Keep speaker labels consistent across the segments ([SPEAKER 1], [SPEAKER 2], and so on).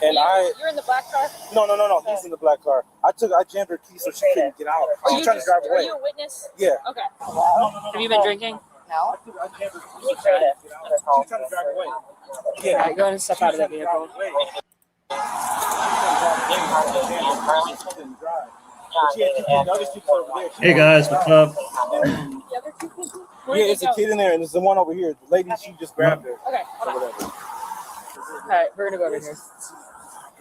[SPEAKER 1] And
[SPEAKER 2] You're in the black car?
[SPEAKER 1] No. He's in the black car. I jammed her key so she couldn't get out. She was trying to drive away.
[SPEAKER 2] Are you a witness?
[SPEAKER 1] Yeah.
[SPEAKER 2] Okay. Have you been drinking?
[SPEAKER 3] No.
[SPEAKER 1] I jammed her key so she was trying to drive away. Yeah.
[SPEAKER 2] All right, go ahead and step out of the vehicle.
[SPEAKER 4] Hey guys, what's up?
[SPEAKER 1] Yeah, it's a kid in there, and there's the one over here. The lady, she just grabbed her.
[SPEAKER 2] Okay, hold on. All right, we're gonna go over here.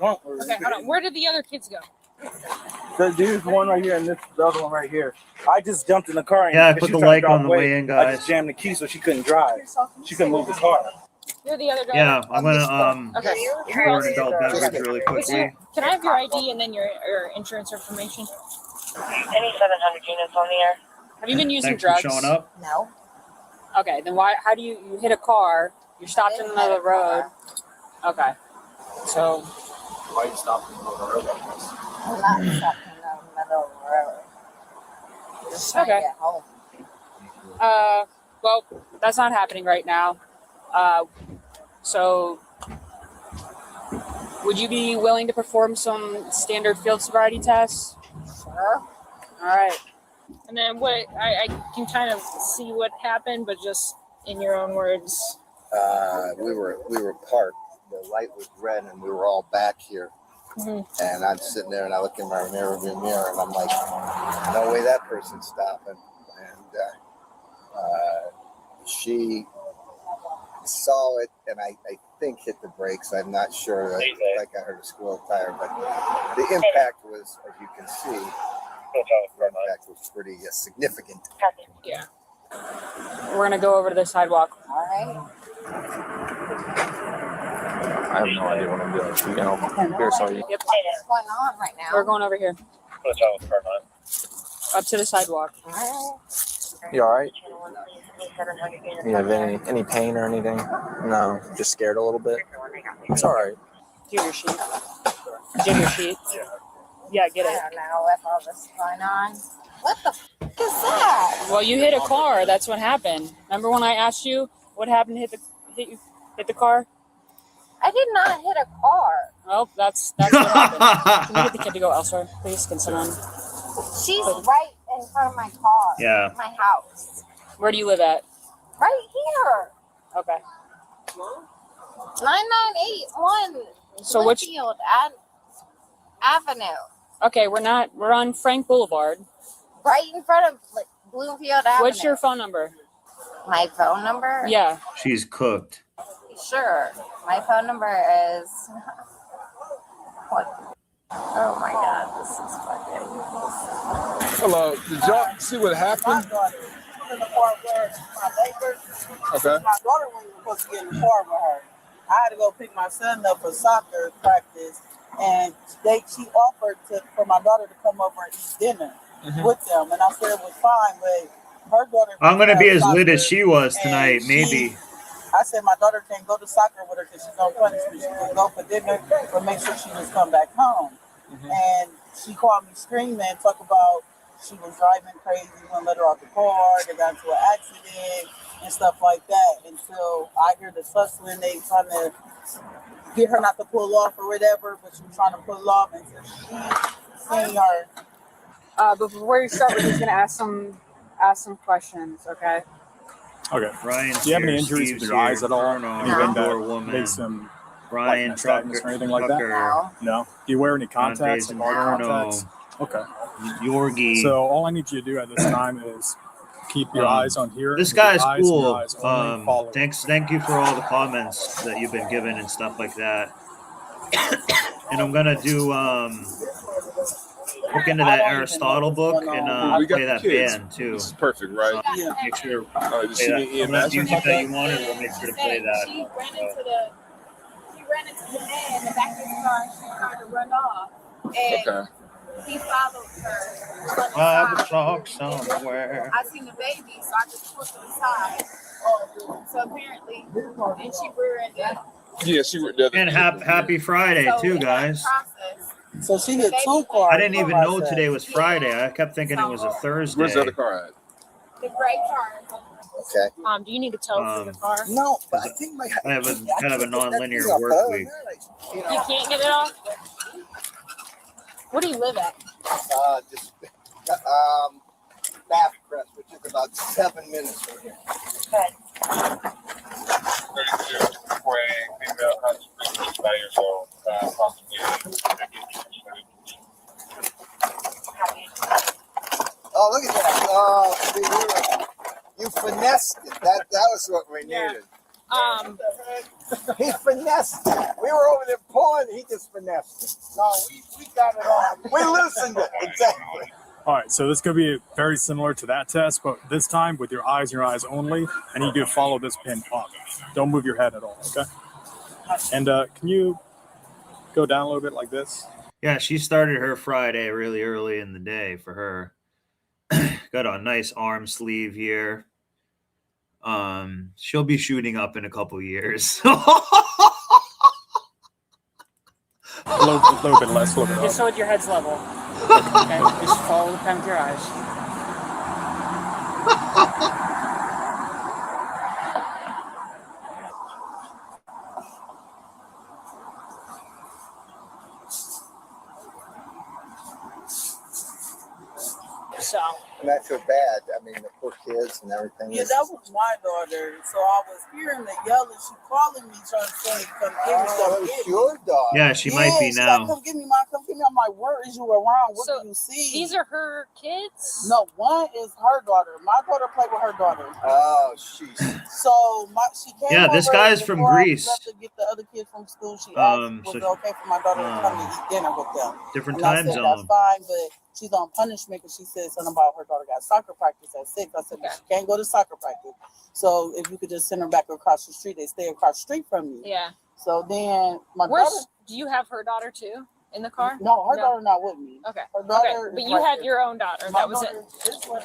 [SPEAKER 2] Okay, hold on. Where did the other kids go?
[SPEAKER 1] There's one right here, and this the other one right here. I just jumped in the car. And
[SPEAKER 4] Yeah, I put the like on the way in,
[SPEAKER 1] I
[SPEAKER 4] guys.
[SPEAKER 1] just jammed the key so she couldn't drive. She couldn't move the car.
[SPEAKER 2] You're the other guy.
[SPEAKER 4] Yeah, I'm gonna
[SPEAKER 2] Okay.
[SPEAKER 4] pour an adult beverage really quickly.
[SPEAKER 2] Can I have your ID and then your insurance information?
[SPEAKER 3] Any 700 units on the air?
[SPEAKER 2] Have you been using
[SPEAKER 4] Thanks
[SPEAKER 2] drugs?
[SPEAKER 4] for showing up.
[SPEAKER 3] No.
[SPEAKER 2] Okay, then why? How do you hit a car? You're stopped in the middle of the road. Okay. So.
[SPEAKER 1] Why you stopped in the middle of the road like this?
[SPEAKER 3] I'm not stopped in the middle of the road. Just trying to get home.
[SPEAKER 2] Well, that's not happening right now. So, would you be willing to perform some standard field sobriety tests?
[SPEAKER 3] Sure.
[SPEAKER 2] All right. And then what? I can kind of see what happened, but just in your own words.
[SPEAKER 5] We were parked. The light was red, and we were all back here.
[SPEAKER 2] Mm-hmm.
[SPEAKER 5] And I'm sitting there, and I look in my rearview mirror, and I'm like, "No way, that person's stopping." And she saw it, and I think hit the brakes. I'm not sure. Like I heard a squirrel tire, but the impact was, as you can see, the impact was pretty significant.
[SPEAKER 2] Yeah. We're gonna go over to the sidewalk.
[SPEAKER 3] All right.
[SPEAKER 6] I have no idea what I'm doing. You know, here, sorry.
[SPEAKER 2] Yep.
[SPEAKER 3] What's going on right now?
[SPEAKER 2] We're going over here.
[SPEAKER 6] What's wrong with car line?
[SPEAKER 2] Up to the sidewalk.
[SPEAKER 3] All right.
[SPEAKER 6] You all right? You have any pain or anything? No, just scared a little bit. It's all right.
[SPEAKER 2] Do you have your sheet? Do you have your sheet? Yeah, get
[SPEAKER 3] I
[SPEAKER 2] it.
[SPEAKER 3] don't know if all this is going on. What the f*** is that?
[SPEAKER 2] Well, you hit a car. That's what happened. Remember when I asked you what happened to hit the car?
[SPEAKER 3] I did not hit a car.
[SPEAKER 2] Oh, that's what happened. Can you get the kid to go elsewhere, please? Can someone?
[SPEAKER 3] She's right in front of my car.
[SPEAKER 4] Yeah.
[SPEAKER 3] My house.
[SPEAKER 2] Where do you live at?
[SPEAKER 3] Right here.
[SPEAKER 2] Okay.
[SPEAKER 3] 9981
[SPEAKER 2] So which?
[SPEAKER 3] Bloomfield Avenue.
[SPEAKER 2] Okay, we're on Frank Boulevard.
[SPEAKER 3] Right in front of Bloomfield Avenue.
[SPEAKER 2] What's your phone number?
[SPEAKER 3] My phone number?
[SPEAKER 2] Yeah.
[SPEAKER 4] She's cooked.
[SPEAKER 3] Sure. My phone number is... What? Oh my god, this is fucking...
[SPEAKER 7] Hello, did y'all see what happened?
[SPEAKER 8] In the car with my neighbor.
[SPEAKER 7] Okay.
[SPEAKER 8] My daughter wasn't supposed to get in the car with her. I had to go pick my son up for soccer practice, and she offered for my daughter to come over and eat dinner with them, and I said it was fine, but her daughter.
[SPEAKER 4] I'm gonna be as lit as she was tonight, maybe.
[SPEAKER 8] I said my daughter can't go to soccer with her because she's on punishment. She can go for dinner, but make sure she just come back home. And she called me screaming, talk about she was driving crazy, wouldn't let her out the car, they got into an accident and stuff like that. Until I hear the tussling, they trying to get her not to pull off or whatever, but she was trying to pull off and she seen her.
[SPEAKER 2] But before you start, we're just gonna ask some questions, okay?
[SPEAKER 6] Okay.
[SPEAKER 4] Ryan,
[SPEAKER 6] do you have any injuries with your eyes at all? Anything that makes them
[SPEAKER 4] Ryan,
[SPEAKER 6] like nystagmus or anything like that? No. Do you wear any contacts? Like hard contacts? Okay.
[SPEAKER 4] Yorgie.
[SPEAKER 6] So all I need you to do at this time is keep your eyes on here.
[SPEAKER 4] This guy's cool. Thank you for all the comments that you've been given and stuff like that. And I'm gonna do look into that Aristotle book and play that band too.
[SPEAKER 7] This is perfect, right?
[SPEAKER 8] Yeah.
[SPEAKER 4] Make sure
[SPEAKER 7] Did you see the
[SPEAKER 4] the
[SPEAKER 7] EMS?
[SPEAKER 4] music that you wanted. We'll make sure to play that.
[SPEAKER 2] She ran into the man in the back of his car. She tried to run off, and he followed her.
[SPEAKER 4] I have a talk somewhere.
[SPEAKER 2] I seen the baby, so I just pushed to the side. So apparently, and she rear-ended.
[SPEAKER 7] Yeah, she were.
[SPEAKER 4] And happy Friday too, guys.
[SPEAKER 8] So she hit two cars.
[SPEAKER 4] I didn't even know today was Friday. I kept thinking it was a Thursday.
[SPEAKER 7] Where's the other car at?
[SPEAKER 2] The gray car.
[SPEAKER 5] Okay.
[SPEAKER 2] Do you need a tow for your car?
[SPEAKER 5] No, but I think
[SPEAKER 4] I have a kind of a non-linear
[SPEAKER 5] that
[SPEAKER 4] work week.
[SPEAKER 5] You
[SPEAKER 2] You can't get it off? Where do you live at?
[SPEAKER 5] Just Bath Crest, which is about 7 minutes from here.
[SPEAKER 2] Good.
[SPEAKER 9] 32 for a female 165 years old, possibly.
[SPEAKER 5] Oh, look at that. Oh, see, you finessed it. That was what we needed. He finessed it. We were over there pulling, he just finessed it. No, we got it all. We loosened it. Exactly.
[SPEAKER 10] All right, so this could be very similar to that test, but this time with your eyes only, I need you to follow this pin up. Don't move your head at all, okay? And can you go down a little bit like this?
[SPEAKER 4] Yeah, she started her Friday really early in the day for her. Got a nice arm sleeve here. She'll be shooting up in a couple years.
[SPEAKER 10] A little bit less, a little bit up.
[SPEAKER 11] Just so your head's level. Okay, just follow the pen with your eyes.
[SPEAKER 2] So.
[SPEAKER 5] Not so bad. I mean, the poor kids and everything.
[SPEAKER 8] Yeah, that was my daughter. So I was hearing the yelling. She calling me, trying to say, "Come get me, come get me."
[SPEAKER 5] Your dog.
[SPEAKER 4] Yeah, she might be
[SPEAKER 8] She's
[SPEAKER 4] now.
[SPEAKER 8] like, come get me, mom. Come get me. I'm like, where is you around? What
[SPEAKER 2] So
[SPEAKER 8] do you see?
[SPEAKER 2] These are her kids?
[SPEAKER 8] No, one is her daughter. My daughter played with her daughter.
[SPEAKER 5] Oh, she's.
[SPEAKER 8] So she came.
[SPEAKER 4] Yeah, this
[SPEAKER 8] over
[SPEAKER 4] guy's from
[SPEAKER 8] before I
[SPEAKER 4] Greece.
[SPEAKER 8] left to get the other kids from school. She asked, was it okay for my daughter to come and eat dinner with them?
[SPEAKER 4] Different
[SPEAKER 8] And I
[SPEAKER 4] time
[SPEAKER 8] said,
[SPEAKER 4] zone.
[SPEAKER 8] that's fine, but she's on punishment because she said something about her daughter got soccer practice at 6. I said, she can't go to soccer practice. So if you could just send her back across the street, they stay across the street from me.
[SPEAKER 2] Yeah.
[SPEAKER 8] So then my daughter.
[SPEAKER 2] Do you have her daughter too in the car?
[SPEAKER 8] No, her daughter not with me.
[SPEAKER 2] Okay.
[SPEAKER 8] Her daughter.
[SPEAKER 2] Okay. But you have your own daughter. That was it.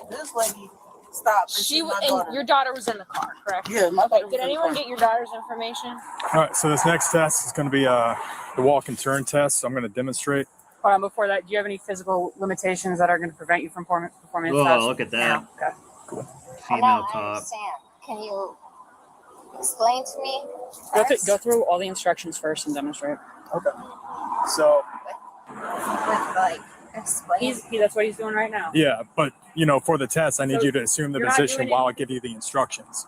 [SPEAKER 8] This lady stopped.
[SPEAKER 2] And your daughter was in the car, correct?
[SPEAKER 8] Yeah, my daughter.
[SPEAKER 2] Did anyone get your daughter's information?
[SPEAKER 10] All right, so this next test is going to be the walk and turn test. So I'm going to demonstrate.
[SPEAKER 11] Hold on, before that, do you have any physical limitations that are going to prevent you from performing the test?
[SPEAKER 4] Oh, look at that.
[SPEAKER 11] No. Okay.
[SPEAKER 3] I
[SPEAKER 4] Female
[SPEAKER 3] don't
[SPEAKER 4] cop.
[SPEAKER 3] understand. Can you explain to me?
[SPEAKER 11] Go through all the instructions first and demonstrate.
[SPEAKER 10] Okay. So.
[SPEAKER 3] With like explain.
[SPEAKER 11] That's what he's doing right now.
[SPEAKER 10] Yeah, but for the test, I need you to assume the position while I give you the instructions.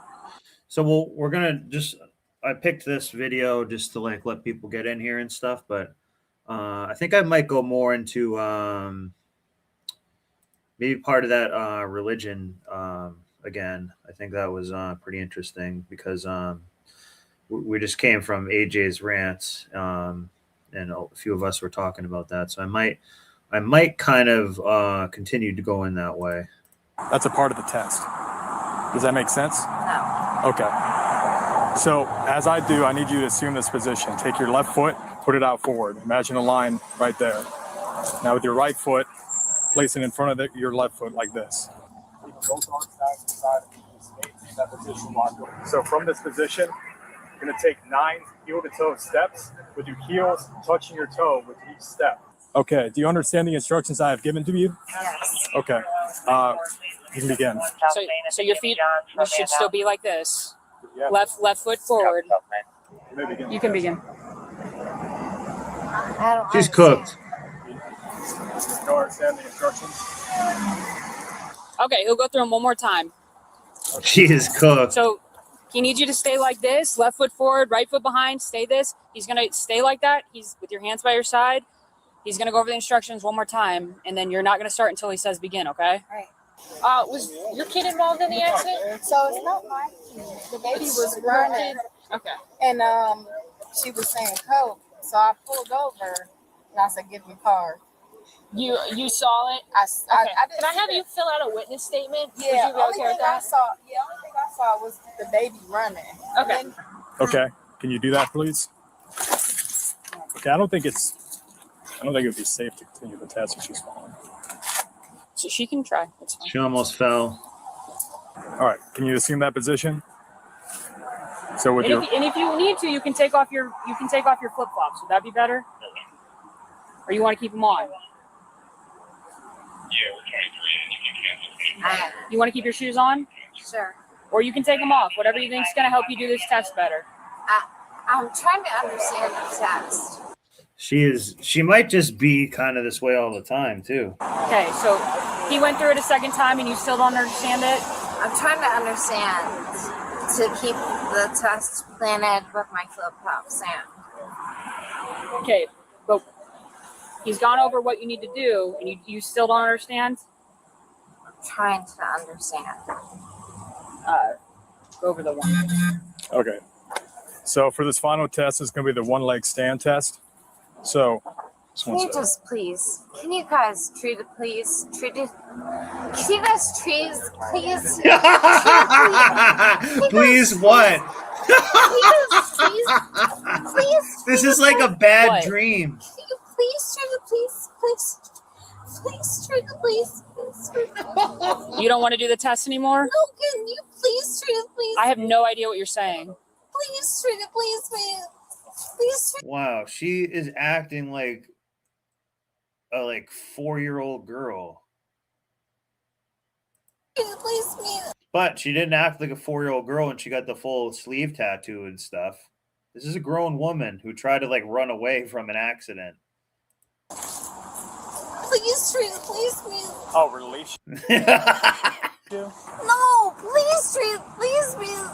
[SPEAKER 4] So we're gonna I picked this video just to let people get in here and stuff, but I think I might go more into maybe part of that religion again. I think that was pretty interesting because we just came from AJ's rants, and a few of us were talking about that. So I might kind of continue to go in that way.
[SPEAKER 10] That's a part of the test. Does that make sense?
[SPEAKER 3] No.
[SPEAKER 10] Okay. So as I do, I need you to assume this position. Take your left foot, put it out forward. Imagine a line right there. Now with your right foot, place it in front of your left foot like this. Keep both arms side to side and maintain that position while doing it. So from this position, you're going to take 9 heel-to-toe steps with your heels touching your toe with each step. Okay, do you understand the instructions I have given to you?
[SPEAKER 3] Yes.
[SPEAKER 10] Okay, you can begin.
[SPEAKER 11] So your feet should still be like this.
[SPEAKER 10] Yeah.
[SPEAKER 11] Left foot forward. You can begin.
[SPEAKER 3] I don't
[SPEAKER 4] She's
[SPEAKER 3] understand.
[SPEAKER 4] cooked.
[SPEAKER 10] You don't understand the instructions?
[SPEAKER 11] Okay, he'll go through them one more time.
[SPEAKER 4] She is cooked.
[SPEAKER 11] So he needs you to stay like this, left foot forward, right foot behind, stay this. He's going to stay like that. He's with your hands by your side. He's going to go over the instructions one more time, and then you're not going to start until he says begin, okay?
[SPEAKER 3] Right.
[SPEAKER 2] Was your kid involved in the accident?
[SPEAKER 3] So it's not my kid. The baby was running,
[SPEAKER 2] Okay.
[SPEAKER 3] and she was saying coke. So I pulled over, and I said, "Give me car."
[SPEAKER 2] You saw it?
[SPEAKER 3] I
[SPEAKER 2] Can I have you fill out a witness statement?
[SPEAKER 3] Yeah.
[SPEAKER 2] Would you be
[SPEAKER 3] Only
[SPEAKER 2] okay with
[SPEAKER 3] thing I
[SPEAKER 2] that?
[SPEAKER 3] saw. Yeah. Only thing I saw was the baby running.
[SPEAKER 2] Okay.
[SPEAKER 3] And then,
[SPEAKER 10] Okay, can you do that, please? Okay, I don't think it would be safe to continue the test if she's falling.
[SPEAKER 11] So she can try. It's fine.
[SPEAKER 4] She almost fell.
[SPEAKER 10] All right, can you assume that position? So with your
[SPEAKER 11] And if you need to, you can take off your flip flops. Would that be better? Or you want to keep them on?
[SPEAKER 9] Yeah, we're 23 and you can cancel.
[SPEAKER 11] You want to keep your shoes on?
[SPEAKER 3] sure.
[SPEAKER 11] or you can take them off. Whatever you think is going to help you do this test better.
[SPEAKER 3] I'm trying to understand the test.
[SPEAKER 4] She might just be kind of this way all the time too.
[SPEAKER 11] Okay, so he went through it a second time and you still don't understand it?
[SPEAKER 3] I'm trying to understand to keep the test planted with my flip-flops in.
[SPEAKER 11] Okay, but he's gone over what you need to do and you still don't understand?
[SPEAKER 3] I'm trying to understand.
[SPEAKER 11] Go over the one.
[SPEAKER 10] Okay. So for this final test, it's going to be the one leg stand test. So,
[SPEAKER 3] can you just please, can you guys treat it, please? Treat it. Can you guys treat, please?
[SPEAKER 4] Please what?
[SPEAKER 3] Please.
[SPEAKER 4] This is like a bad dream.
[SPEAKER 3] Can you please treat it, please treat it, please.
[SPEAKER 11] You don't want to do the test anymore?
[SPEAKER 3] No, can you please treat it, please?
[SPEAKER 11] I have no idea what you're saying.
[SPEAKER 3] Please treat it, please, please. Please treat it.
[SPEAKER 4] Wow, she is acting like a 4-year-old girl.
[SPEAKER 3] Please, please.
[SPEAKER 4] But she didn't act like a 4-year-old girl when she got the full sleeve tattoo and stuff. This is a grown woman who tried to run away from an accident.
[SPEAKER 3] Please treat it, please, please.
[SPEAKER 10] Oh, release.
[SPEAKER 3] No, please treat it, please, please.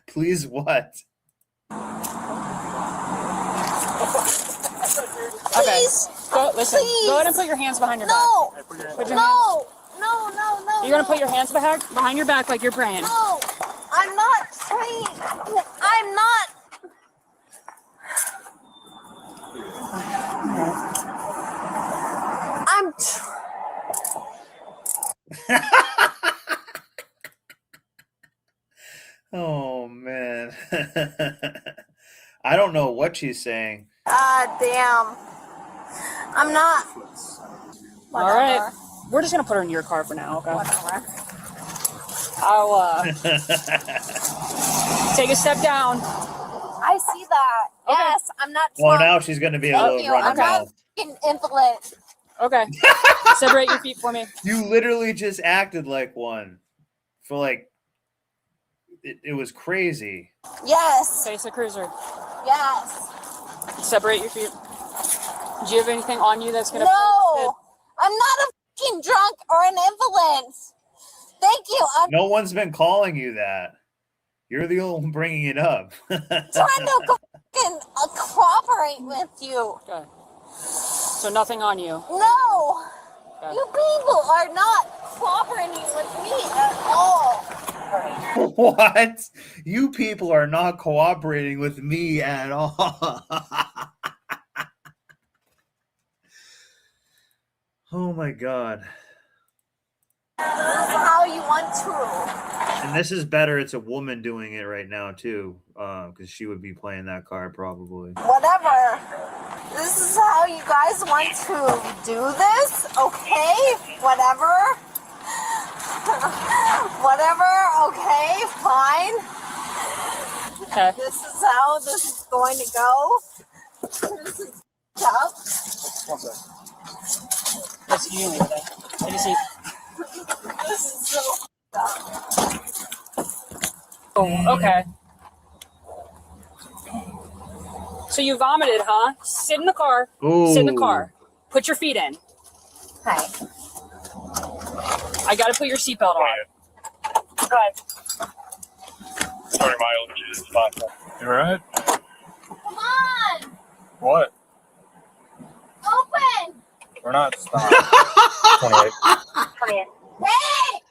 [SPEAKER 4] Please what?
[SPEAKER 11] Okay.
[SPEAKER 3] Please.
[SPEAKER 11] Go, listen.
[SPEAKER 3] Please.
[SPEAKER 11] Go ahead and put your hands behind your back.
[SPEAKER 3] No.
[SPEAKER 11] Put your
[SPEAKER 3] No.
[SPEAKER 11] You're going to put your hands behind your back like you're praying.
[SPEAKER 3] No. I'm not praying. I'm not.
[SPEAKER 4] Oh man. I don't know what she's saying.
[SPEAKER 3] Damn. I'm not.
[SPEAKER 11] All right. We're just going to put her in your car for now, okay?
[SPEAKER 3] Whatever.
[SPEAKER 11] I'll take a step down.
[SPEAKER 3] I see that.
[SPEAKER 11] Okay.
[SPEAKER 3] Yes, I'm not.
[SPEAKER 4] Well,
[SPEAKER 3] drunk.
[SPEAKER 4] now she's going to be a
[SPEAKER 3] Thank
[SPEAKER 4] little
[SPEAKER 3] you.
[SPEAKER 4] run
[SPEAKER 3] I'm not
[SPEAKER 4] mouth.
[SPEAKER 3] fucking invalid.
[SPEAKER 11] Okay. Separate your feet for me.
[SPEAKER 4] You literally just acted like one. For it was crazy.
[SPEAKER 3] Yes.
[SPEAKER 11] Face a cruiser.
[SPEAKER 3] Yes.
[SPEAKER 11] Separate your feet. Do you have anything on you that's going to...
[SPEAKER 3] No. I'm not a fucking drunk or an invalid. Thank you. I'm
[SPEAKER 4] No one's been calling you that. You're the only one bringing it up.
[SPEAKER 3] trying to fucking cooperate with you.
[SPEAKER 11] Okay. So nothing on you.
[SPEAKER 3] No.
[SPEAKER 11] Okay.
[SPEAKER 3] You people are not cooperating with me at all.
[SPEAKER 4] What? You people are not cooperating with me at all. Oh my god.
[SPEAKER 3] This is how you want to.
[SPEAKER 4] And this is better. It's a woman doing it right now too, because she would be playing that card probably.
[SPEAKER 3] Whatever. This is how you guys want to do this, okay? Whatever. Whatever, okay, fine.
[SPEAKER 11] Okay.
[SPEAKER 3] This is how this is going to go. This is tough.
[SPEAKER 11] That's you over there. Take a seat.
[SPEAKER 3] This is so tough.
[SPEAKER 11] Oh, okay. So you vomited, huh? Sit in the car.
[SPEAKER 4] Ooh.
[SPEAKER 11] Sit in the car. Put your feet in.
[SPEAKER 3] Hi.
[SPEAKER 11] I gotta put your seatbelt on. Go ahead.
[SPEAKER 9] 20 miles.
[SPEAKER 10] You all right?
[SPEAKER 3] Come on!
[SPEAKER 10] What?
[SPEAKER 3] Open!
[SPEAKER 10] We're not stopped. 28.
[SPEAKER 3] Hey!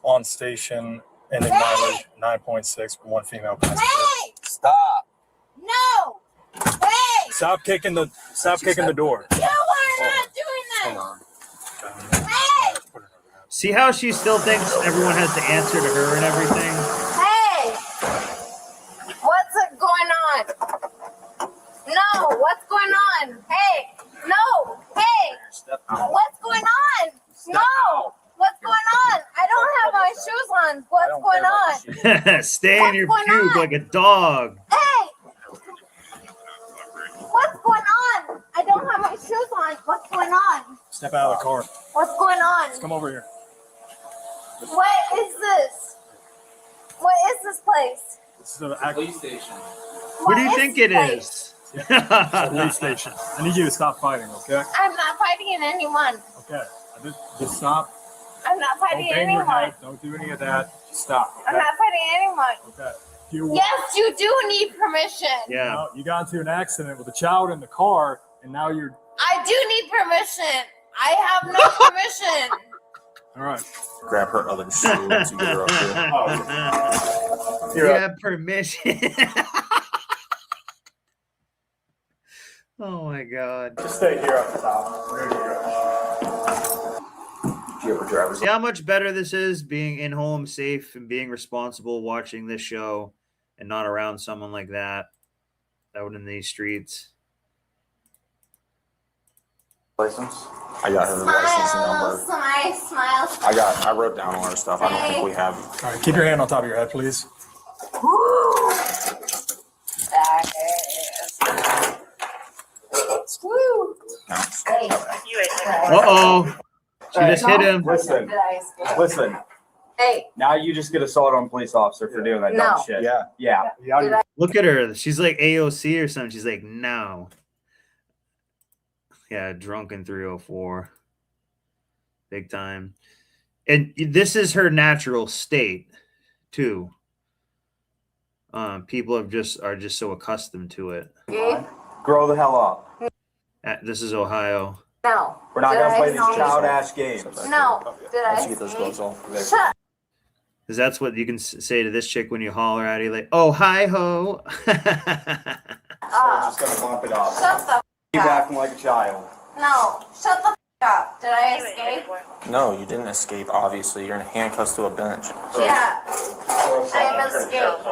[SPEAKER 10] On station, ending mileage 9.6 for one female passenger.
[SPEAKER 3] Hey!
[SPEAKER 10] Stop.
[SPEAKER 3] No! Hey!
[SPEAKER 10] Stop kicking the door.
[SPEAKER 3] You are not doing that!
[SPEAKER 10] Hold on.
[SPEAKER 3] Hey!
[SPEAKER 4] See how she still thinks everyone has to answer to her and everything?
[SPEAKER 3] Hey! What's going on? No, what's going on? Hey! No! Hey! What's going on? No! What's going on? I don't have my shoes on. What's going on?
[SPEAKER 4] Stay in your
[SPEAKER 3] What's going
[SPEAKER 4] puke
[SPEAKER 3] on?
[SPEAKER 4] like a dog.
[SPEAKER 3] Hey! What's going on? I don't have my shoes on. What's going on?
[SPEAKER 10] Step out of the car.
[SPEAKER 3] What's going on?
[SPEAKER 10] Come over here.
[SPEAKER 3] What is this? What is this place?
[SPEAKER 10] This is a police station.
[SPEAKER 4] What do you think it is?
[SPEAKER 10] It's a police station. I need you to stop fighting, okay?
[SPEAKER 3] I'm not fighting anyone.
[SPEAKER 10] Okay. Just stop.
[SPEAKER 3] I'm not
[SPEAKER 10] Don't
[SPEAKER 3] fighting
[SPEAKER 10] bang your
[SPEAKER 3] anyone.
[SPEAKER 10] head. Don't do any of that. Just stop. Okay?
[SPEAKER 3] I'm not fighting anyone.
[SPEAKER 10] Okay.
[SPEAKER 3] Yes, you do need permission.
[SPEAKER 4] Yeah.
[SPEAKER 10] Well, you got into an accident with a child in the car, and now you're.
[SPEAKER 3] I do need permission. I have no permission.
[SPEAKER 10] All right.
[SPEAKER 6] Grab her other shoe once you get her up here.
[SPEAKER 4] You have permission. Oh my God.
[SPEAKER 10] Just stay here on the top. There you go.
[SPEAKER 4] See how much better this is being in home safe and being responsible watching this show and not around someone like that out in these streets.
[SPEAKER 6] License? I got her license number.
[SPEAKER 3] Smile.
[SPEAKER 6] I wrote down all her stuff. I don't think we have.
[SPEAKER 10] All right, keep your hand on top of your head, please.
[SPEAKER 3] Woo. That is. Woo. Hey.
[SPEAKER 4] Uh-oh. She just hit him.
[SPEAKER 1] Listen.
[SPEAKER 3] Hey.
[SPEAKER 1] Now you just get assaulted on a police officer for doing that dumb shit. Yeah.
[SPEAKER 4] Look at her. She's like AOC or something. She's like, no. Yeah, drunken 304. Big time. And this is her natural state, too. People are just so accustomed to it.
[SPEAKER 1] Grow the hell up.
[SPEAKER 4] This is Ohio.
[SPEAKER 3] No.
[SPEAKER 1] We're not going to play these child-ass games.
[SPEAKER 3] No. Did I?
[SPEAKER 6] Get those gloves off.
[SPEAKER 3] Shut.
[SPEAKER 4] Because that's what you can say to this chick when you holler at her, like, oh, hi ho.
[SPEAKER 1] So I'm just going to bump it up.
[SPEAKER 3] Shut the
[SPEAKER 1] Keep
[SPEAKER 3] up.
[SPEAKER 1] acting like a child.
[SPEAKER 3] No. Shut the up. Did I escape?
[SPEAKER 6] No, you didn't escape, obviously. You're in handcuffs to a bench.
[SPEAKER 3] Yeah. I escaped.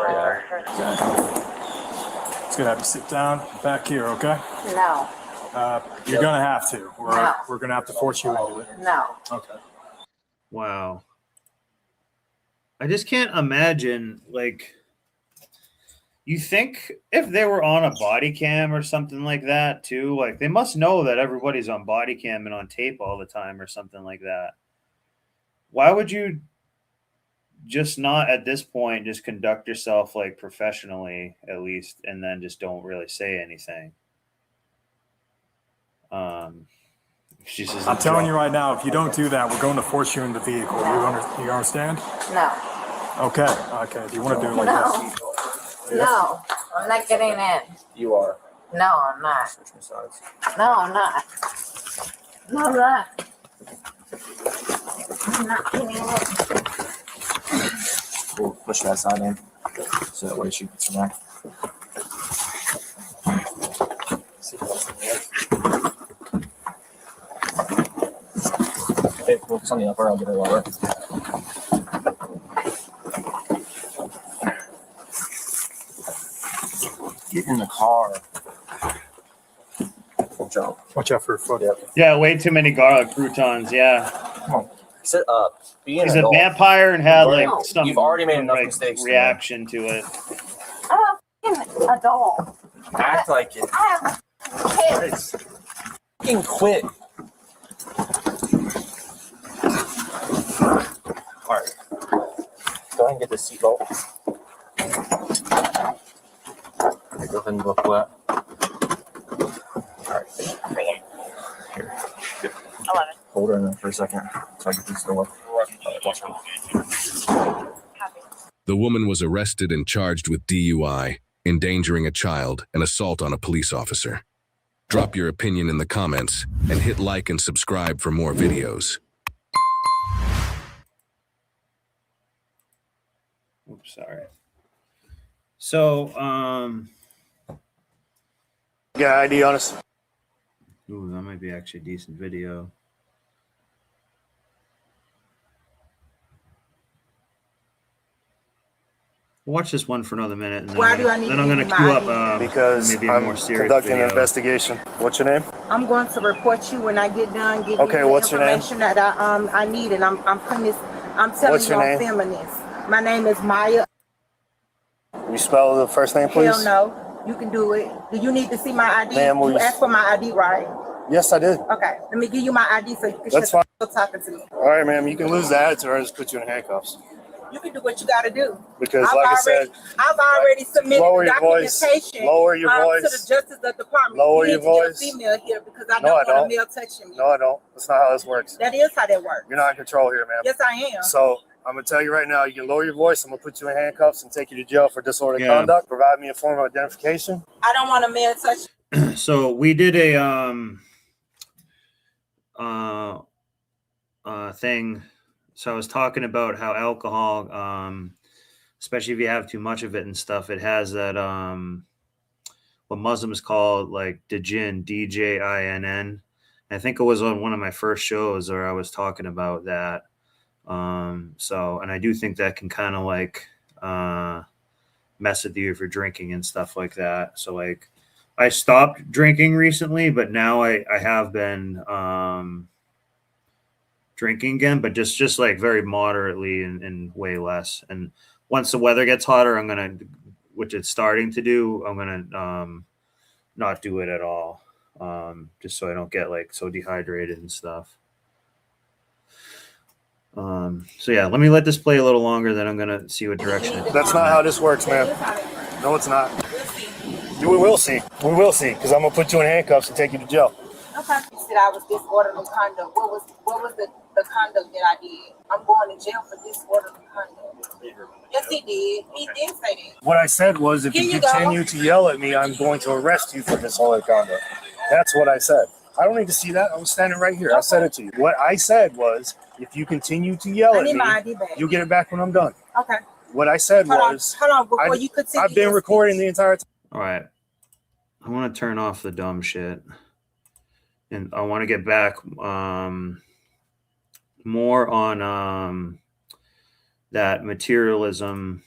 [SPEAKER 10] It's gonna have to sit down back here, okay?
[SPEAKER 3] No.
[SPEAKER 10] You're gonna have to. We're gonna have to force you into it.
[SPEAKER 3] No.
[SPEAKER 10] Okay.
[SPEAKER 4] Wow. I just can't imagine, like, you think if they were on a body cam or something like that too, like they must know that everybody's on body cam and on tape all the time or something like that. Why would you just not at this point just conduct yourself like professionally at least and then just don't really say anything?
[SPEAKER 10] I'm telling you right now, if you don't do that, we're going to force you in the vehicle. You understand?
[SPEAKER 3] No.
[SPEAKER 10] Okay. Okay. Do you want to do it like
[SPEAKER 3] No.
[SPEAKER 10] this?
[SPEAKER 3] No. I'm not getting in.
[SPEAKER 6] You are.
[SPEAKER 3] No, I'm not.
[SPEAKER 6] Switching sides.
[SPEAKER 3] No, I'm not. No, I'm not. I'm not getting in.
[SPEAKER 6] We'll push that side in. So that way she gets from there. Okay, focus on the upper, I'll get her lower. Get in the car. Jump.
[SPEAKER 10] Watch out for her foot.
[SPEAKER 6] Yep.
[SPEAKER 4] Yeah, way too many garlic croutons. Yeah.
[SPEAKER 6] Come on. Sit up. Be an
[SPEAKER 4] He's a
[SPEAKER 6] adult.
[SPEAKER 4] vampire and had like
[SPEAKER 3] No.
[SPEAKER 4] some
[SPEAKER 6] You've already made enough
[SPEAKER 4] like,
[SPEAKER 6] mistakes.
[SPEAKER 4] reaction to it.
[SPEAKER 3] I'm a fucking adult.
[SPEAKER 6] Act like it.
[SPEAKER 3] I have kids.
[SPEAKER 6] Fucking quit. Alright. Go ahead and get the seatbelt. Okay, go ahead and buckle that. Alright. Here. Good.
[SPEAKER 2] 11.
[SPEAKER 6] Hold her in there for a second so I can get this door. Alright, watch her.
[SPEAKER 12] The woman was arrested and charged with DUI, endangering a child, and assault on a police officer. Drop your opinion in the comments and hit like and subscribe for more videos.
[SPEAKER 4] Oops, sorry. So,
[SPEAKER 1] Got ID on us.
[SPEAKER 4] ooh, that might be actually a decent video. Watch this one for another minute, and then,
[SPEAKER 8] Why do I need
[SPEAKER 4] then I'm
[SPEAKER 8] to
[SPEAKER 4] going to
[SPEAKER 8] do
[SPEAKER 4] queue
[SPEAKER 8] my
[SPEAKER 4] up
[SPEAKER 1] Because
[SPEAKER 4] maybe a
[SPEAKER 1] I'm
[SPEAKER 4] more serious
[SPEAKER 1] conducting an
[SPEAKER 4] video.
[SPEAKER 1] investigation. What's your name?
[SPEAKER 8] I'm going to report you when I get done. Give
[SPEAKER 1] Okay,
[SPEAKER 8] you the
[SPEAKER 1] what's your name?
[SPEAKER 8] information that I need, and I'm putting this. I'm telling
[SPEAKER 1] What's
[SPEAKER 8] you,
[SPEAKER 1] your
[SPEAKER 8] I'm
[SPEAKER 1] name?
[SPEAKER 8] feminist. My name is Maya.
[SPEAKER 1] You spell the first name, please?
[SPEAKER 8] Hell no, you can do it. Do you need to see my ID?
[SPEAKER 1] Ma'am, will
[SPEAKER 8] You
[SPEAKER 1] you-
[SPEAKER 8] asked for my ID, right?
[SPEAKER 1] Yes, I did.
[SPEAKER 2] Okay, let me give you my ID so you can
[SPEAKER 1] That's
[SPEAKER 2] shut the talking to me.
[SPEAKER 1] All right, ma'am. You can lose the attitude or I just put you in handcuffs.
[SPEAKER 2] You can do what you got to do.
[SPEAKER 1] Because, like I said,
[SPEAKER 2] I've already submitted
[SPEAKER 1] lower
[SPEAKER 2] the
[SPEAKER 1] your voice.
[SPEAKER 2] documentation
[SPEAKER 1] Lower your
[SPEAKER 2] to
[SPEAKER 1] voice.
[SPEAKER 2] the Justice of the Department.
[SPEAKER 1] Lower
[SPEAKER 2] you
[SPEAKER 1] your
[SPEAKER 2] need to get
[SPEAKER 1] voice.
[SPEAKER 2] a female here because I
[SPEAKER 1] No,
[SPEAKER 2] don't
[SPEAKER 1] I
[SPEAKER 2] want
[SPEAKER 1] don't.
[SPEAKER 2] a male touching me.
[SPEAKER 1] No, I don't. That's not how this works.
[SPEAKER 2] That is how that works.
[SPEAKER 1] You're not in control here, ma'am.
[SPEAKER 2] Yes, I am.
[SPEAKER 1] So I'm gonna tell you right now, you can lower your voice. I'm gonna put you in handcuffs and take you to jail for disorderly conduct. Provide me a form of identification.
[SPEAKER 2] I don't want a male touching.
[SPEAKER 4] So we did a thing. So I was talking about how alcohol, especially if you have too much of it and stuff, it has that what Muslims call like Djinn, DJINN. I think it was on one of my first shows where I was talking about that. So, and I do think that can kind of like mess with you if you're drinking and stuff like that. So like I stopped drinking recently, but now I have been drinking again, but just like very moderately and way less. And once the weather gets hotter, I'm gonna, which it's starting to do, I'm gonna not do it at all, just so I don't get like so dehydrated and stuff. So yeah, let me let this play a little longer, then I'm gonna see what direction it.
[SPEAKER 1] That's not how this works, man. No, it's not. We will see. We will see, because I'm gonna put you in handcuffs and take you to jail.
[SPEAKER 2] Okay. You said I was disorderly conduct. What was the conduct that I did? I'm going to jail for disorderly conduct. Yes, he did. He did say that.
[SPEAKER 1] What I said was, if you continue to yell at me, I'm going to arrest you for disorderly conduct. That's what I said. I don't need to see that. I was standing right here. Okay. I said it to you. What I said was, if you continue to yell at me, you get it back when I'm done.
[SPEAKER 2] Okay.
[SPEAKER 1] What I said was,
[SPEAKER 2] hold on, before you continue.
[SPEAKER 1] I've been recording the entire time.
[SPEAKER 4] All right. I want to turn off the dumb shit. And I want to get back more on that materialism.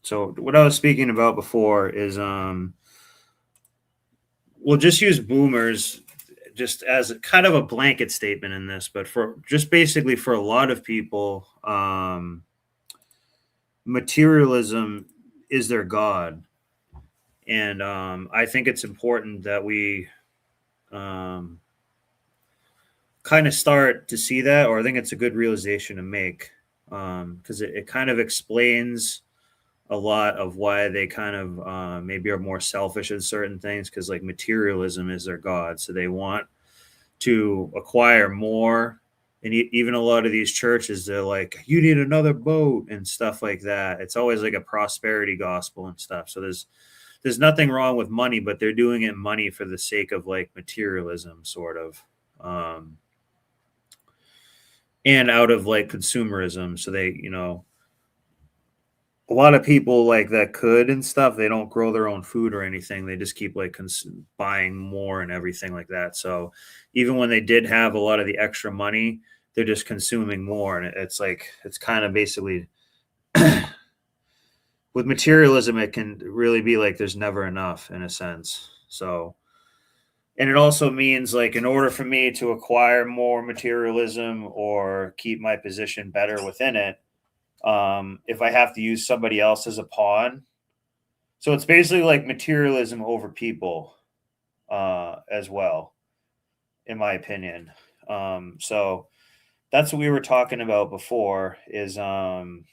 [SPEAKER 4] So what I was speaking about before is we'll just use boomers just as kind of a blanket statement in this, but for just basically for a lot of people, materialism is their God. And I think it's important that we kind of start to see that, or I think it's a good realization to make, because it kind of explains a lot of why they kind of maybe are more selfish in certain things, because like materialism is their God. So they want to acquire more. And even a lot of these churches, they're like, you need another boat and stuff like that. It's always like a prosperity gospel and stuff. So there's nothing wrong with money, but they're doing it money for the sake of like materialism, sort of. And out of like consumerism. So they, a lot of people like that could and stuff, they don't grow their own food or anything. They just keep like buying more and everything like that. So even when they did have a lot of the extra money, they're just consuming more. And it's like, it's kind of basically with materialism, it can really be like there's never enough in a sense. So, and it also means like in order for me to acquire more materialism or keep my position better within it, if I have to use somebody else as a pawn. So it's basically like materialism over people as well, in my opinion. So that's what we were talking about before is kind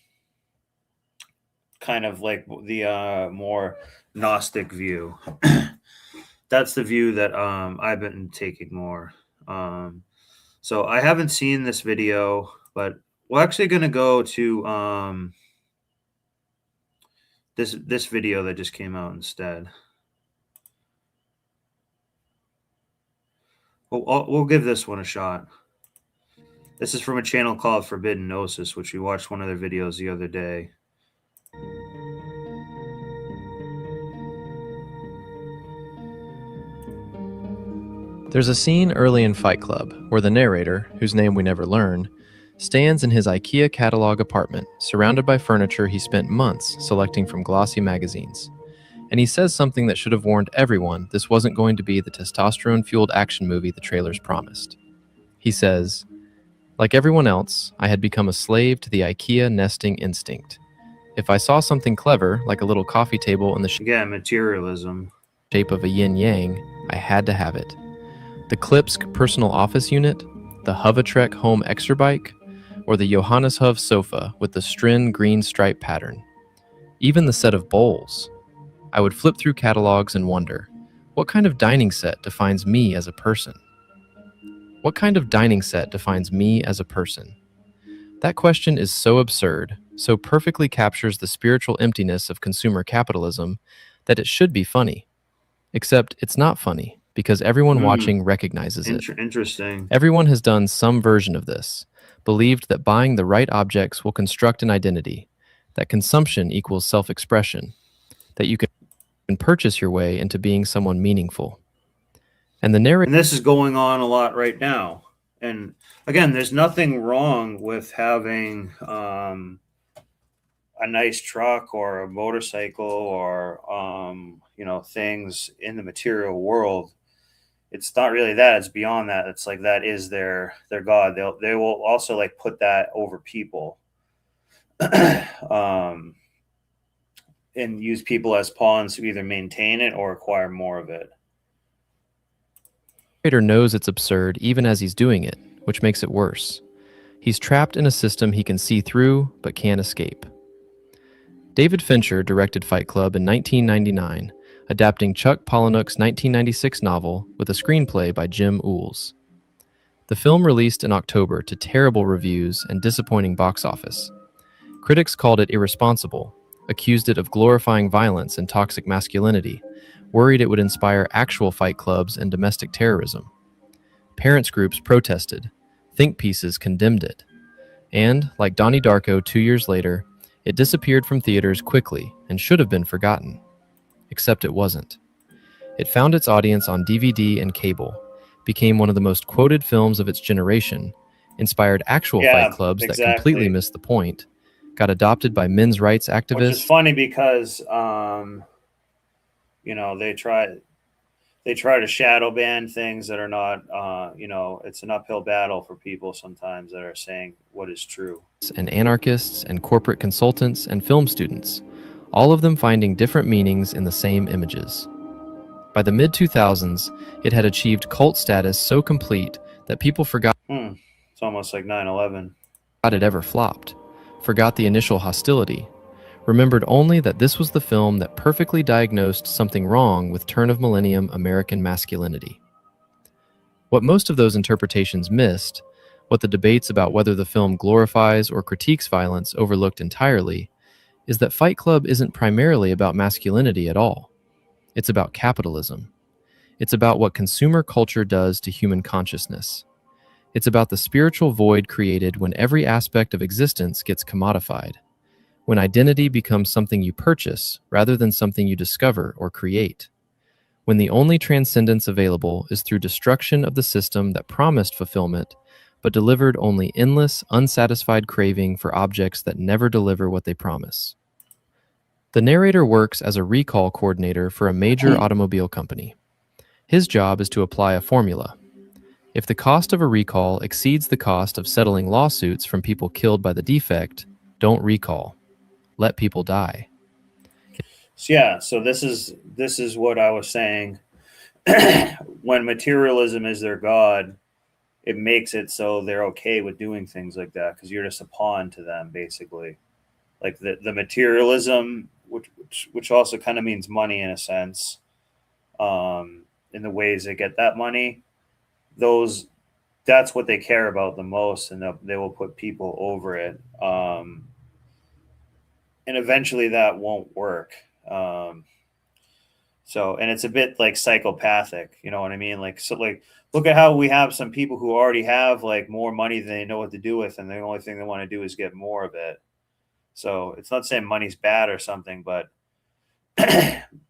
[SPEAKER 4] of like the more Gnostic view. That's the view that I've been taking more. So I haven't seen this video, but we're actually going to go to this video that just came out instead. We'll give this one a shot. This is from a channel called Forbidden Gnosis, which we watched one of their videos the other day.
[SPEAKER 13] There's a scene early in Fight Club where the narrator, whose name we never learn, stands in his IKEA catalog apartment, surrounded by furniture he spent months selecting from glossy magazines. And he says something that should have warned everyone this wasn't going to be the testosterone-fueled action movie the trailers promised. He says, "Like everyone else, I had become a slave to the IKEA Nesting Instinct. If I saw something clever, like a little coffee table in the
[SPEAKER 4] materialism
[SPEAKER 13] shape of a yin-yang, I had to have it. The Klipsk personal office unit, the Hovatrek home extra bike, or the Johanneshof sofa with the Strin green stripe pattern. Even the set of bowls. I would flip through catalogs and wonder, what kind of dining set defines me as a person? What kind of dining set defines me as a person? That question is so absurd, so perfectly captures the spiritual emptiness of consumer capitalism that it should be funny. Except it's not funny, because everyone watching recognizes it.
[SPEAKER 4] Interesting.
[SPEAKER 13] Everyone has done some version of this, believed that buying the right objects will construct an identity, that consumption equals self-expression, that you can purchase your way into being someone meaningful. And the narrative...
[SPEAKER 4] And this is going on a lot right now. And again, there's nothing wrong with having a nice truck or a motorcycle or, things in the material world. It's not really that. It's beyond that. It's like that is their God. They will also like put that over people. And use people as pawns to either maintain it or acquire more of it.
[SPEAKER 13] The narrator knows it's absurd even as he's doing it, which makes it worse. He's trapped in a system he can see through but can't escape. David Fincher directed Fight Club in 1999, adapting Chuck Palahniuk's 1996 novel with a screenplay by Jim Uhls. The film released in October to terrible reviews and disappointing box office. Critics called it irresponsible, accused it of glorifying violence and toxic masculinity, worried it would inspire actual fight clubs and domestic terrorism. Parents groups protested, think pieces condemned it, and, like Donnie Darko 2 years later, it disappeared from theaters quickly and should have been forgotten. Except it wasn't. It found its audience on DVD and cable, became one of the most quoted films of its generation, inspired actual fight clubs that completely missed the point, got adopted by men's rights activists.
[SPEAKER 4] Which is funny because, they try to shadow ban things that are not, it's an uphill battle for people sometimes that are saying what is true.
[SPEAKER 13] And anarchists and corporate consultants and film students, all of them finding different meanings in the same images. By the mid-2000s, it had achieved cult status so complete that people forgot
[SPEAKER 4] It's almost like 9/11.
[SPEAKER 13] It ever flopped, forgot the initial hostility, remembered only that this was the film that perfectly diagnosed something wrong with turn-of-millennium American masculinity. What most of those interpretations missed, what the debates about whether the film glorifies or critiques violence overlooked entirely, is that Fight Club isn't primarily about masculinity at all. It's about capitalism. It's about what consumer culture does to human consciousness. It's about the spiritual void created when every aspect of existence gets commodified, when identity becomes something you purchase rather than something you discover or create, when the only transcendence available is through destruction of the system that promised fulfillment but delivered only endless, unsatisfied craving for objects that never deliver what they promise. The narrator works as a recall coordinator for a major automobile company. His job is to apply a formula. If the cost of a recall exceeds the cost of settling lawsuits from people killed by the defect, don't recall. Let people die.
[SPEAKER 4] So this is what I was saying. When materialism is their god, it makes it so they're okay with doing things like that because you're just a pawn to them, basically. Like the materialism, which also kind of means money in a sense, in the ways they get that money, that's what they care about the most, and they will put people over it. And eventually that won't work. And it's a bit like psychopathic, you know what I mean? Look at how we have some people who already have like more money than they know what to do with, and the only thing they want to do is get more of it. So it's not saying money's bad or something, but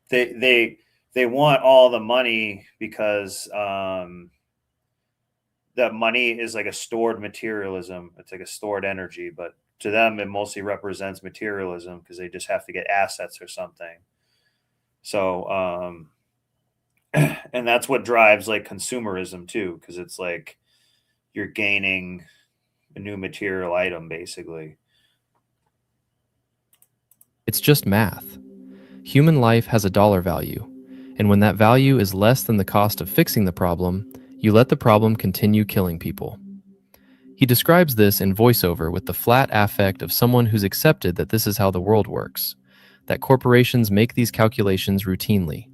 [SPEAKER 4] they want all the money because that money is like a stored materialism. It's like a stored energy, but to them, it mostly represents materialism because they just have to get assets or something. So, and that's what drives like consumerism too, because it's like you're gaining a new material item, basically.
[SPEAKER 13] It's just math. Human life has a dollar value, and when that value is less than the cost of fixing the problem, You let the problem continue killing people. He describes this in voiceover with the flat affect of someone who's accepted that this is how the world works, that corporations make these calculations routinely,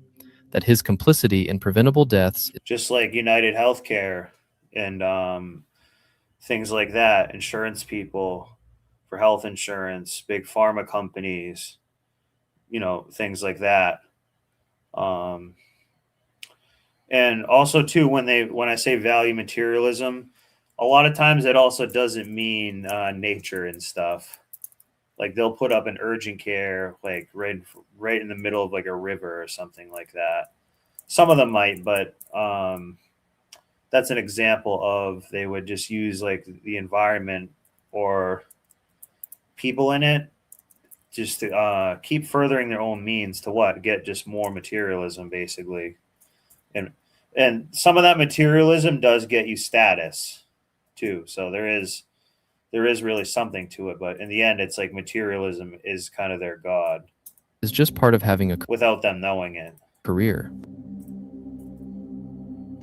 [SPEAKER 13] that his complicity in preventable deaths,
[SPEAKER 4] just like United Healthcare and things like that, insurance people for health insurance, big pharma companies, things like that. And also too, when I say value materialism, a lot of times it also doesn't mean nature and stuff. Like they'll put up an urgent care, like right in the middle of like a river or something like that. Some of them might, but that's an example of they would just use like the environment or people in it just to keep furthering their own means to get just more materialism, basically. And some of that materialism does get you status too. So there is really something to it, but in the end, it's like materialism is kind of their god.
[SPEAKER 13] is just part of having a
[SPEAKER 4] without them knowing it.
[SPEAKER 13] Career.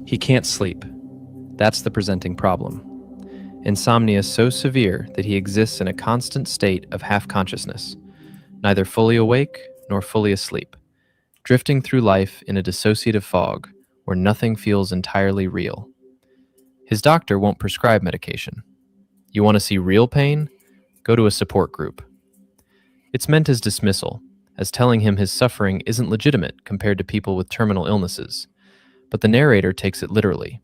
[SPEAKER 13] He can't sleep. That's the presenting problem. Insomnia so severe that he exists in a constant state of half-consciousness, neither fully awake nor fully asleep, drifting through life in a dissociative fog where nothing feels entirely real. His doctor won't prescribe medication. You want to see real pain? Go to a support group. It's meant as dismissal, as telling him his suffering isn't legitimate compared to people with terminal illnesses. But the narrator takes it literally.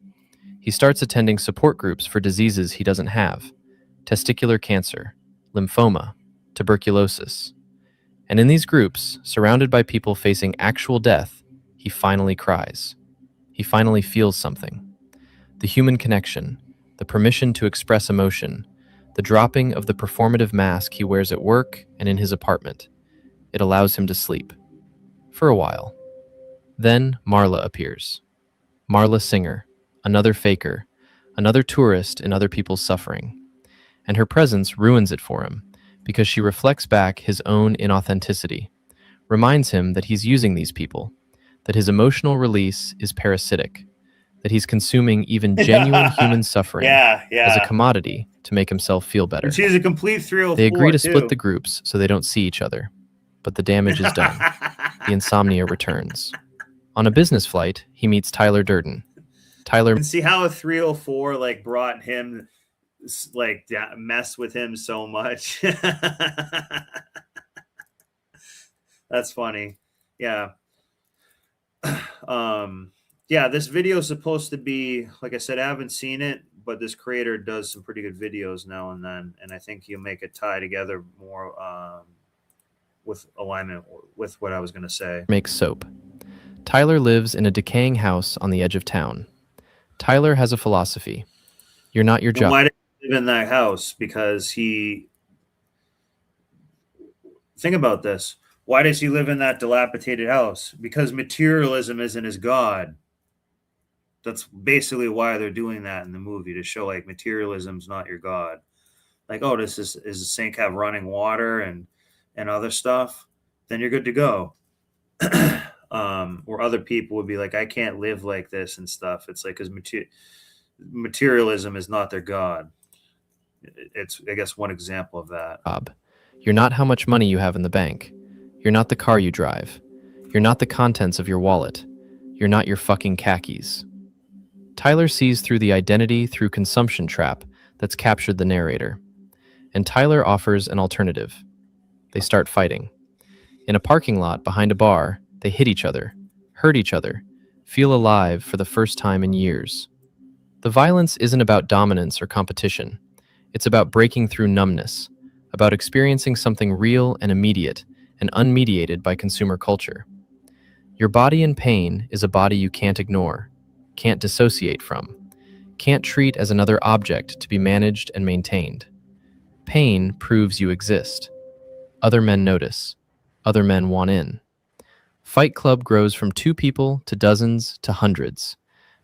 [SPEAKER 13] He starts attending support groups for diseases he doesn't have: testicular cancer, lymphoma, tuberculosis. And in these groups, surrounded by people facing actual death, he finally cries. He finally feels something. The human connection, the permission to express emotion, the dropping of the performative mask he wears at work and in his apartment. It allows him to sleep. For a while. Then Marla appears. Marla Singer, another faker, another tourist in other people's suffering. And her presence ruins it for him because she reflects back his own inauthenticity, reminds him that he's using these people, that his emotional release is parasitic, that he's consuming even genuine human suffering as a commodity to make himself feel better.
[SPEAKER 4] And she's a complete 304.
[SPEAKER 13] They agree to
[SPEAKER 4] too.
[SPEAKER 13] split the groups so they don't see each other, but the damage is done. The insomnia returns. On a business flight, he meets Tyler Durden. Tyler,
[SPEAKER 4] and see how a 304 like brought him, like messed with him so much. That's funny. Yeah. Yeah, this video is supposed to be, like I said, I haven't seen it, but this creator does some pretty good videos now and then, and I think he'll make it tie together more with alignment with what I was going to say.
[SPEAKER 13] Makes soap. Tyler lives in a decaying house on the edge of town. Tyler has a philosophy. You're not your job.
[SPEAKER 4] Why did he live in that house? Because think about this. Why does he live in that dilapidated house? Because materialism isn't his god. That's basically why they're doing that in the movie, to show like materialism's not your god. Like, oh, is the sink have running water and other stuff? Then you're good to go. Or other people would be like, I can't live like this and stuff. It's like, because materialism is not their god. It's, I guess, one example of that.
[SPEAKER 13] You're not how much money you have in the bank. You're not the car you drive. You're not the contents of your wallet. You're not your fucking khakis. Tyler sees through the identity through consumption trap that's captured the narrator. And Tyler offers an alternative. They start fighting. In a parking lot behind a bar, they hit each other, hurt each other, feel alive for the first time in years. The violence isn't about dominance or competition. It's about breaking through numbness, about experiencing something real and immediate and unmediated by consumer culture. Your body in pain is a body you can't ignore, can't dissociate from, can't treat as another object to be managed and maintained. Pain proves you exist. Other men notice. Other men want in. Fight Club grows from 2 people to dozens to hundreds.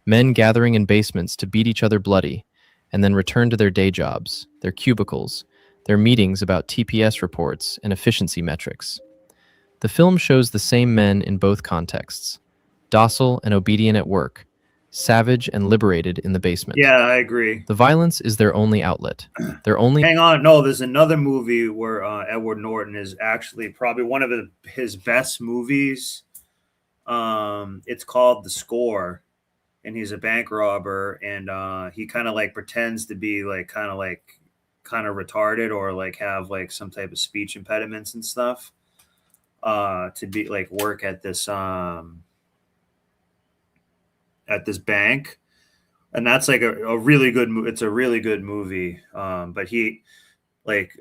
[SPEAKER 13] Men gathering in basements to beat each other bloody and then return to their day jobs, their cubicles, their meetings about TPS reports and efficiency metrics. The film shows the same men in both contexts, docile and obedient at work, savage, and liberated in the basement.
[SPEAKER 4] Yeah, I agree.
[SPEAKER 13] The violence is their only outlet. Their only.
[SPEAKER 4] Hang on, no, there's another movie where Edward Norton is actually probably one of his best movies. It's called The Score, and he's a bank robber, and he kind of like pretends to be like kind of retarded or like have like some type of speech impediments and stuff, to be like work at this bank. And that's like a really good movie. It's a really good movie. But he like,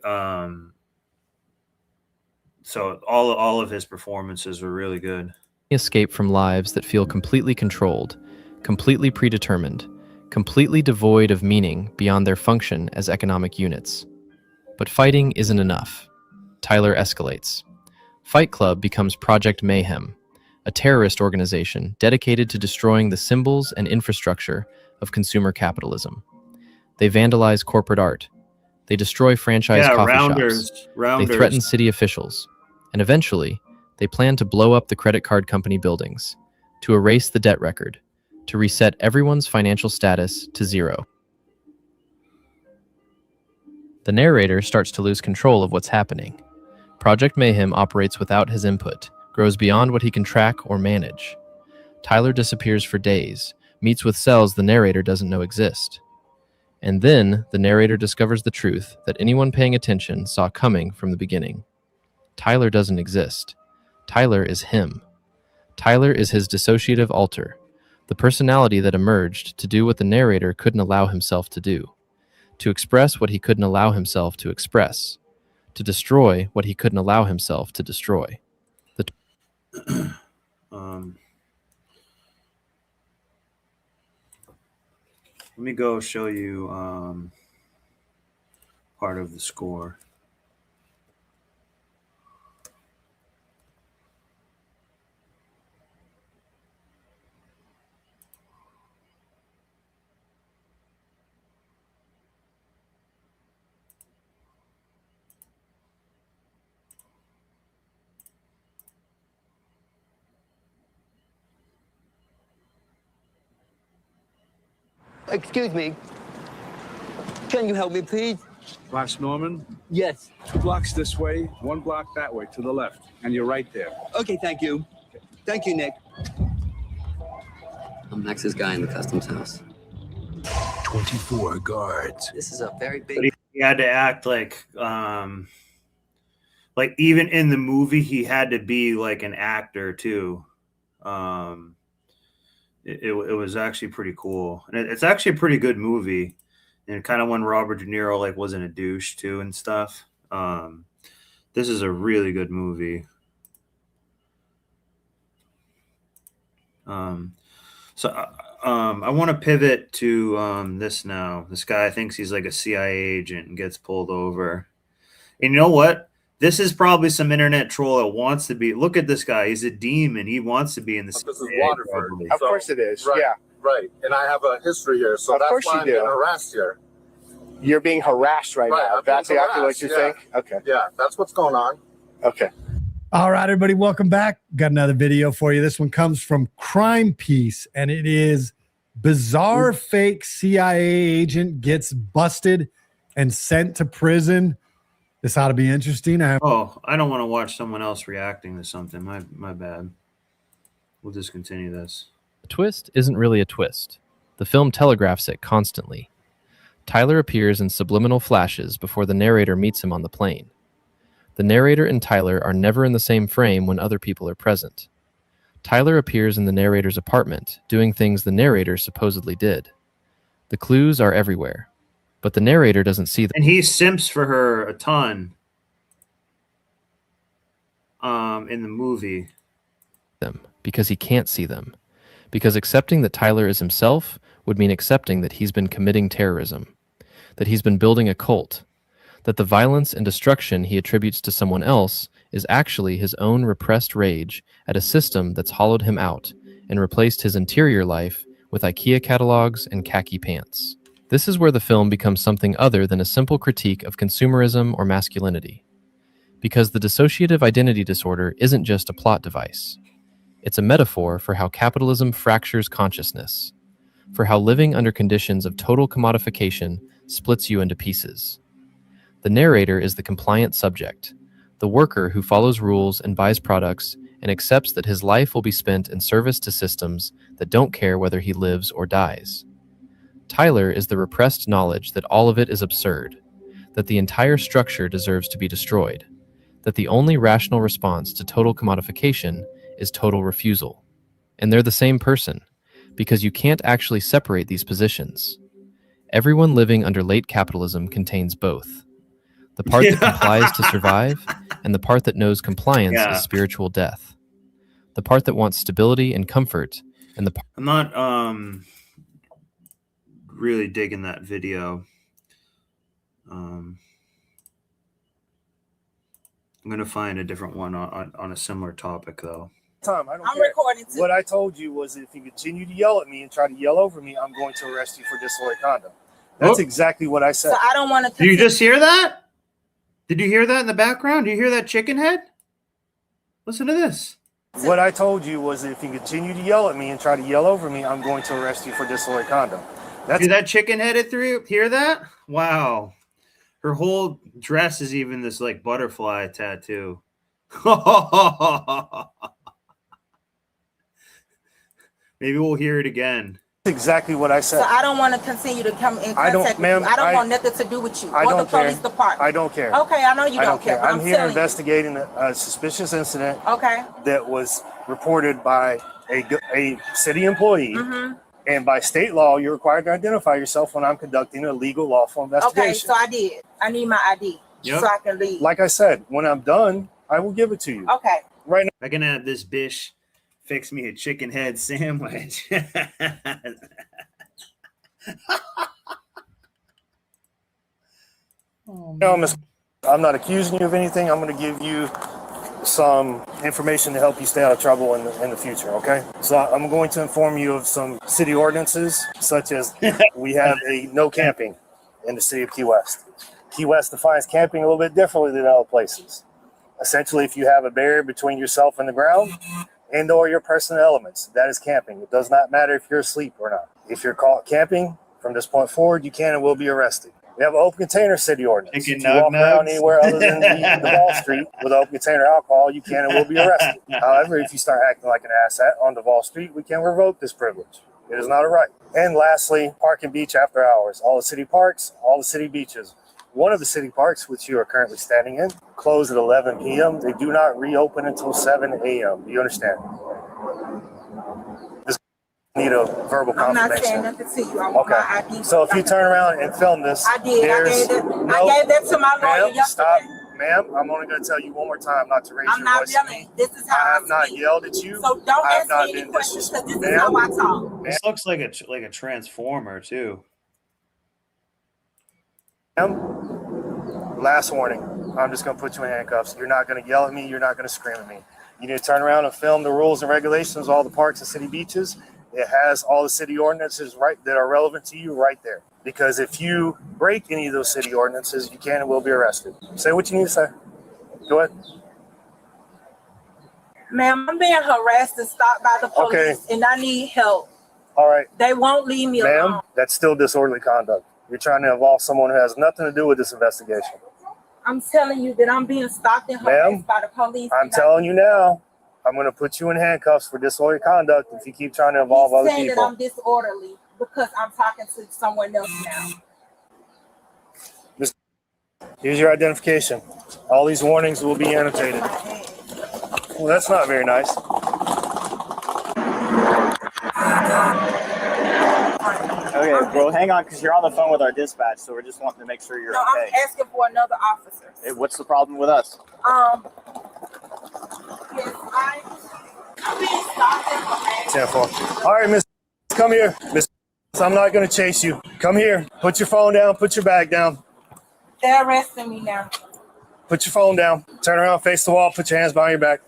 [SPEAKER 4] so all of his performances were really good.
[SPEAKER 13] Escape from lives that feel completely controlled, completely predetermined, completely devoid of meaning beyond their function as economic units. But fighting isn't enough. Tyler escalates. Fight Club becomes Project Mayhem, a terrorist organization dedicated to destroying the symbols and infrastructure of consumer capitalism. They vandalize corporate art. They destroy franchise coffee shops. They threaten city officials. And eventually, they plan to blow up the credit card company buildings, to erase the debt record, to reset everyone's financial status to zero. The narrator starts to lose control of what's happening. Project Mayhem operates without his input, grows beyond what he can track or manage. Tyler disappears for days, meets with cells the narrator doesn't know exist. And then the narrator discovers the truth that anyone paying attention saw coming from the beginning. Tyler doesn't exist. Tyler is him. Tyler is his dissociative alter, the personality that emerged to do what the narrator couldn't allow himself to do, to express what he couldn't allow himself to express, to destroy what he couldn't allow himself to destroy.
[SPEAKER 4] Let me go show you part of the score.
[SPEAKER 14] Excuse me. Can you help me, please?
[SPEAKER 15] Class Norman?
[SPEAKER 14] Yes.
[SPEAKER 15] 2 blocks this way, 1 block that way, to the left. And you're right there.
[SPEAKER 14] Okay, thank you. Thank you, Nick.
[SPEAKER 16] I'm Max's guy in the customs house.
[SPEAKER 15] 24 guards.
[SPEAKER 16] This is a very
[SPEAKER 4] But
[SPEAKER 16] big...
[SPEAKER 4] he had to act like even in the movie, he had to be like an actor too. It was actually pretty cool, and it's actually a pretty good movie, and kind of when Robert De Niro like wasn't a douche too and stuff. This is a really good movie. So I want to pivot to this now. This guy thinks he's like a CIA agent and gets pulled over. And you know what? This is probably some internet troll that wants to be. Look at this guy. He's a demon. He wants to be in the CIA.
[SPEAKER 17] This is Waterford.
[SPEAKER 4] Probably.
[SPEAKER 17] Of course it is. Right, yeah. Right. And I have a history here. So that's why I'm being harassed here.
[SPEAKER 1] You're being harassed right now. That's exactly what you think? Okay.
[SPEAKER 17] Yeah, that's what's going on.
[SPEAKER 1] Okay.
[SPEAKER 18] All right, everybody, welcome back. Got another video for you. This one comes from Crime Piece, and it is bizarre fake CIA agent gets busted and sent to prison. This ought to be interesting.
[SPEAKER 4] I don't want to watch someone else reacting to something. My bad. We'll just continue this.
[SPEAKER 13] The twist isn't really a twist. The film telegraphs it constantly. Tyler appears in subliminal flashes before the narrator meets him on the plane. The narrator and Tyler are never in the same frame when other people are present. Tyler appears in the narrator's apartment, doing things the narrator supposedly did. The clues are everywhere, but the narrator doesn't see them.
[SPEAKER 4] And he simps for her a ton in the movie.
[SPEAKER 13] Because he can't see them. Because accepting that Tyler is himself would mean accepting that he's been committing terrorism, that he's been building a cult, that the violence and destruction he attributes to someone else is actually his own repressed rage at a system that's hollowed him out and replaced his interior life with IKEA catalogs and khaki pants. This is where the film becomes something other than a simple critique of consumerism or masculinity. Because the dissociative identity disorder isn't just a plot device. It's a metaphor for how capitalism fractures consciousness. for how living under conditions of total commodification splits you into pieces. The narrator is the compliant subject, the worker who follows rules and buys products and accepts that his life will be spent in service to systems that don't care whether he lives or dies. Tyler is the repressed knowledge that all of it is absurd, that the entire structure deserves to be destroyed, that the only rational response to total commodification is total refusal. And they're the same person, because you can't actually separate these positions. Everyone living under late capitalism contains both. The part that complies to survive, and the part that knows compliance is spiritual death. The part that wants stability and comfort, and the
[SPEAKER 4] I'm not really digging that video. I'm gonna find a different one on a similar topic though.
[SPEAKER 1] I'm recording too. What I told you was if you continue to yell at me and try to yell over me, I'm going to arrest you for disorderly conduct. That's exactly what I said.
[SPEAKER 2] So I don't want to.
[SPEAKER 4] Did you just hear that? Did you hear that in the background? Do you hear that chicken head? Listen to this.
[SPEAKER 1] What I told you was if you continue to yell at me and try to yell over me, I'm going to arrest you for disorderly conduct.
[SPEAKER 4] That's that chicken headed through. Hear that? Wow. Her whole dress is even this like butterfly tattoo. Maybe we'll hear it again.
[SPEAKER 1] That's exactly what I said.
[SPEAKER 2] So I don't want to continue to come in contact with you. I don't want nothing to do with you or the police department.
[SPEAKER 1] I don't care.
[SPEAKER 2] Okay, I know you don't care.
[SPEAKER 1] I'm here investigating a suspicious incident.
[SPEAKER 2] Okay.
[SPEAKER 1] That was reported by a city employee. And by state law, you're required to identify yourself when I'm conducting a legal, lawful investigation.
[SPEAKER 2] Okay, so I did. I need my ID so I can leave.
[SPEAKER 1] Like I said, when I'm done, I will give it to you.
[SPEAKER 2] Okay.
[SPEAKER 1] Right now.
[SPEAKER 4] I can have this bitch fix me a chicken head sandwich.
[SPEAKER 1] No, Miss, I'm not accusing you of anything. I'm going to give you some information to help you stay out of trouble in the future, okay? So I'm going to inform you of some city ordinances, such as we have a no camping in the city of Key West. Key West defines camping a little bit differently than other places. Essentially, if you have a barrier between yourself and the ground and or your personal elements, that is camping. It does not matter if you're asleep or not. If you're caught camping, from this point forward, you can and will be arrested. We have an open container city ordinance. If you walk around anywhere other than the Duval Street with open container alcohol, you can and will be arrested. However, if you start acting like an asshat on Duval Street, we can revoke this privilege. It is not a right. And lastly, park and beach after hours. All the city parks, all the city beaches. One of the city parks, which you are currently standing in, close at 11 p.m. They do not reopen until 7 a.m. Do you understand? Need a verbal confirmation.
[SPEAKER 2] I'm not saying nothing to you. I want my ID.
[SPEAKER 1] So if you turn around and film this,
[SPEAKER 2] I did. I gave that to my lawyer yesterday.
[SPEAKER 1] Stop. Ma'am, I'm only going to tell you one more time not to raise your voice. I'm not yelling.
[SPEAKER 2] This is how
[SPEAKER 1] I have not yelled at you.
[SPEAKER 2] So don't ask me any questions because this is how I talk.
[SPEAKER 4] This looks like a transformer too.
[SPEAKER 1] Ma'am, last warning. I'm just going to put you in handcuffs. You're not going to yell at me. You're not going to scream at me. You need to turn around and film the rules and regulations, all the parks and city beaches. It has all the city ordinances right that are relevant to you right there. Because if you break any of those city ordinances, you can and will be arrested. Say what you need to say. Go ahead.
[SPEAKER 2] Ma'am, I'm being harassed and stopped by the police, and I need help.
[SPEAKER 1] All right.
[SPEAKER 2] They won't leave me alone.
[SPEAKER 1] Ma'am, that's still disorderly conduct. You're trying to involve someone who has nothing to do with this investigation.
[SPEAKER 2] I'm telling you that I'm being stopped and harassed by the police.
[SPEAKER 1] I'm telling you now. I'm going to put you in handcuffs for disorderly conduct if you keep trying to involve other people.
[SPEAKER 2] Saying that I'm disorderly because I'm talking to someone else now.
[SPEAKER 1] Here's your identification. All these warnings will be annotated. Well, that's not very nice.
[SPEAKER 6] Okay, bro, hang on, because you're on the phone with our dispatch, so we're just wanting to make sure you're okay.
[SPEAKER 2] I'm asking for another officer.
[SPEAKER 6] Hey, what's the problem with us?
[SPEAKER 2] Yes, I'm being stopped and harassed.
[SPEAKER 1] All right, Miss, come here. Miss, I'm not going to chase you. Come here. Put your phone down. Put your bag down.
[SPEAKER 2] They're arresting me now.
[SPEAKER 1] Put your phone down. Turn around, face the wall. Put your hands behind your back.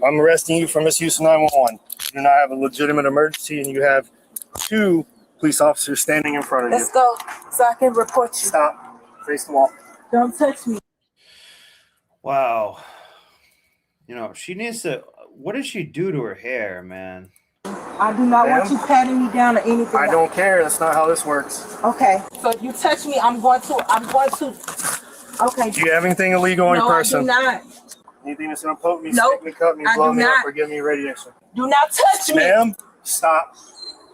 [SPEAKER 1] I'm arresting you for misuse of 911. You do not have a legitimate emergency, and you have 2 police officers standing in front of you.
[SPEAKER 2] Let's go so I can report you.
[SPEAKER 1] Stop. Face the wall.
[SPEAKER 2] Don't touch me.
[SPEAKER 4] Wow. You know, she needs to. What did she do to her hair, man?
[SPEAKER 2] I do not want
[SPEAKER 1] Ma'am?
[SPEAKER 2] you patting me down or anything.
[SPEAKER 1] I don't care. That's not how this works.
[SPEAKER 2] Okay. So if you touch me, I'm going to. Okay.
[SPEAKER 1] Do you have anything illegal on your person?
[SPEAKER 2] No, I do not.
[SPEAKER 1] Anything that's gonna poke me,
[SPEAKER 2] Nope.
[SPEAKER 1] stick me, cut me,
[SPEAKER 2] I
[SPEAKER 1] blow
[SPEAKER 2] do
[SPEAKER 1] me
[SPEAKER 2] not.
[SPEAKER 1] up, or give me radiation?
[SPEAKER 2] Do not touch me.
[SPEAKER 1] Ma'am, stop.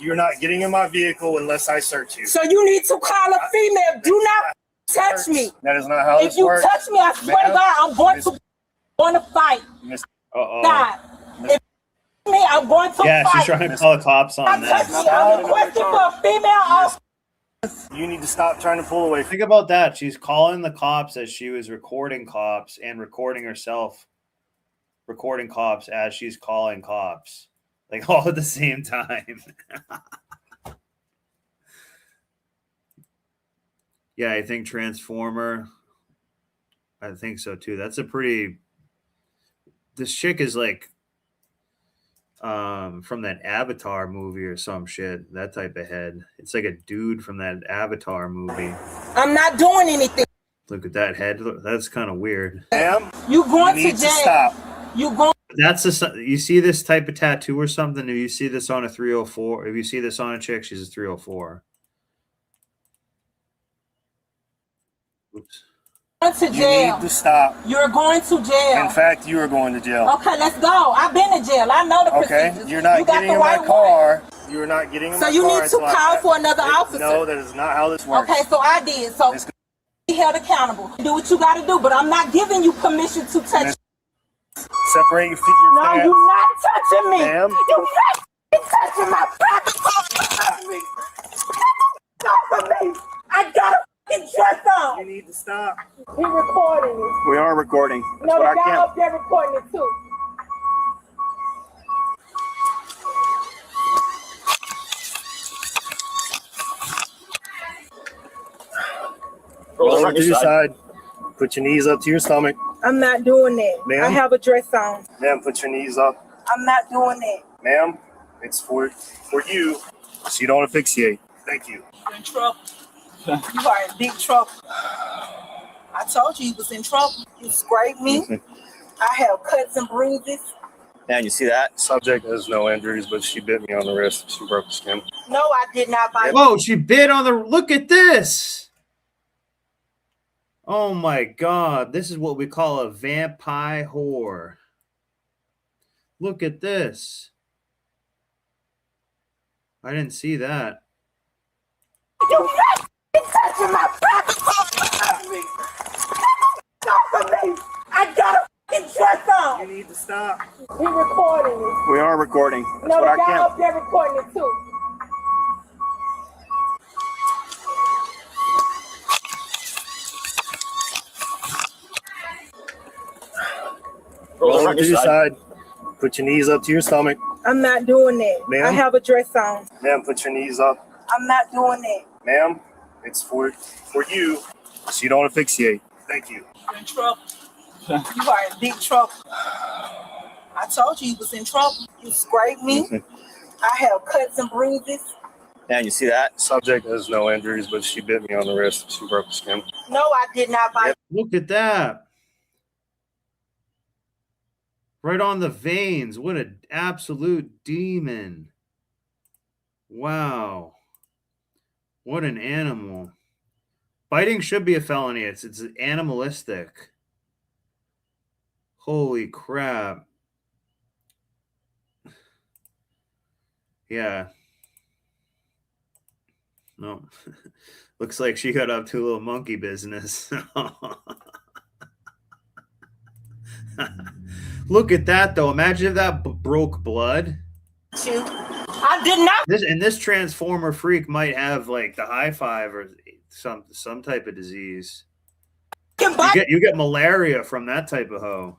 [SPEAKER 1] You're not getting in my vehicle unless I search you.
[SPEAKER 2] So you need to call a female. Do not touch me.
[SPEAKER 1] That is not how
[SPEAKER 2] If
[SPEAKER 1] this
[SPEAKER 2] you
[SPEAKER 1] works.
[SPEAKER 2] touch me, I swear to God, I'm going to fight. God. If you me, I'm going to
[SPEAKER 4] Yeah,
[SPEAKER 2] fight.
[SPEAKER 4] she's trying to call the cops on
[SPEAKER 2] Touch
[SPEAKER 4] that.
[SPEAKER 2] me. I'm requesting for a female.
[SPEAKER 1] You need to stop trying to pull away.
[SPEAKER 4] Think about that. She's calling the cops as she was recording cops and recording herself, recording cops as she's calling cops, like all at the same time. Yeah, I think Transformer. I think so too. That's a pretty. This chick is like from that Avatar movie or some shit, that type of head. It's like a dude from that Avatar movie.
[SPEAKER 2] I'm not doing anything.
[SPEAKER 4] Look at that head. Look, that's kind of weird.
[SPEAKER 1] Ma'am,
[SPEAKER 2] you going
[SPEAKER 1] you need
[SPEAKER 2] to jail.
[SPEAKER 1] stop.
[SPEAKER 2] You going.
[SPEAKER 4] That's you see this type of tattoo or something. If you see this on a 304, if you see this on a chick, she's a 304.
[SPEAKER 1] Oops.
[SPEAKER 2] Going to jail.
[SPEAKER 1] You need to stop.
[SPEAKER 2] You're going to jail.
[SPEAKER 1] In fact, you are going to jail.
[SPEAKER 2] Okay, let's go. I've been in jail. I know the
[SPEAKER 1] Okay,
[SPEAKER 2] procedures.
[SPEAKER 1] you're not
[SPEAKER 2] you got
[SPEAKER 1] getting
[SPEAKER 2] the
[SPEAKER 1] in my
[SPEAKER 2] right
[SPEAKER 1] car. You're not getting in
[SPEAKER 2] So
[SPEAKER 1] my
[SPEAKER 2] you
[SPEAKER 1] car.
[SPEAKER 2] need to call for another officer.
[SPEAKER 1] No, that is not how this works.
[SPEAKER 2] Okay, so I did. So be held accountable. Do what you got to do, but I'm not giving you permission to touch.
[SPEAKER 1] Separate your feet. Your
[SPEAKER 2] No,
[SPEAKER 1] pants.
[SPEAKER 2] you're not touching me.
[SPEAKER 1] Ma'am.
[SPEAKER 2] You're not touching my back. Stop me. I got a dress on.
[SPEAKER 1] You need to stop.
[SPEAKER 2] He recording it.
[SPEAKER 15] We are recording. That's
[SPEAKER 2] No,
[SPEAKER 15] what
[SPEAKER 2] the
[SPEAKER 15] I
[SPEAKER 2] guy
[SPEAKER 15] can't.
[SPEAKER 2] up there recording it too.
[SPEAKER 1] Roll over to your side. Put your knees up to your stomach.
[SPEAKER 2] I'm not doing that.
[SPEAKER 1] Ma'am?
[SPEAKER 2] I have a dress on.
[SPEAKER 1] Ma'am, put your knees up.
[SPEAKER 2] I'm not doing that.
[SPEAKER 1] Ma'am, it's for you, so you don't asphyxiate. Thank you.
[SPEAKER 2] You're in trouble. You are in big trouble. I told you was in trouble. You scraped me. I have cuts and bruises.
[SPEAKER 15] Man, you see that?
[SPEAKER 1] Subject has no injuries, but she bit me on the wrist. She broke the skin.
[SPEAKER 2] No, I did not bite.
[SPEAKER 4] Whoa, she bit on the. Look at this. Oh my God. This is what we call a vampire whore. Look at this. I didn't see that.
[SPEAKER 2] You're not touching my back. Stop me. I got a dress on.
[SPEAKER 1] You need to stop.
[SPEAKER 2] He recording it.
[SPEAKER 15] We are recording. That's
[SPEAKER 2] No,
[SPEAKER 15] what
[SPEAKER 2] the
[SPEAKER 15] I
[SPEAKER 2] guy
[SPEAKER 15] can't.
[SPEAKER 2] up there recording it too.
[SPEAKER 1] Roll over to your side. Put your knees up to your stomach.
[SPEAKER 2] I'm not doing that.
[SPEAKER 1] Ma'am?
[SPEAKER 2] I have a dress on.
[SPEAKER 1] Ma'am, put your knees up.
[SPEAKER 2] I'm not doing that.
[SPEAKER 1] Ma'am, it's for you, so you don't asphyxiate. Thank you.
[SPEAKER 2] You're in trouble. You are in big trouble. I told you was in trouble. You scraped me. I have cuts and bruises.
[SPEAKER 15] Man, you see that?
[SPEAKER 1] Subject has no injuries, but she bit me on the wrist. She broke the skin.
[SPEAKER 2] No, I did not bite.
[SPEAKER 4] Look at that. Right on the veins. What an absolute demon. Wow. What an animal. Biting should be a felony. It's animalistic. Holy crap. Yeah. No. Looks like she got up to a little monkey business. Look at that, though. Imagine if that broke blood.
[SPEAKER 2] I did not.
[SPEAKER 4] This Transformer freak might have like the high five or some type of disease. You get malaria from that type of hoe.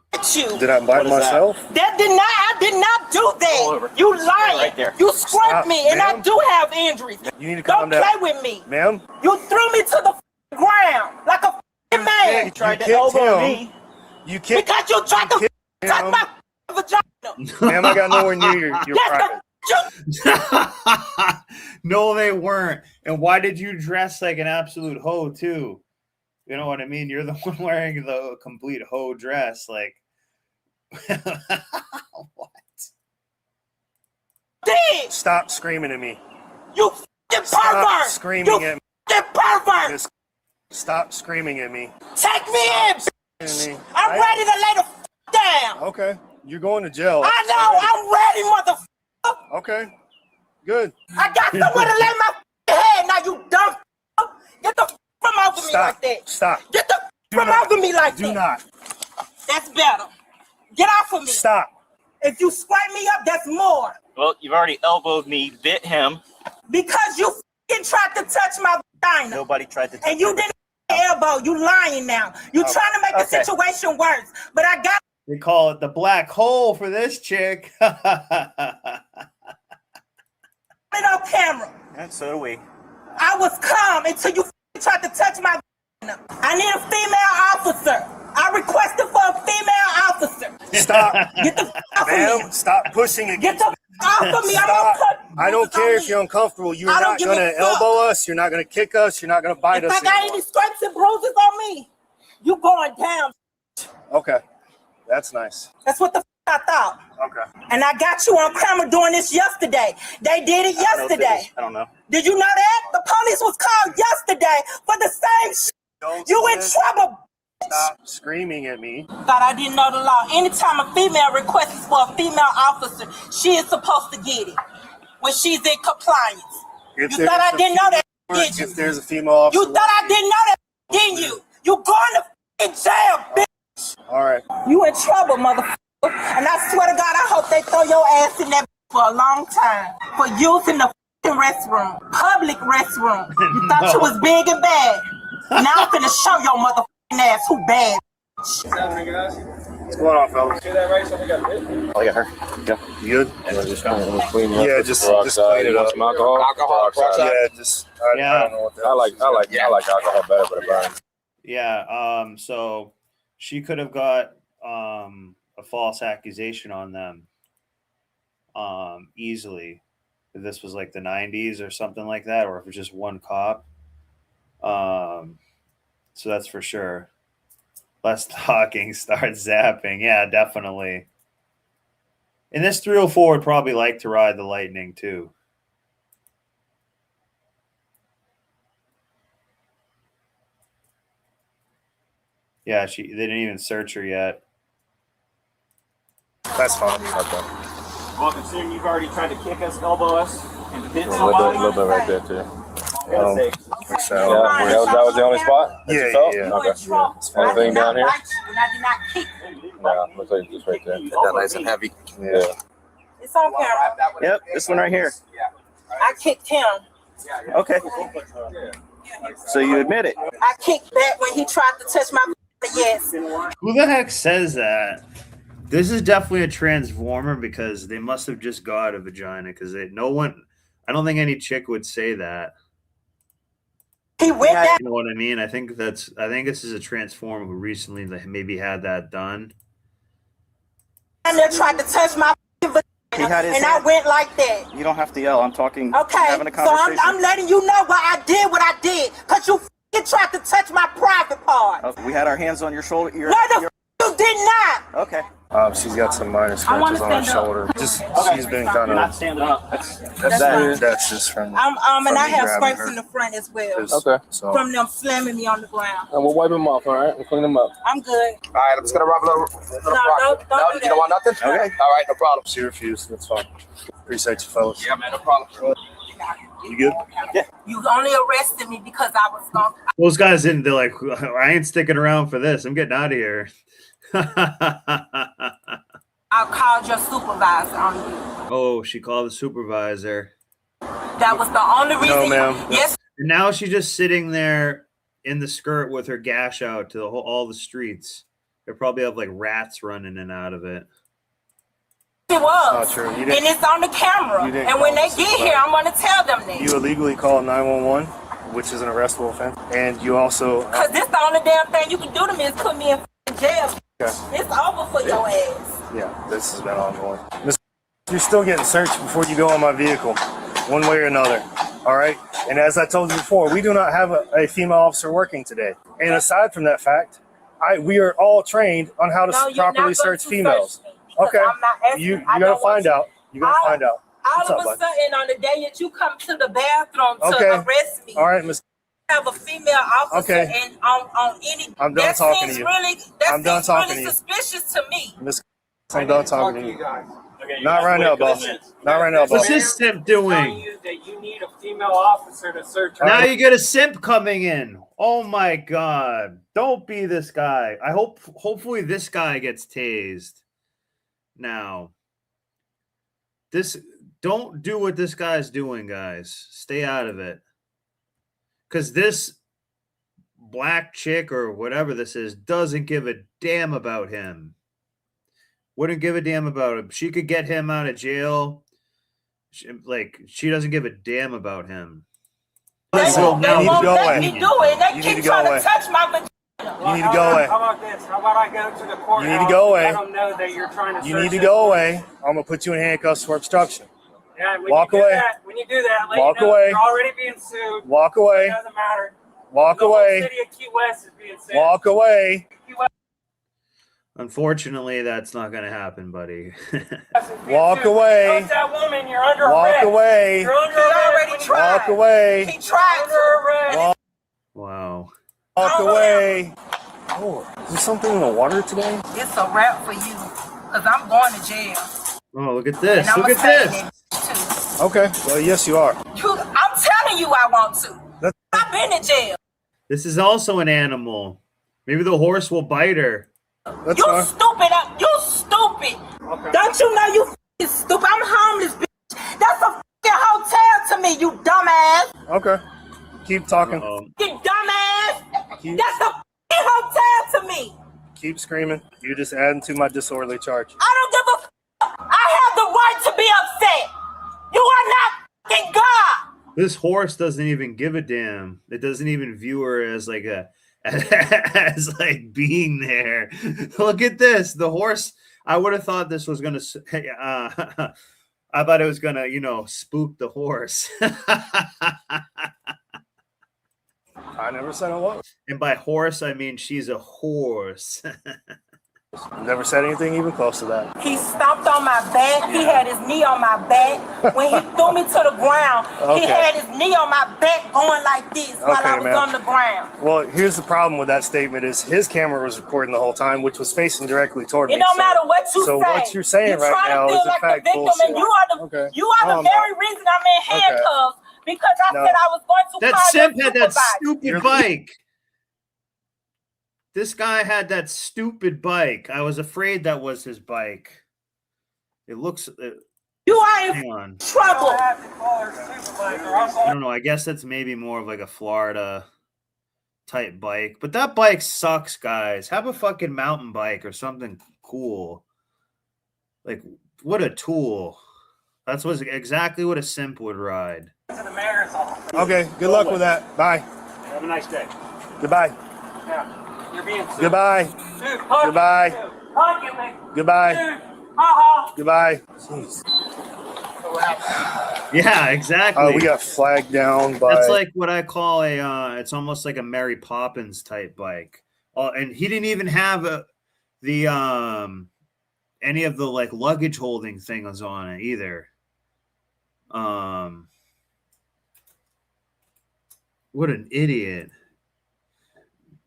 [SPEAKER 1] Did I bite myself?
[SPEAKER 2] That did not. I did not do that. You lying.
[SPEAKER 15] Right there.
[SPEAKER 2] You scraped me, and I do have injuries.
[SPEAKER 1] You need to calm
[SPEAKER 2] Don't
[SPEAKER 1] down.
[SPEAKER 2] play with me.
[SPEAKER 1] Ma'am?
[SPEAKER 2] You threw me to the ground like a man.
[SPEAKER 1] You tried to elbow me. You kicked
[SPEAKER 2] because you tried to touch my vagina.
[SPEAKER 1] Ma'am, I got nowhere near your private.
[SPEAKER 4] No, they weren't. And why did you dress like an absolute hoe too? You know what I mean? You're the one wearing the complete hoe dress. Like, what?
[SPEAKER 1] Stop screaming at me.
[SPEAKER 19] You f***ing
[SPEAKER 1] Stop
[SPEAKER 19] pervert!
[SPEAKER 1] screaming at me.
[SPEAKER 19] F***ing pervert!
[SPEAKER 1] Just stop screaming at me.
[SPEAKER 19] Take me in!
[SPEAKER 1] Screaming at me.
[SPEAKER 19] I'm ready to lay the f*** down!
[SPEAKER 1] Okay. You're going to jail.
[SPEAKER 19] I know! I'm ready, motherfucker!
[SPEAKER 1] Okay. Good.
[SPEAKER 19] I got somewhere to lay my head! Now you dumb f***. Get the f*** from over me like that!
[SPEAKER 1] Stop.
[SPEAKER 19] Get the f*** from over me like that!
[SPEAKER 1] Do not.
[SPEAKER 19] That's better. Get off of me!
[SPEAKER 1] Stop.
[SPEAKER 19] If you scrape me up, that's more!
[SPEAKER 20] Well, you've already elbowed me, bit him.
[SPEAKER 19] Because you f***ing tried to touch my vagina.
[SPEAKER 20] Nobody tried to touch
[SPEAKER 19] And you didn't elbow. You lying now. You trying to make the situation worse. But I got
[SPEAKER 4] They call it the black hole for this chick.
[SPEAKER 19] it on camera.
[SPEAKER 20] And so do we.
[SPEAKER 19] I was calm until you f***ing tried to touch my vagina. I need a female officer. I requested for a female officer.
[SPEAKER 1] Stop.
[SPEAKER 19] Get the f*** off of
[SPEAKER 1] Ma'am,
[SPEAKER 19] me.
[SPEAKER 1] stop pushing against
[SPEAKER 19] Get the f*** off of me. I'm
[SPEAKER 1] Stop.
[SPEAKER 19] gonna put
[SPEAKER 1] I don't
[SPEAKER 19] bruises on
[SPEAKER 1] care if
[SPEAKER 19] me.
[SPEAKER 1] you're uncomfortable. You're
[SPEAKER 19] I don't
[SPEAKER 1] not
[SPEAKER 19] give
[SPEAKER 1] going
[SPEAKER 19] a
[SPEAKER 1] to
[SPEAKER 19] fuck.
[SPEAKER 1] elbow us. You're not going to kick us. You're not going to bite
[SPEAKER 19] If
[SPEAKER 1] us
[SPEAKER 19] I got
[SPEAKER 1] anymore.
[SPEAKER 19] any scrapes and bruises on me, you going down.
[SPEAKER 1] Okay. That's nice.
[SPEAKER 19] That's what the f*** I thought.
[SPEAKER 1] Okay.
[SPEAKER 19] And I got you on camera doing this yesterday. They did it yesterday.
[SPEAKER 20] I don't know.
[SPEAKER 19] Did you know that? The police was called yesterday for the same shit. You in trouble.
[SPEAKER 1] Stop screaming at me.
[SPEAKER 19] Thought I didn't know the law. Anytime a female requests for a female officer, she is supposed to get it when she's in compliance.
[SPEAKER 1] If
[SPEAKER 19] You
[SPEAKER 1] there's
[SPEAKER 19] thought I
[SPEAKER 1] a
[SPEAKER 19] didn't know that,
[SPEAKER 1] female-
[SPEAKER 19] did you?
[SPEAKER 1] If there's a female officer.
[SPEAKER 19] You thought I didn't know that, didn't you? You going to f***ing jail, bitch.
[SPEAKER 1] All right.
[SPEAKER 19] You in trouble, motherfucker. And I swear to God, I hope they throw your ass in that for a long time for using the f***ing restroom, public restroom. You thought you was big and bad. Now I'm finna show your motherfucking ass who bad.
[SPEAKER 1] What's going on, fellas?
[SPEAKER 20] I got her. Yeah.
[SPEAKER 1] You good?
[SPEAKER 20] And just clean
[SPEAKER 1] Yeah, just clean it up.
[SPEAKER 15] Some alcohol.
[SPEAKER 1] Yeah, just I don't know what that
[SPEAKER 15] I like alcohol better, but it burns.
[SPEAKER 4] Yeah. So she could have got a false accusation on them easily if this was like the 90s or something like that, or if it's just one cop. So that's for sure. Less talking, start zapping. Yeah, definitely. And this 304 would probably like to ride the lightning too. Yeah, they didn't even search her yet.
[SPEAKER 1] That's fine.
[SPEAKER 20] Okay. Well, considering you've already tried to kick us, elbow us, and hit
[SPEAKER 15] A little bit right there too.
[SPEAKER 20] somebody.
[SPEAKER 15] That was the only spot? that you felt?
[SPEAKER 1] Yeah.
[SPEAKER 15] Okay. Anything down here?
[SPEAKER 19] And I did not kick.
[SPEAKER 15] No, looks like it's right there.
[SPEAKER 5] That nice and heavy.
[SPEAKER 15] Yeah.
[SPEAKER 19] It's on camera.
[SPEAKER 20] Yep, this one right here.
[SPEAKER 19] I kicked him.
[SPEAKER 20] Okay. So you admit it.
[SPEAKER 19] I kicked back when he tried to touch my yes.
[SPEAKER 4] Who the heck says that? This is definitely a transformer because they must have just got a vagina because I don't think any chick would say that.
[SPEAKER 19] He went down.
[SPEAKER 4] You know what I mean? I think this is a transformer who recently maybe had that done.
[SPEAKER 19] And they tried to touch my vagina,
[SPEAKER 20] He had his
[SPEAKER 19] and
[SPEAKER 20] hand-
[SPEAKER 19] I went like that.
[SPEAKER 20] You don't have to yell. I'm talking.
[SPEAKER 19] Okay,
[SPEAKER 20] Having a
[SPEAKER 19] so
[SPEAKER 20] conversation.
[SPEAKER 19] I'm letting you know why I did what I did, cause you f***ing tried to touch my private part.
[SPEAKER 20] Okay, we had our hands on your shoulder.
[SPEAKER 19] No, the you did not.
[SPEAKER 20] Okay.
[SPEAKER 1] She's got some minor
[SPEAKER 19] wanna
[SPEAKER 1] scratches on her
[SPEAKER 19] stand up.
[SPEAKER 1] shoulder. Just
[SPEAKER 20] Okay.
[SPEAKER 1] she's been kind
[SPEAKER 20] You're not
[SPEAKER 1] of.
[SPEAKER 20] standing up.
[SPEAKER 1] That's just from.
[SPEAKER 19] And I
[SPEAKER 1] me
[SPEAKER 19] have
[SPEAKER 1] grabbing
[SPEAKER 19] scrapes
[SPEAKER 1] her.
[SPEAKER 19] in the front as well.
[SPEAKER 15] Okay.
[SPEAKER 1] So
[SPEAKER 19] From them slamming me on the ground.
[SPEAKER 15] And we'll wipe them off, all right? We'll clean them up.
[SPEAKER 19] I'm good.
[SPEAKER 5] All right, I'm just gonna rub a little
[SPEAKER 19] No, don't do
[SPEAKER 5] you
[SPEAKER 19] that.
[SPEAKER 5] don't want nothing? Okay. All right, no problem.
[SPEAKER 1] she refused. That's fine. Appreciate you, fellas.
[SPEAKER 5] Yeah, man, no problem.
[SPEAKER 1] You good?
[SPEAKER 20] Yeah.
[SPEAKER 19] You only arrested me because I was gone.
[SPEAKER 4] Those guys didn't. They're like, I ain't sticking around for this. I'm getting out of here.
[SPEAKER 19] I called your supervisor on you.
[SPEAKER 4] Oh, she called the supervisor.
[SPEAKER 19] That was the only reason.
[SPEAKER 1] No, ma'am.
[SPEAKER 19] Yes,
[SPEAKER 4] And now she's just sitting there in the skirt with her gash out to all the streets. They probably have like rats running in and out of it.
[SPEAKER 19] it was.
[SPEAKER 1] Not true. You
[SPEAKER 19] And
[SPEAKER 1] didn't.
[SPEAKER 19] it's on the camera.
[SPEAKER 1] You didn't
[SPEAKER 19] And when
[SPEAKER 1] call
[SPEAKER 19] they
[SPEAKER 1] the
[SPEAKER 19] get here, I'm going to tell them this.
[SPEAKER 1] You illegally called 911, which is an arrestable offense, and you also.
[SPEAKER 19] Because this the only damn thing you can do to me is put me in f***ing jail.
[SPEAKER 1] Okay.
[SPEAKER 19] It's over for your ass.
[SPEAKER 1] Yeah, this has been ongoing. You're still getting searched before you go on my vehicle, one way or another. All right. And as I told you before, we do not have a female officer working today. And aside from that fact, we are all trained on how to
[SPEAKER 19] No, you're
[SPEAKER 1] properly
[SPEAKER 19] not going
[SPEAKER 1] search
[SPEAKER 19] to
[SPEAKER 1] females.
[SPEAKER 19] search me because
[SPEAKER 1] Okay.
[SPEAKER 19] I'm not asking.
[SPEAKER 1] You
[SPEAKER 19] I
[SPEAKER 1] gotta
[SPEAKER 19] don't want
[SPEAKER 1] find out. You gotta find out.
[SPEAKER 19] All of a sudden, on the day that you come to the bathroom to arrest me,
[SPEAKER 1] all right, Miss.
[SPEAKER 19] Have a female officer and on any.
[SPEAKER 1] I'm done talking to you.
[SPEAKER 19] I'm done talking to you. Suspicious to me.
[SPEAKER 1] Miss, I'm done talking to you. Not right now, boss. Not right now, boss.
[SPEAKER 4] What's this simp doing?
[SPEAKER 20] You that you need a female officer to search her.
[SPEAKER 4] Now you get a simp coming in. Oh my god. Don't be this guy. Hopefully this guy gets tased. Now. Don't do what this guy's doing, guys. Stay out of it. Because this black chick or whatever this is doesn't give a damn about him. Wouldn't give a damn about him. She could get him out of jail. She doesn't give a damn about him.
[SPEAKER 19] They won't let me do it. They keep trying to touch my vagina.
[SPEAKER 1] You need to go away.
[SPEAKER 20] How about this? How about I go to the courthouse?
[SPEAKER 1] You need to go away.
[SPEAKER 20] Let them know that you're trying to.
[SPEAKER 1] You need to go away. I'm gonna put you in handcuffs for obstruction.
[SPEAKER 20] Yeah,
[SPEAKER 1] walk away.
[SPEAKER 20] When you do that,
[SPEAKER 1] walk away.
[SPEAKER 20] You're already being sued.
[SPEAKER 1] Walk away.
[SPEAKER 20] It doesn't matter.
[SPEAKER 1] Walk away.
[SPEAKER 20] The city of Key West is being sued.
[SPEAKER 1] Walk away.
[SPEAKER 4] Unfortunately, that's not going to happen, buddy.
[SPEAKER 1] Walk away.
[SPEAKER 20] That woman, you're under
[SPEAKER 1] Walk
[SPEAKER 20] arrest.
[SPEAKER 1] away.
[SPEAKER 20] You're under arrest.
[SPEAKER 19] Already tried.
[SPEAKER 1] Walk away.
[SPEAKER 19] He tried to arrest.
[SPEAKER 4] Wow.
[SPEAKER 1] Walk away. Oh, is there something in the water today?
[SPEAKER 19] It's a wrap for you, cause I'm going to jail.
[SPEAKER 4] Oh, look at this.
[SPEAKER 19] And
[SPEAKER 4] Look at this.
[SPEAKER 1] Okay. Well, yes, you are.
[SPEAKER 19] I'm telling you, I want to. I've been in jail.
[SPEAKER 4] This is also an animal. Maybe the horse will bite her.
[SPEAKER 19] You stupid. You stupid. Okay. Don't you know you stupid? I'm homeless, bitch. That's a hotel to me, you dumbass.
[SPEAKER 1] Okay. Keep talking.
[SPEAKER 19] You dumbass. That's a hotel to me.
[SPEAKER 1] Keep screaming. You're just adding to my disorderly charge.
[SPEAKER 19] I don't give a I have the right to be upset. You are not fucking God.
[SPEAKER 4] This horse doesn't even give a damn. It doesn't even view her as as being there. Look at this. The horse. I would have thought this was gonna. I thought it was gonna, spook the horse.
[SPEAKER 1] I never said it was.
[SPEAKER 4] And by horse, I mean she's a horse.
[SPEAKER 1] Never said anything even close to that.
[SPEAKER 19] He stomped on my back. He had his knee on my back. When he threw me to the ground, he had his knee on my back going like this while I was on the ground.
[SPEAKER 1] Well, here's the problem with that statement is his camera was recording the whole time, which was facing directly toward me.
[SPEAKER 19] It don't matter what you say.
[SPEAKER 1] So what you're saying right now is in fact bullshit.
[SPEAKER 19] And you are the very reason I'm in handcuffs because I said I was going to
[SPEAKER 4] that
[SPEAKER 19] call
[SPEAKER 4] simp
[SPEAKER 19] your
[SPEAKER 4] had that
[SPEAKER 19] supervisor.
[SPEAKER 4] stupid bike. This guy had that stupid bike. I was afraid that was his bike. It looks.
[SPEAKER 19] You are in trouble.
[SPEAKER 4] I don't know. I guess that's maybe more of like a Florida type bike. But that bike sucks, guys. Have a fucking mountain bike or something cool. Like, what a tool. That's exactly what a simp would ride.
[SPEAKER 1] Okay, good luck with that. Bye.
[SPEAKER 20] Have a nice day.
[SPEAKER 1] Goodbye.
[SPEAKER 20] Yeah. You're being sued.
[SPEAKER 1] Goodbye.
[SPEAKER 20] Dude,
[SPEAKER 1] Goodbye. Goodbye.
[SPEAKER 20] Ha-ha.
[SPEAKER 1] Goodbye. Jeez.
[SPEAKER 4] Yeah, exactly.
[SPEAKER 1] We got flagged down by.
[SPEAKER 4] That's like what I call it's almost like a Mary Poppins type bike. And he didn't even have any of the like luggage holding things on it either. What an idiot.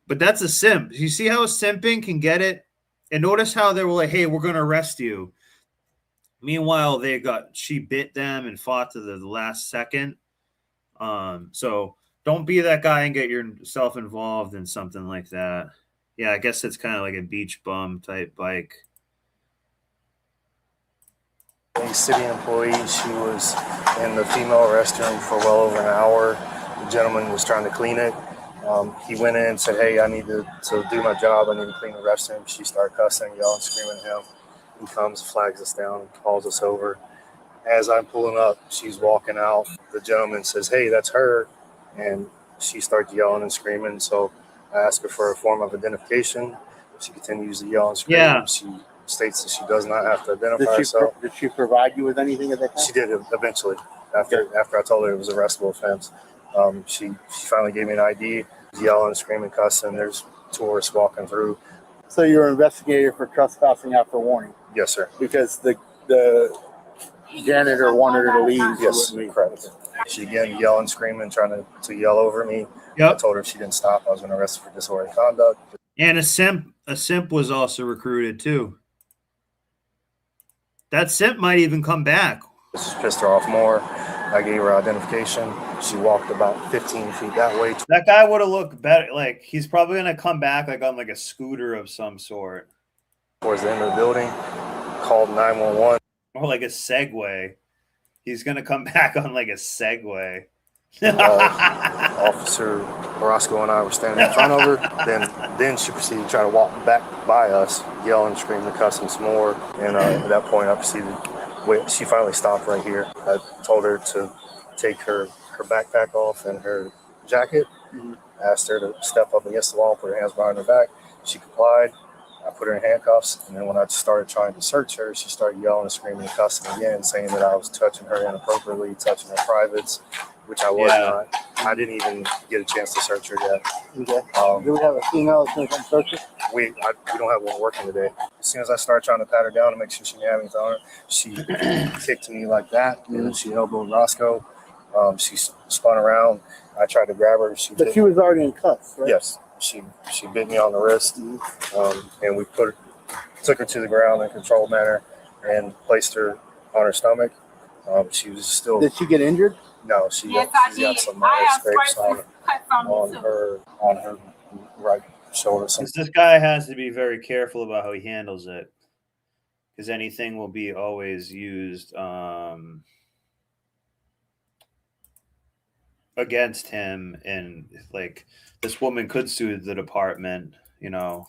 [SPEAKER 4] But that's a simp. You see how simping can get it? And notice how they were like, hey, we're going to arrest you. Meanwhile, she bit them and fought to the last second. So don't be that guy and get yourself involved in something like that. Yeah, I guess it's kind of like a beach bum type bike.
[SPEAKER 1] A city employee, she was in the female restroom for well over an hour. The gentleman was trying to clean it. He went in and said, hey, I need to do my job. I need to clean the restroom. She started cussing, yelling, screaming at him. He comes, flags us down, calls us over. As I'm pulling up, she's walking out. The gentleman says, hey, that's her. And she starts yelling and screaming. So I asked her for a form of identification. She continues to yell and scream.
[SPEAKER 4] Yeah.
[SPEAKER 1] She states that she does not have to identify herself.
[SPEAKER 21] Did she provide you with anything at that time?
[SPEAKER 1] She did eventually. After I told her it was a arrestable offense. She finally gave me an ID, yelling, screaming, cussing. There's tourists walking through.
[SPEAKER 21] So you're investigated for trespassing after warning?
[SPEAKER 1] Yes, sir.
[SPEAKER 21] Because janitor wanted her to leave.
[SPEAKER 1] Yes, correct. She again yelling, screaming, trying to yell over me.
[SPEAKER 4] Yep.
[SPEAKER 1] I told her if she didn't stop, I was going to arrest her for disorderly conduct.
[SPEAKER 4] And a simp was also recruited too. That simp might even come back.
[SPEAKER 1] This just pissed her off more. I gave her identification. She walked about 15 feet that way.
[SPEAKER 4] That guy would have looked better. Like, he's probably gonna come back like on like a scooter of some sort.
[SPEAKER 1] Towards the end of the building, called 911.
[SPEAKER 4] Or like a Segway. He's gonna come back on like a Segway.
[SPEAKER 1] Officer Orozco and I were standing in front of her. Then she proceeded to try to walk back by us, yelling, screaming, cussing some more. And at that point, I proceeded. She finally stopped right here. I told her to take her backpack off and her jacket. Asked her to step up against the wall, put her hands behind her back. She complied. I put her in handcuffs, and then when I started trying to search her, she started yelling and screaming and cussing again, saying that I was touching her inappropriately, touching her privates, which I was not. I didn't even get a chance to search her yet.
[SPEAKER 21] Okay. Do we have a female that's going to come search her?
[SPEAKER 1] We don't have one working today. As soon as I started trying to pat her down to make sure she didn't have anything on her, she kicked me like that, and she elbowed Roscoe. She spun around. I tried to grab her.
[SPEAKER 21] But she was already in cuffs, right?
[SPEAKER 1] Yes. She bit me on the wrist, and we took her to the ground in a controlled manner and placed her on her stomach. She was still.
[SPEAKER 21] Did she get injured?
[SPEAKER 1] No, she got some minor scrapes on her right shoulder.
[SPEAKER 4] This guy has to be very careful about how he handles it, because anything will be always used against him, and like this woman could sue the department, that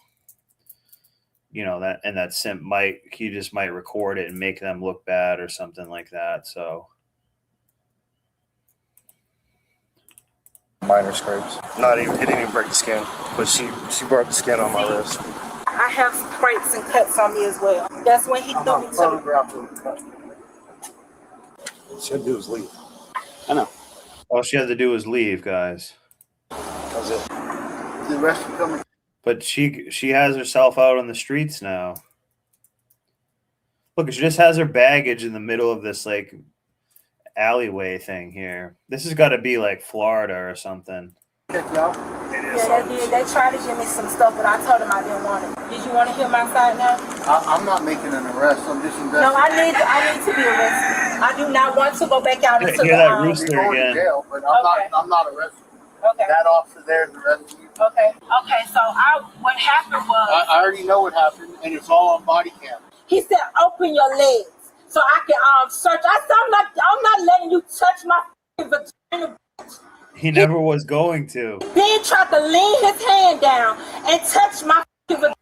[SPEAKER 4] and that simp he just might record it and make them look bad or something like that. So
[SPEAKER 1] minor scrapes. It didn't even break the skin, but she broke the skin on my wrist.
[SPEAKER 19] I have scrapes and cuts on me as well. That's when he threw me to.
[SPEAKER 1] She had to do was leave.
[SPEAKER 21] I know.
[SPEAKER 4] All she had to do was leave, guys.
[SPEAKER 1] That's it.
[SPEAKER 21] The rest are coming.
[SPEAKER 4] But she has herself out on the streets now. Look, she just has her baggage in the middle of this like alleyway thing here. This has got to be like Florida or something.
[SPEAKER 19] Yeah, they did. They tried to give me some stuff, but I told them I didn't want it. Did you want to hear my side now?
[SPEAKER 21] I'm not making an arrest. I'm just investigating.
[SPEAKER 19] No, I need to be arrested. I do not want to go back out into the
[SPEAKER 4] that rooster again.
[SPEAKER 21] Jail, but I'm not arrested.
[SPEAKER 19] Okay.
[SPEAKER 21] That officer there is arresting you.
[SPEAKER 19] Okay. So what happened was
[SPEAKER 21] I already know what happened, and it's all on body cam.
[SPEAKER 19] he said, "Open your legs so I can search." I said, "I'm not letting you touch my vagina."
[SPEAKER 4] He never was going to.
[SPEAKER 19] Then tried to lean his hand down and touch my vagina.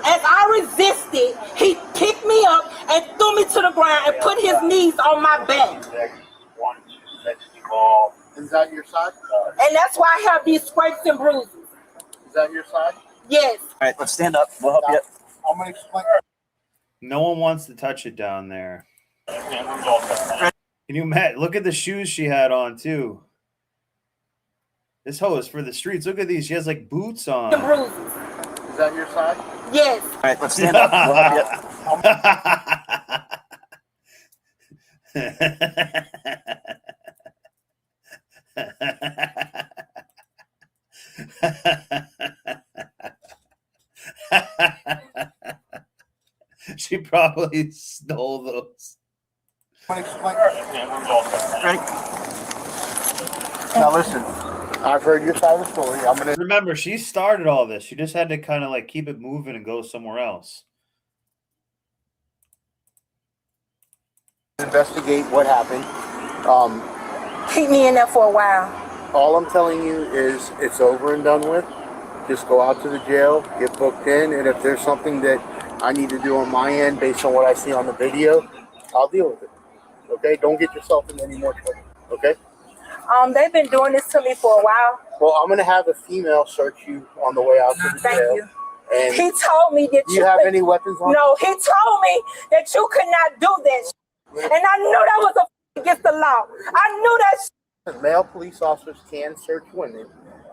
[SPEAKER 19] As I resisted, he picked me up and threw me to the ground and put his knees on my back.
[SPEAKER 21] Is that your side?
[SPEAKER 19] And that's why I have these scrapes and bruises.
[SPEAKER 21] Is that your side?
[SPEAKER 19] Yes.
[SPEAKER 6] All right, let's stand up. We'll help you.
[SPEAKER 21] I'm going to explain.
[SPEAKER 4] No one wants to touch it down there. Can you imagine? Look at the shoes she had on too. This hoe is for the streets. Look at these. She has like boots on.
[SPEAKER 19] The bruises.
[SPEAKER 21] Is that your side?
[SPEAKER 19] Yes.
[SPEAKER 6] All right, let's stand up. We'll help you.
[SPEAKER 4] She probably stole those.
[SPEAKER 21] I'm going to explain. Ready? Now listen, I've heard your side of the story. I'm going to
[SPEAKER 4] remember she started all this. She just had to kind of like keep it moving and go somewhere else.
[SPEAKER 21] investigate what happened.
[SPEAKER 19] Keep me in there for a while.
[SPEAKER 21] All I'm telling you is it's over and done with. Just go out to the jail, get booked in, and if there's something that I need to do on my end based on what I see on the video, I'll deal with it. Okay? Don't get yourself in any more trouble. Okay?
[SPEAKER 19] They've been doing this to me for a while.
[SPEAKER 21] Well, I'm going to have a female search you on the way out to the
[SPEAKER 19] Thank
[SPEAKER 21] jail.
[SPEAKER 19] you.
[SPEAKER 21] And
[SPEAKER 19] he told me that
[SPEAKER 21] do you have any weapons on?
[SPEAKER 19] No, he told me that you could not do that. And I knew that was against the law. I knew that.
[SPEAKER 21] Male police officers can search women,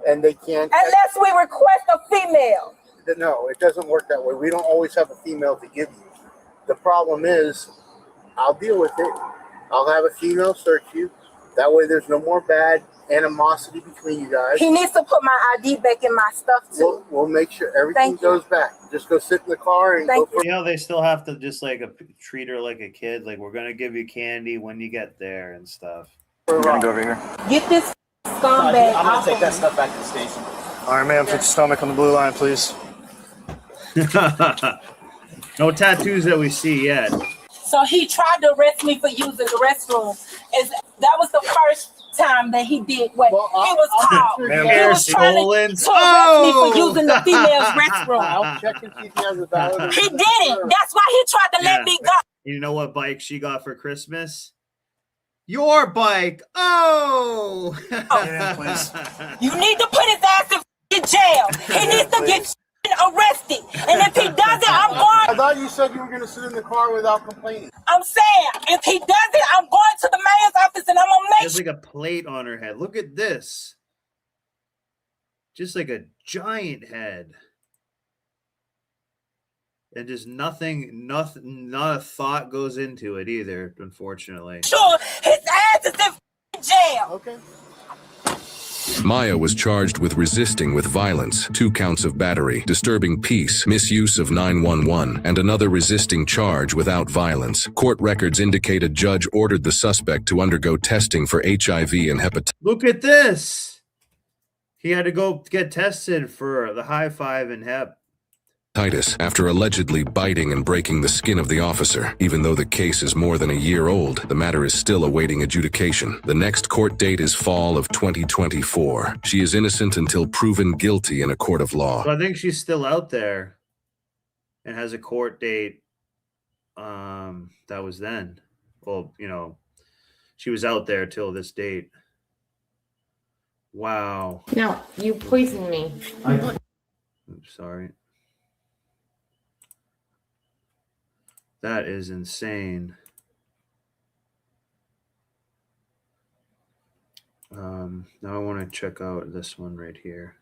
[SPEAKER 21] and they can't.
[SPEAKER 19] Unless we request a female.
[SPEAKER 21] No, it doesn't work that way. We don't always have a female to give you. The problem is, I'll deal with it. I'll have a female search you. That way there's no more bad animosity between you guys.
[SPEAKER 19] He needs to put my ID back in my stuff too.
[SPEAKER 21] We'll make sure everything goes back. Just go sit in the car and go for
[SPEAKER 4] You know, they still have to just like treat her like a kid. Like, we're gonna give you candy when you get there and stuff.
[SPEAKER 10] We're gonna go over here.
[SPEAKER 19] Get this scumbag.
[SPEAKER 20] I'm gonna take that stuff back to the station.
[SPEAKER 1] All right, ma'am, put your stomach on the blue line, please.
[SPEAKER 4] No tattoos that we see yet.
[SPEAKER 19] So he tried to arrest me for using the restroom. That was the first time that he did what he was caught. He was trying to arrest me for using the female's restroom.
[SPEAKER 21] I'll check and see if he has a valid.
[SPEAKER 19] He didn't. That's why he tried to let me go.
[SPEAKER 4] You know what bike she got for Christmas? Your bike. Oh.
[SPEAKER 19] You need to put his ass in jail. He needs to get arrested. And if he doesn't, I'm going.
[SPEAKER 21] I thought you said you were going to sit in the car without complaining.
[SPEAKER 19] I'm saying, if he doesn't, I'm going to the mayor's office and I'm going to make
[SPEAKER 4] There's like a plate on her head. Look at this. Just like a giant head. And just nothing, not a thought goes into it either, unfortunately.
[SPEAKER 19] sure his ass is in jail.
[SPEAKER 21] Okay.
[SPEAKER 12] Maya was charged with resisting with violence, 2 counts of battery, disturbing peace, misuse of 911, and another resisting charge without violence. Court records indicate a judge ordered the suspect to undergo testing for HIV and hepatitis.
[SPEAKER 4] Look at this. He had to go get tested for the high five and hep.
[SPEAKER 12] After allegedly biting and breaking the skin of the officer. Even though the case is more than a year old, the matter is still awaiting adjudication. The next court date is fall of 2024. She is innocent until proven guilty in a court of law.
[SPEAKER 4] So I think she's still out there and has a court date. That was then. Well, you know, she was out there till this date. Wow.
[SPEAKER 7] No, you poisoned me.
[SPEAKER 4] Oops, sorry. That is insane. Now I want to check out this one right here.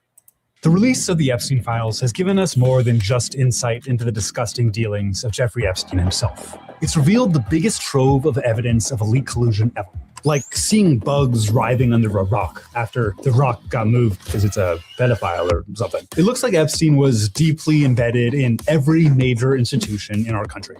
[SPEAKER 22] The release of the Epstein files has given us more than just insight into the disgusting dealings of Jeffrey Epstein himself. It's revealed the biggest trove of evidence of elite collusion ever. Like seeing bugs writhing under a rock after the rock got moved because it's a pedophile or something. It looks like Epstein was deeply embedded in every major institution in our country.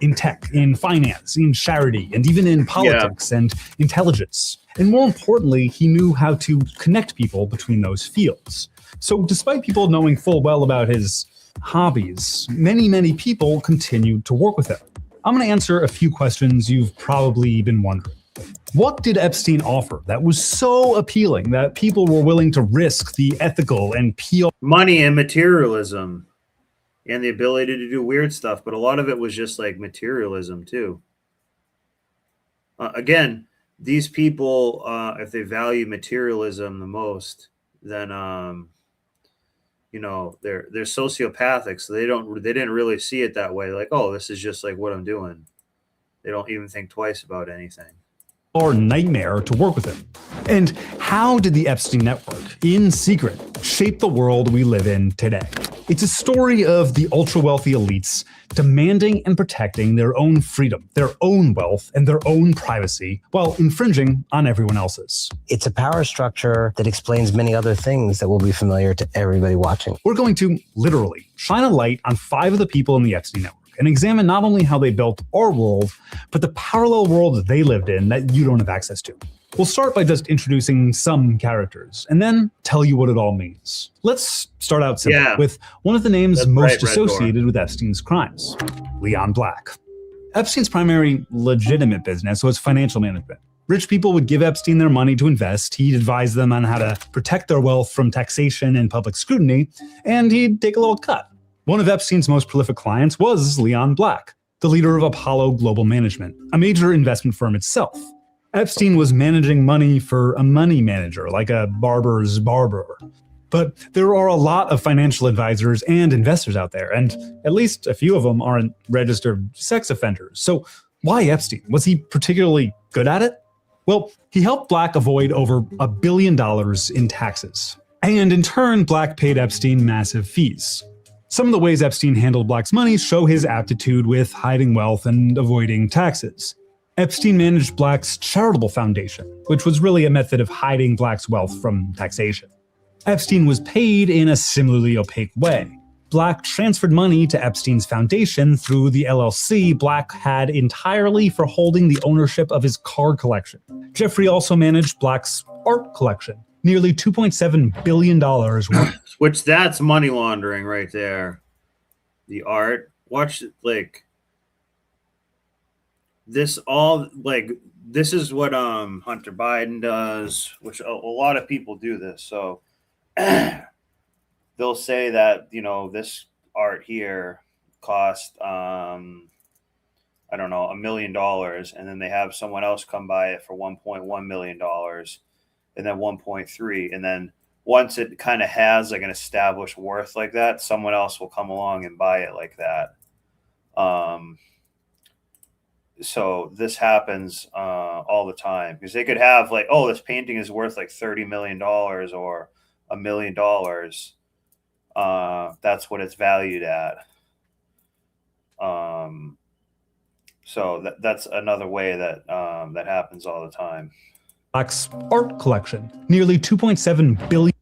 [SPEAKER 22] In tech, in finance, in charity, and even in politics and intelligence. And more importantly, he knew how to connect people between those fields. So despite people knowing full well about his hobbies, many people continued to work with him. I'm going to answer a few questions you've probably been wondering. What did Epstein offer that was so appealing that people were willing to risk the ethical and PR?
[SPEAKER 4] Money and materialism and the ability to do weird stuff. But a lot of it was just like materialism too. Again, these people, if they value materialism the most, then, you know, they're sociopathic. So they didn't really see it that way. Like, oh, this is just like what I'm doing. They don't even think twice about anything.
[SPEAKER 22] Or nightmare to work with him. And how did the Epstein network, in secret, shape the world we live in today? It's a story of the ultra-wealthy elites demanding and protecting their own freedom, their own wealth, and their own privacy while infringing on everyone else's.
[SPEAKER 23] It's a power structure that explains many other things that will be familiar to everybody watching.
[SPEAKER 22] We're going to literally shine a light on 5 of the people in the Epstein network and examine not only how they built our world, but the parallel world that they lived in that you don't have access to. We'll start by just introducing some characters, and then tell you what it all means. Let's start out simple with one of the names most associated with Epstein's crimes, Leon Black. Epstein's primary legitimate business was financial management. Rich people would give Epstein their money to invest, he'd advise them on how to protect their wealth from taxation and public scrutiny, and he'd take a little cut. One of Epstein's most prolific clients was Leon Black, the leader of Apollo Global Management, a major investment firm itself. Epstein was managing money for a money manager, like a barber's barber. But there are a lot of financial advisors and investors out there, and at least a few of them aren't registered sex offenders. So why Epstein? Was he particularly good at it? Well, he helped Black avoid over $1 billion in taxes. And in turn, Black paid Epstein massive fees. Some of the ways Epstein handled Black's money show his aptitude with hiding wealth and avoiding taxes. Epstein managed Black's charitable foundation, which was really a method of hiding Black's wealth from taxation. Epstein was paid in a similarly opaque way. Black transferred money to Epstein's foundation through the LLC Black had entirely for holding the ownership of his car collection. Jeffrey also managed Black's art collection, nearly $2.7 billion worth.
[SPEAKER 4] Which that's money laundering right there. The art. Watch it, like this all like this is what Hunter Biden does, which a lot of people do this. So they'll say that, you know, this art here cost I don't know, $1 million, and then they have someone else come buy it for $1.1 million, and then 1.3, and then once it kind of has like an established worth like that, someone else will come along and buy it like that. So this happens all the time, because they could have like, oh, this painting is worth like $30 million or $1 million. That's what it's valued at. So that's another way that that happens all the time.
[SPEAKER 22] Black's art collection, nearly $2.7 billion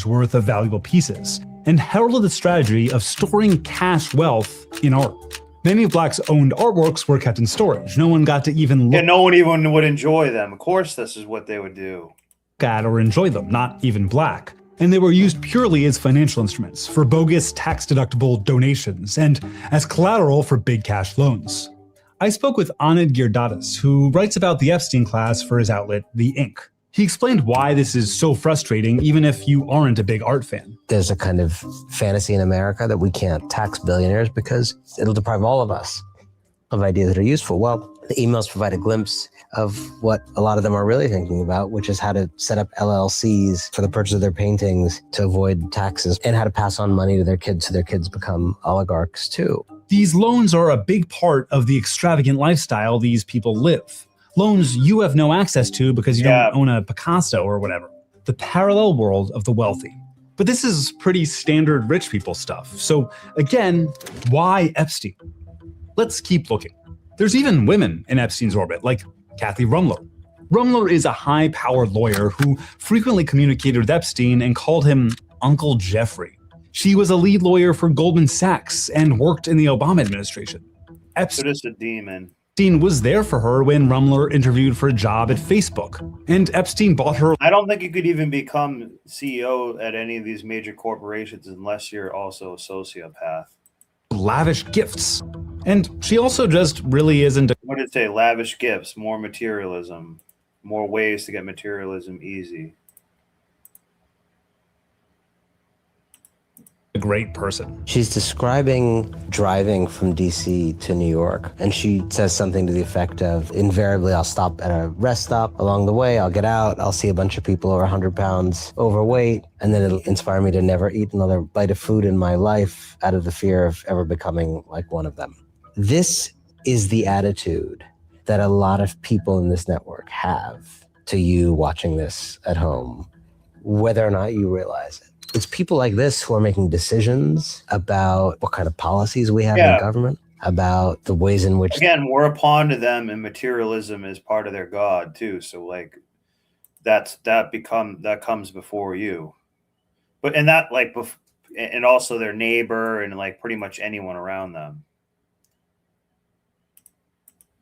[SPEAKER 22] worth of valuable pieces, and heralded the strategy of storing cash wealth in art. Many of Black's owned artworks were kept in storage. No one got to even look.
[SPEAKER 4] Yeah, no one even would enjoy them. Of course, this is what they would do.
[SPEAKER 22] At or enjoy them, not even Black. And they were used purely as financial instruments for bogus tax-deductible donations and as collateral for big cash loans. I spoke with Anand Girdadis, who writes about the Epstein class for his outlet, The Ink. He explained why this is so frustrating, even if you aren't a big art fan.
[SPEAKER 23] There's a kind of fantasy in America that we can't tax billionaires because it'll deprive all of us of ideas that are useful. Well, the emails provide a glimpse of what a lot of them are really thinking about, which is how to set up LLCs for the purchase of their paintings to avoid taxes, and how to pass on money to their kids so their kids become oligarchs too.
[SPEAKER 22] These loans are a big part of the extravagant lifestyle these people live. Loans you have no access to because you don't own a Picasso or whatever. The parallel world of the wealthy. But this is pretty standard rich people stuff. So again, why Epstein? Let's keep looking. There's even women in Epstein's orbit, like Kathy Rumler. Rumler is a high-powered lawyer who frequently communicated with Epstein and called him Uncle Jeffrey. She was a lead lawyer for Goldman Sachs and worked in the Obama administration.
[SPEAKER 4] So just a demon.
[SPEAKER 22] Epstein was there for her when Rumler interviewed for a job at Facebook, and Epstein bought her.
[SPEAKER 4] I don't think you could even become CEO at any of these major corporations unless you're also a sociopath.
[SPEAKER 22] Lavish gifts. And she also just really isn't.
[SPEAKER 4] What did it say? Lavish gifts, more materialism, more ways to get materialism easy.
[SPEAKER 22] A great person.
[SPEAKER 23] She's describing driving from DC to New York, and she says something to the effect of, invariably I'll stop at a rest stop along the way, I'll get out, I'll see a bunch of people over 100 pounds overweight, and then it'll inspire me to never eat another bite of food in my life out of the fear of ever becoming like one of them. This is the attitude that a lot of people in this network have to you watching this at home, whether or not you realize it. It's people like this who are making decisions about what kind of policies we have in government, about the ways in which...
[SPEAKER 4] Again, we're a pawn to them, and materialism is part of their god too. So like that comes before you. But and that like and also their neighbor and like pretty much anyone around them.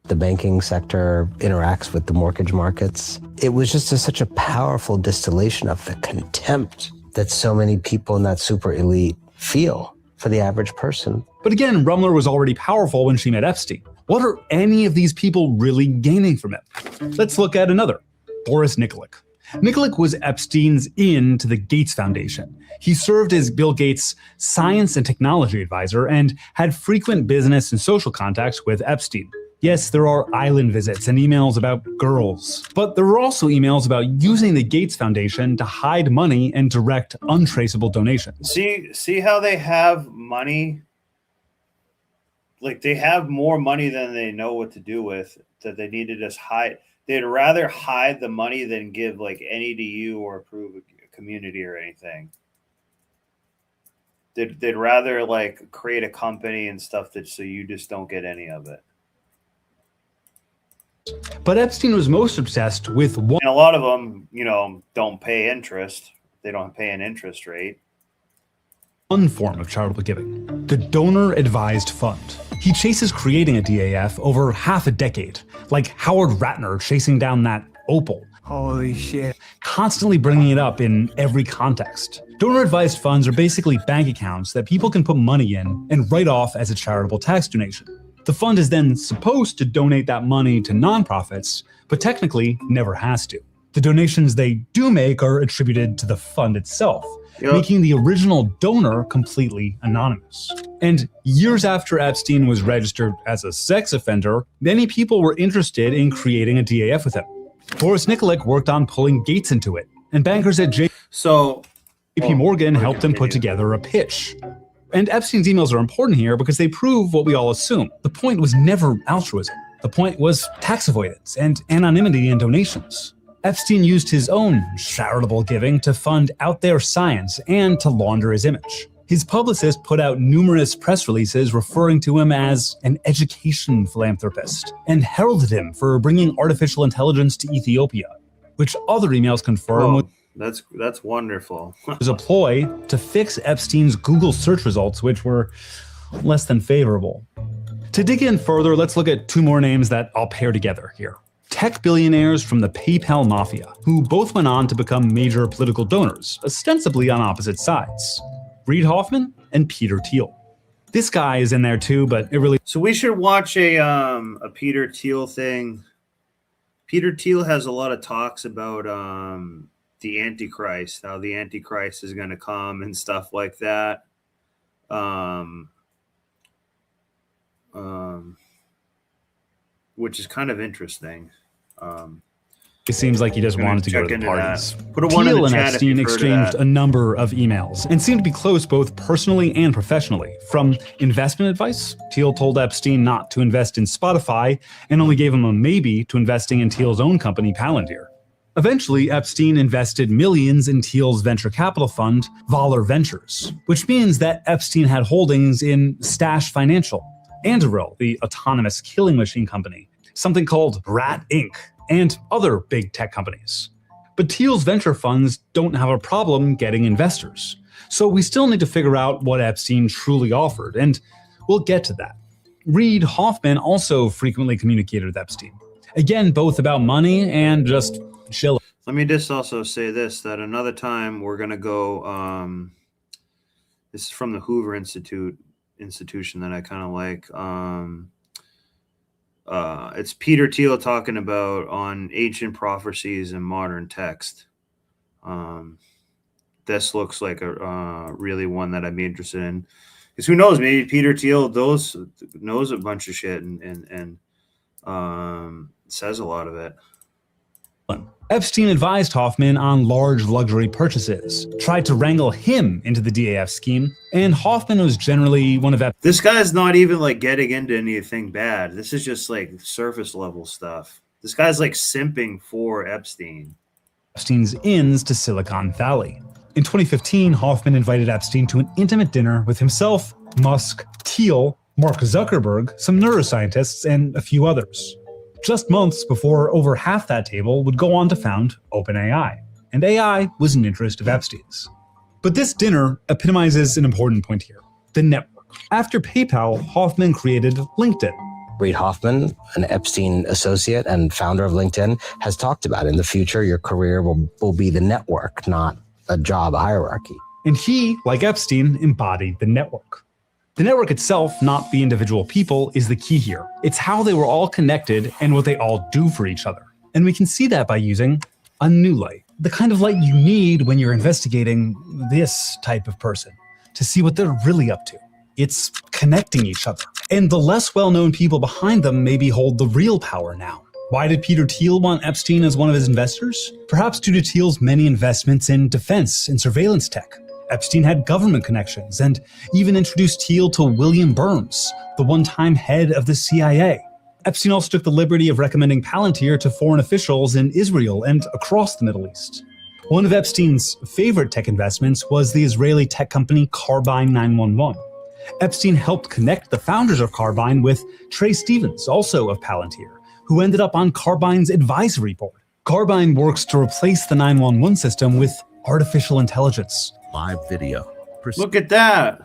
[SPEAKER 23] The banking sector interacts with the mortgage markets. It was just such a powerful distillation of the contempt that so many people in that super elite feel for the average person.
[SPEAKER 22] But again, Rumler was already powerful when she met Epstein. What are any of these people really gaining from it? Let's look at another, Boris Nikolic. Nikolic was Epstein's in to the Gates Foundation. He served as Bill Gates' science and technology advisor and had frequent business and social contacts with Epstein. Yes, there are island visits and emails about girls, but there were also emails about using the Gates Foundation to hide money and direct untraceable donations.
[SPEAKER 4] See how they have money? Like they have more money than they know what to do with, that they need to just hide. They'd rather hide the money than give like any to you or approve a community or anything. They'd rather like create a company and stuff that so you just don't get any of it.
[SPEAKER 22] But Epstein was most obsessed with one.
[SPEAKER 4] And a lot of them, you know, don't pay interest. They don't pay an interest rate.
[SPEAKER 22] One form of charitable giving, the donor advised fund. He chases creating a DAF over half a decade, like Howard Ratner chasing down that opal. Holy shit. Constantly bringing it up in every context. Donor advised funds are basically bank accounts that people can put money in and write off as a charitable tax donation. The fund is then supposed to donate that money to nonprofits, but technically never has to. The donations they do make are attributed to the fund itself, making the original donor completely anonymous. And years after Epstein was registered as a sex offender, many people were interested in creating a DAF with him. Boris Nikolic worked on pulling Gates into it, and bankers at JP Morgan helped them put together a pitch. And Epstein's emails are important here because they prove what we all assume. The point was never altruism. The point was tax avoidance and anonymity in donations. Epstein used his own charitable giving to fund out there science and to launder his image. His publicist put out numerous press releases referring to him as an education philanthropist and heralded him for bringing artificial intelligence to Ethiopia, which other emails confirm
[SPEAKER 4] that's wonderful.
[SPEAKER 22] was a ploy to fix Epstein's Google search results, which were less than favorable. To dig in further, let's look at two more names that I'll pair together here. Tech billionaires from the PayPal mafia, who both went on to become major political donors, ostensibly on opposite sides. Reid Hoffman and Peter Thiel. This guy is in there too, but it really...
[SPEAKER 4] So we should watch a Peter Thiel thing. Peter Thiel has a lot of talks about the Antichrist, how the Antichrist is going to come and stuff like that. Which is kind of interesting.
[SPEAKER 22] It seems like he just wanted to go to the parties.
[SPEAKER 4] Put a one in
[SPEAKER 22] Thiel
[SPEAKER 4] the
[SPEAKER 22] and
[SPEAKER 4] chat if
[SPEAKER 22] Epstein
[SPEAKER 4] you've heard of
[SPEAKER 22] exchanged
[SPEAKER 4] that.
[SPEAKER 22] a number of emails and seemed to be close both personally and professionally. From investment advice, Thiel told Epstein not to invest in Spotify and only gave him a maybe to investing in Thiel's own company, Palantir. Eventually, Epstein invested millions in Thiel's venture capital fund, Valor Ventures, which means that Epstein had holdings in Stash Financial, Anduril, the autonomous killing machine company, something called Rat Inc., and other big tech companies. But Thiel's venture funds don't have a problem getting investors. So we still need to figure out what Epstein truly offered, and we'll get to that. Reid Hoffman also frequently communicated with Epstein. Again, both about money and just chill.
[SPEAKER 4] Let me just also say this, that another time we're going to go, this is from the Hoover institution that I kind of like. It's Peter Thiel talking about on ancient prophecies and modern text. This looks like a really one that I'd be interested in. Because who knows, maybe Peter Thiel knows a bunch of shit and says a lot of it.
[SPEAKER 22] Epstein advised Hoffman on large luxury purchases, tried to wrangle him into the DAF scheme, and Hoffman was generally one of
[SPEAKER 4] This guy's not even like getting into anything bad. This is just like surface level stuff. This guy's like simping for Epstein's
[SPEAKER 22] ins to Silicon Valley. In 2015, Hoffman invited Epstein to an intimate dinner with himself, Musk, Thiel, Mark Zuckerberg, some neuroscientists, and a few others. Just months before over half that table would go on to found OpenAI, and AI was an interest of Epstein's. But this dinner epitomizes an important point here, the network. After PayPal, Hoffman created LinkedIn.
[SPEAKER 23] Reid Hoffman, an Epstein associate and founder of LinkedIn, has talked about in the future your career will be the network, not a job hierarchy.
[SPEAKER 22] And he, like Epstein, embodied the network. The network itself, not the individual people, is the key here. It's how they were all connected and what they all do for each other. And we can see that by using a new light, the kind of light you need when you're investigating this type of person to see what they're really up to. It's connecting each other. And the less well-known people behind them maybe hold the real power now. Why did Peter Thiel want Epstein as one of his investors? Perhaps due to Thiel's many investments in defense and surveillance tech. Epstein had government connections and even introduced Thiel to William Burns, the one-time head of the CIA. Epstein also took the liberty of recommending Palantir to foreign officials in Israel and across the Middle East. One of Epstein's favorite tech investments was the Israeli tech company Carbine 911. Epstein helped connect the founders of Carbine with Trey Stevens, also of Palantir, who ended up on Carbine's advisory board. Carbine works to replace the 911 system with artificial intelligence.
[SPEAKER 3] Live video.
[SPEAKER 4] Look at that.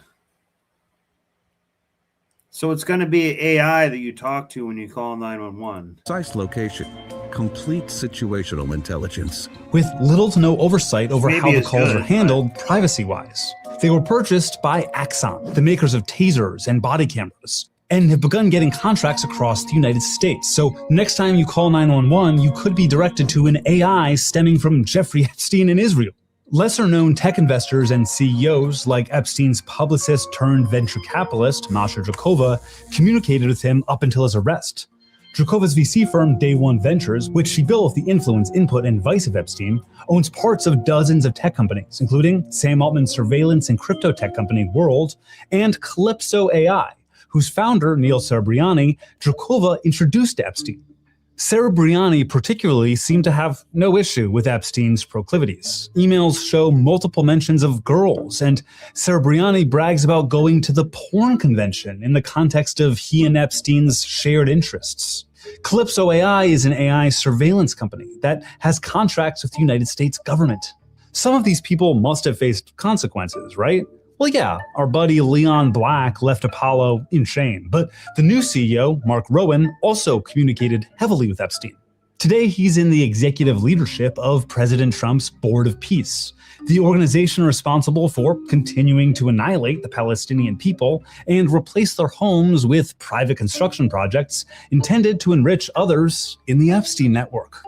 [SPEAKER 4] So it's going to be AI that you talk to when you call 911.
[SPEAKER 3] Precise location. Complete situational intelligence.
[SPEAKER 22] With little to no oversight over
[SPEAKER 4] Maybe
[SPEAKER 22] how the
[SPEAKER 4] it's
[SPEAKER 22] calls
[SPEAKER 4] good,
[SPEAKER 22] are handled privacy-wise. They were purchased by Axon, the makers of tasers and body cameras, and have begun getting contracts across the United States. So next time you call 911, you could be directed to an AI stemming from Jeffrey Epstein in Israel. Lesser-known tech investors and CEOs like Epstein's publicist turned venture capitalist, Masha Drakova, communicated with him up until his arrest. Drakova's VC firm, Day One Ventures, which she built with the influence, input, and advice of Epstein, owns parts of dozens of tech companies, including Sam Altman's surveillance and crypto tech company World, and Calypso AI, whose founder, Neil Cerebriani, Drakova introduced to Epstein. Cerebriani particularly seemed to have no issue with Epstein's proclivities. Emails show multiple mentions of girls, and Cerebriani brags about going to the porn convention in the context of he and Epstein's shared interests. Calypso AI is an AI surveillance company that has contracts with the United States government. Some of these people must have faced consequences, right? Well, yeah, our buddy Leon Black left Apollo in shame, but the new CEO, Mark Rowan, also communicated heavily with Epstein. Today, he's in the executive leadership of President Trump's Board of Peace, the organization responsible for continuing to annihilate the Palestinian people and replace their homes with private construction projects intended to enrich others in the Epstein network.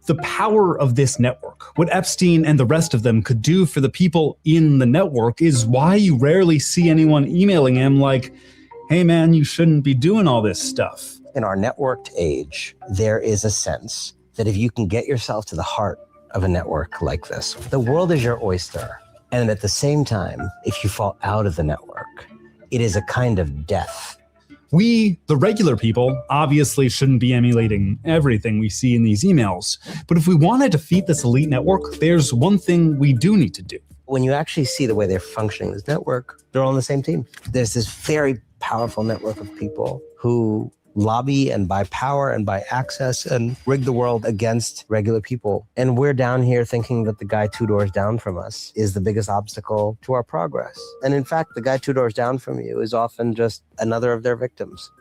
[SPEAKER 22] The power of this network, what Epstein and the rest of them could do for the people in the network, is why you rarely see anyone emailing him like, hey man, you shouldn't be doing all this stuff.
[SPEAKER 23] In our networked age, there is a sense that if you can get yourself to the heart of a network like this, the world is your oyster. And at the same time, if you fall out of the network, it is a kind of death.
[SPEAKER 22] We, the regular people, obviously shouldn't be emulating everything we see in these emails. But if we want to defeat this elite network, there's one thing we do need to do.
[SPEAKER 23] When you actually see the way they're functioning this network, they're all on the same team. There's this very powerful network of people who lobby and buy power and buy access and rig the world against regular people. And we're down here thinking that the guy 2 doors down from us is the biggest obstacle to our progress. And in fact, the guy 2 doors down from you is often just another of their victims.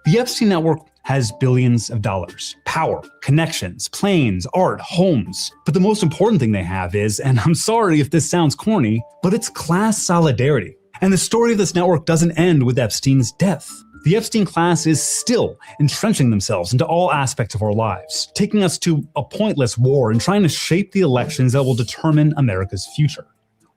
[SPEAKER 22] The Epstein network has billions of dollars, power, connections, planes, art, homes. But the most important thing they have is, and I'm sorry if this sounds corny, but it's class solidarity. And the story of this network doesn't end with Epstein's death. The Epstein class is still entrenching themselves into all aspects of our lives, taking us to a pointless war and trying to shape the elections that will determine America's future.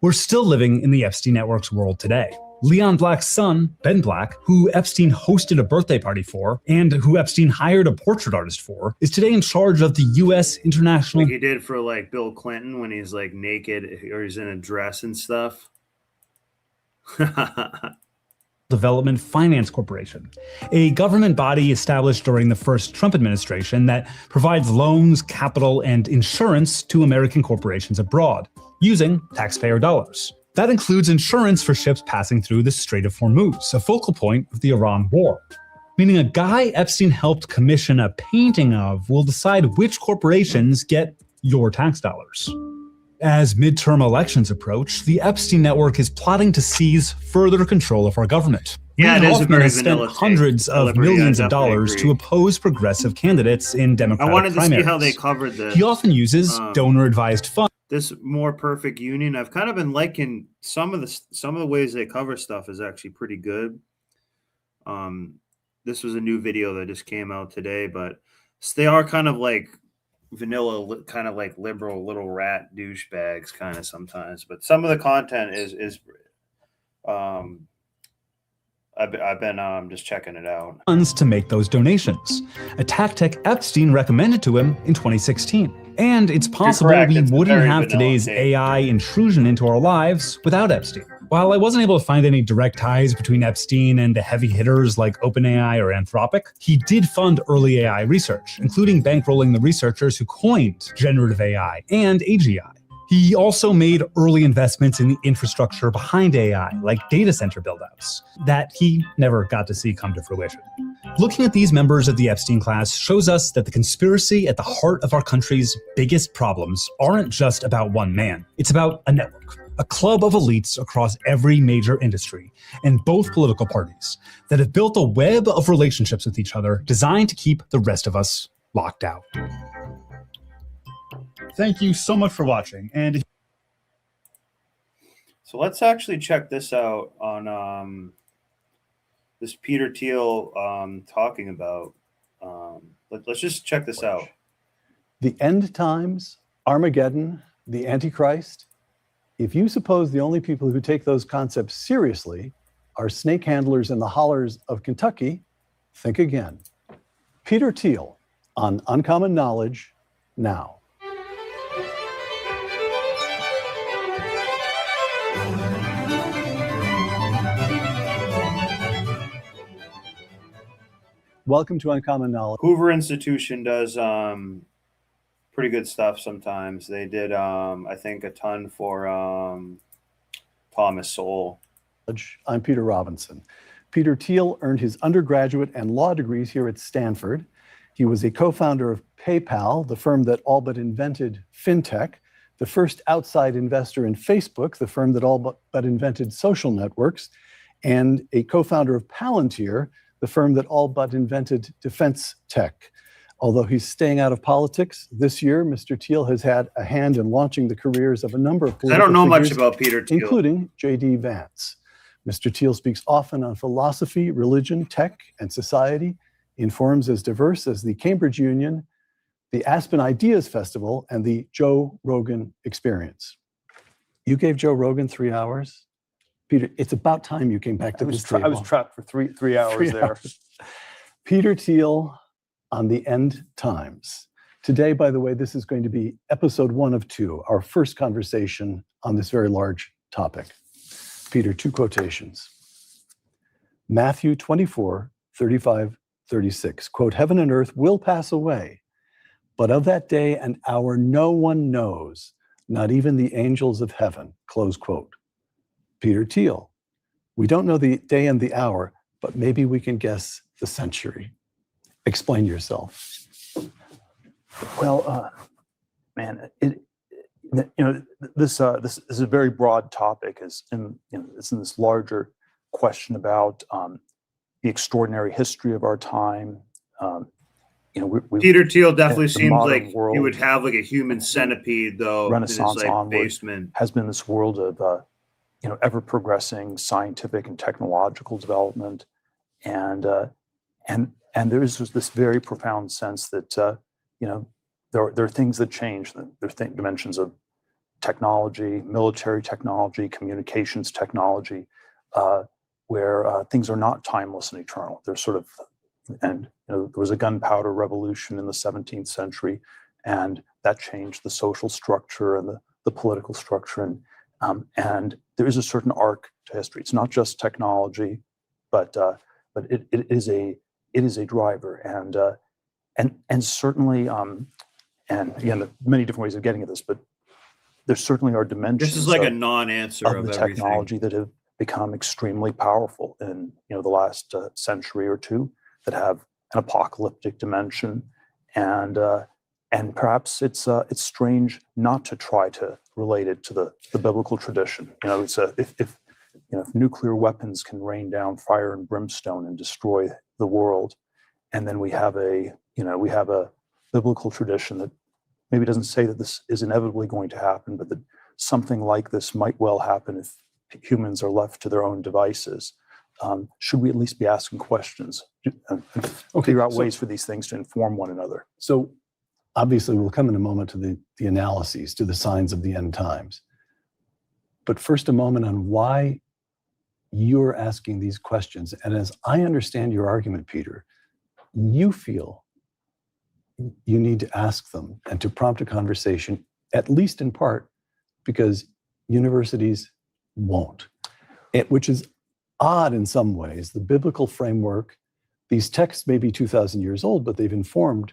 [SPEAKER 22] We're still living in the Epstein network's world today. Leon Black's son, Ben Black, who Epstein hosted a birthday party for, and who Epstein hired a portrait artist for, is today in charge of the U.S. International...
[SPEAKER 4] Like he did for like Bill Clinton when he's like naked or he's in a dress and stuff.
[SPEAKER 22] Development Finance Corporation, a government body established during the first Trump administration that provides loans, capital, and insurance to American corporations abroad, using taxpayer dollars. That includes insurance for ships passing through the Strait of Hormuz, a focal point of the Iran war. Meaning a guy Epstein helped commission a painting of will decide which corporations get your tax dollars. As midterm elections approach, the Epstein network is plotting to seize further control of our government.
[SPEAKER 4] Yeah,
[SPEAKER 22] Reid
[SPEAKER 4] it is a
[SPEAKER 22] Hoffman
[SPEAKER 4] very
[SPEAKER 22] has spent
[SPEAKER 4] vanilla
[SPEAKER 22] hundreds of
[SPEAKER 4] delivery.
[SPEAKER 22] millions
[SPEAKER 4] I
[SPEAKER 22] of dollars
[SPEAKER 4] definitely
[SPEAKER 22] to oppose progressive candidates in
[SPEAKER 4] I
[SPEAKER 22] Democratic
[SPEAKER 4] wanted to
[SPEAKER 22] primaries.
[SPEAKER 4] see how they covered this.
[SPEAKER 22] He often uses donor-advised funds.
[SPEAKER 4] This more perfect union. I've kind of been liking some of the ways they cover stuff is actually pretty good. This was a new video that just came out today, but they are kind of like vanilla, kind of like liberal little rat douchebags kind of sometimes, but some of the content is I've been just checking it out.
[SPEAKER 22] Funds to make those donations, a tactic Epstein recommended to him in 2016. And it's possible we wouldn't have today's AI intrusion into our lives without Epstein. While I wasn't able to find any direct ties between Epstein and the heavy hitters like OpenAI or Anthropic, he did fund early AI research, including bankrolling the researchers who coined generative AI and AGI. He also made early investments in the infrastructure behind AI, like data center buildouts, that he never got to see come to fruition. Looking at these members of the Epstein class shows us that the conspiracy at the heart of our country's biggest problems aren't just about one man. It's about a network, a club of elites across every major industry and both political parties that have built a web of relationships with each other designed to keep the rest of us locked out. Thank you so much for watching. And
[SPEAKER 4] So let's actually check this out on this Peter Thiel talking about. Let's just check this out.
[SPEAKER 8] The end times, Armageddon, the Antichrist. If you suppose the only people who take those concepts seriously are snake handlers in the hollers of Kentucky, think again. Peter Thiel on Uncommon Knowledge now. Welcome to Uncommon Knowledge.
[SPEAKER 4] Hoover Institution does pretty good stuff sometimes. They did, I think, a ton for Thomas Sowell.
[SPEAKER 8] I'm Peter Robinson. Peter Thiel earned his undergraduate and law degrees here at Stanford. He was a co-founder of PayPal, the firm that all but invented fintech, the first outside investor in Facebook, the firm that all but invented social networks, and a co-founder of Palantir, the firm that all but invented defense tech. Although he's staying out of politics, this year, Mr. Thiel has had a hand in launching the careers of a number of political
[SPEAKER 4] I don't know much
[SPEAKER 8] figures,
[SPEAKER 4] about Peter Thiel,
[SPEAKER 8] including J.D. Vance. Mr. Thiel speaks often on philosophy, religion, tech, and society in forums as diverse as the Cambridge Union, the Aspen Ideas Festival, and the Joe Rogan Experience. You gave Joe Rogan 3 hours? Peter, it's about time you came back to this table.
[SPEAKER 9] I was trapped for three hours there.
[SPEAKER 8] Peter Thiel on the end times. Today, by the way, this is going to be episode 1 of 2, our first conversation on this very large topic. Peter, 2 quotations. Matthew 24, 35, 36. Quote, heaven and earth will pass away, but of that day and hour no one knows, not even the angels of heaven. Close quote. Peter Thiel, we don't know the day and the hour, but maybe we can guess the century. Explain yourself.
[SPEAKER 9] Well, man, this is a very broad topic. It's in this larger question about the extraordinary history of our time.
[SPEAKER 4] Peter Thiel definitely seems like he would have like a human centipede, though.
[SPEAKER 9] Renaissance
[SPEAKER 4] in his,
[SPEAKER 9] onward
[SPEAKER 4] basement
[SPEAKER 9] has been this world of ever progressing scientific and technological development, and there is this very profound sense that there are things that change. There are dimensions of technology, military technology, communications technology, where things are not timeless and eternal. They're sort of, and there was a gunpowder revolution in the 17th century, and that changed the social structure and the political structure, and there is a certain arc to history. It's not just technology, but it is a driver, and certainly, and again, there are many different ways of getting at this, but there certainly are dimensions.
[SPEAKER 4] This is like a non-answer of
[SPEAKER 9] the
[SPEAKER 4] everything.
[SPEAKER 9] Technology that have become extremely powerful in the last century or two, that have an apocalyptic dimension, and perhaps it's strange not to try to relate it to the biblical tradition. If nuclear weapons can rain down fire and brimstone and destroy the world, and then we have a biblical tradition that maybe doesn't say that this is inevitably going to happen, but that something like this might well happen if humans are left to their own devices. Should we at least be asking questions and figure out ways for these things to inform one another?
[SPEAKER 8] So obviously we'll come in a moment to the analyses, to the signs of the end times. But first, a moment on why you're asking these questions. And as I understand your argument, Peter, you feel you need to ask them and to prompt a conversation, at least in part, because universities won't. Which is odd in some ways. The biblical framework, these texts may be 2,000 years old, but they've informed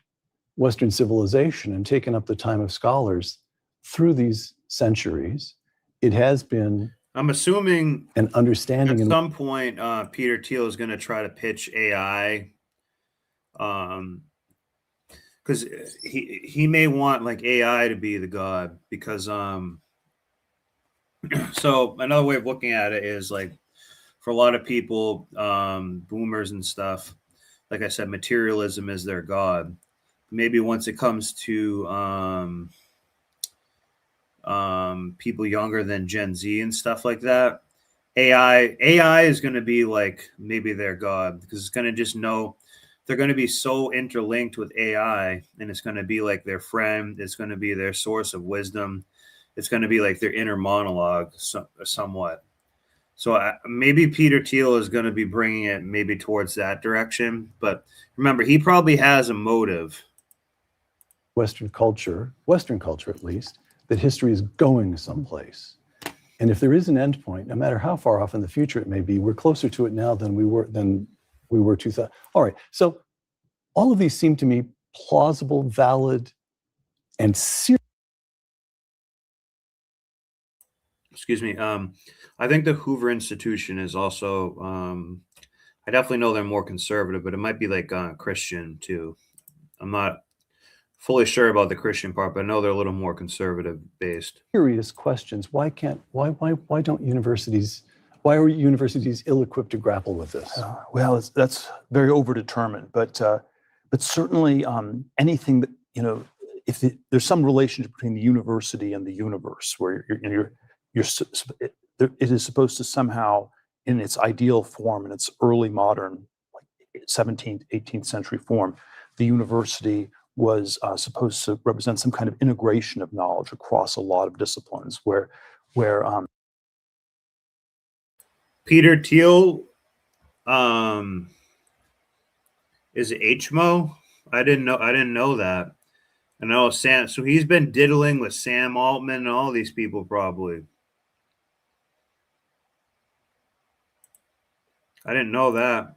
[SPEAKER 8] Western civilization and taken up the time of scholars through these centuries, it has been,
[SPEAKER 4] I'm assuming,
[SPEAKER 8] an understanding
[SPEAKER 4] at
[SPEAKER 8] in
[SPEAKER 4] some point Peter Thiel is going to try to pitch AI, because he may want like AI to be the god, because so another way of looking at it is like, for a lot of people, boomers and stuff, like I said, materialism is their god. Maybe once it comes to people younger than Gen Z and stuff like that, AI is going to be like maybe their god, because it's going to just know, they're going to be so interlinked with AI, and it's going to be like their friend. It's going to be their source of wisdom. It's going to be like their inner monologue somewhat. So maybe Peter Thiel is going to be bringing it maybe towards that direction. But remember, he probably has a motive.
[SPEAKER 8] Western culture at least, that history is going someplace. And if there is an endpoint, no matter how far off in the future it may be, we're closer to it now than we were 2000. All right, so all of these seem to me plausible, valid, and serious.
[SPEAKER 4] Excuse me. I think the Hoover Institution is also, I definitely know they're more conservative, but it might be like Christian too. I'm not fully sure about the Christian part, but I know they're a little more conservative based.
[SPEAKER 8] Serious questions. Why are universities ill-equipped to grapple with this?
[SPEAKER 9] Well, that's very overdetermined, but certainly anything that, if there's some relationship between the university and the universe, where it is supposed to somehow, in its ideal form, in its early modern, like 17th, 18th century form, the university was supposed to represent some kind of integration of knowledge across a lot of disciplines, where
[SPEAKER 4] Peter Thiel is it HMO? I didn't know that. I know Sam, so he's been diddling with Sam Altman and all these people probably. I didn't know that.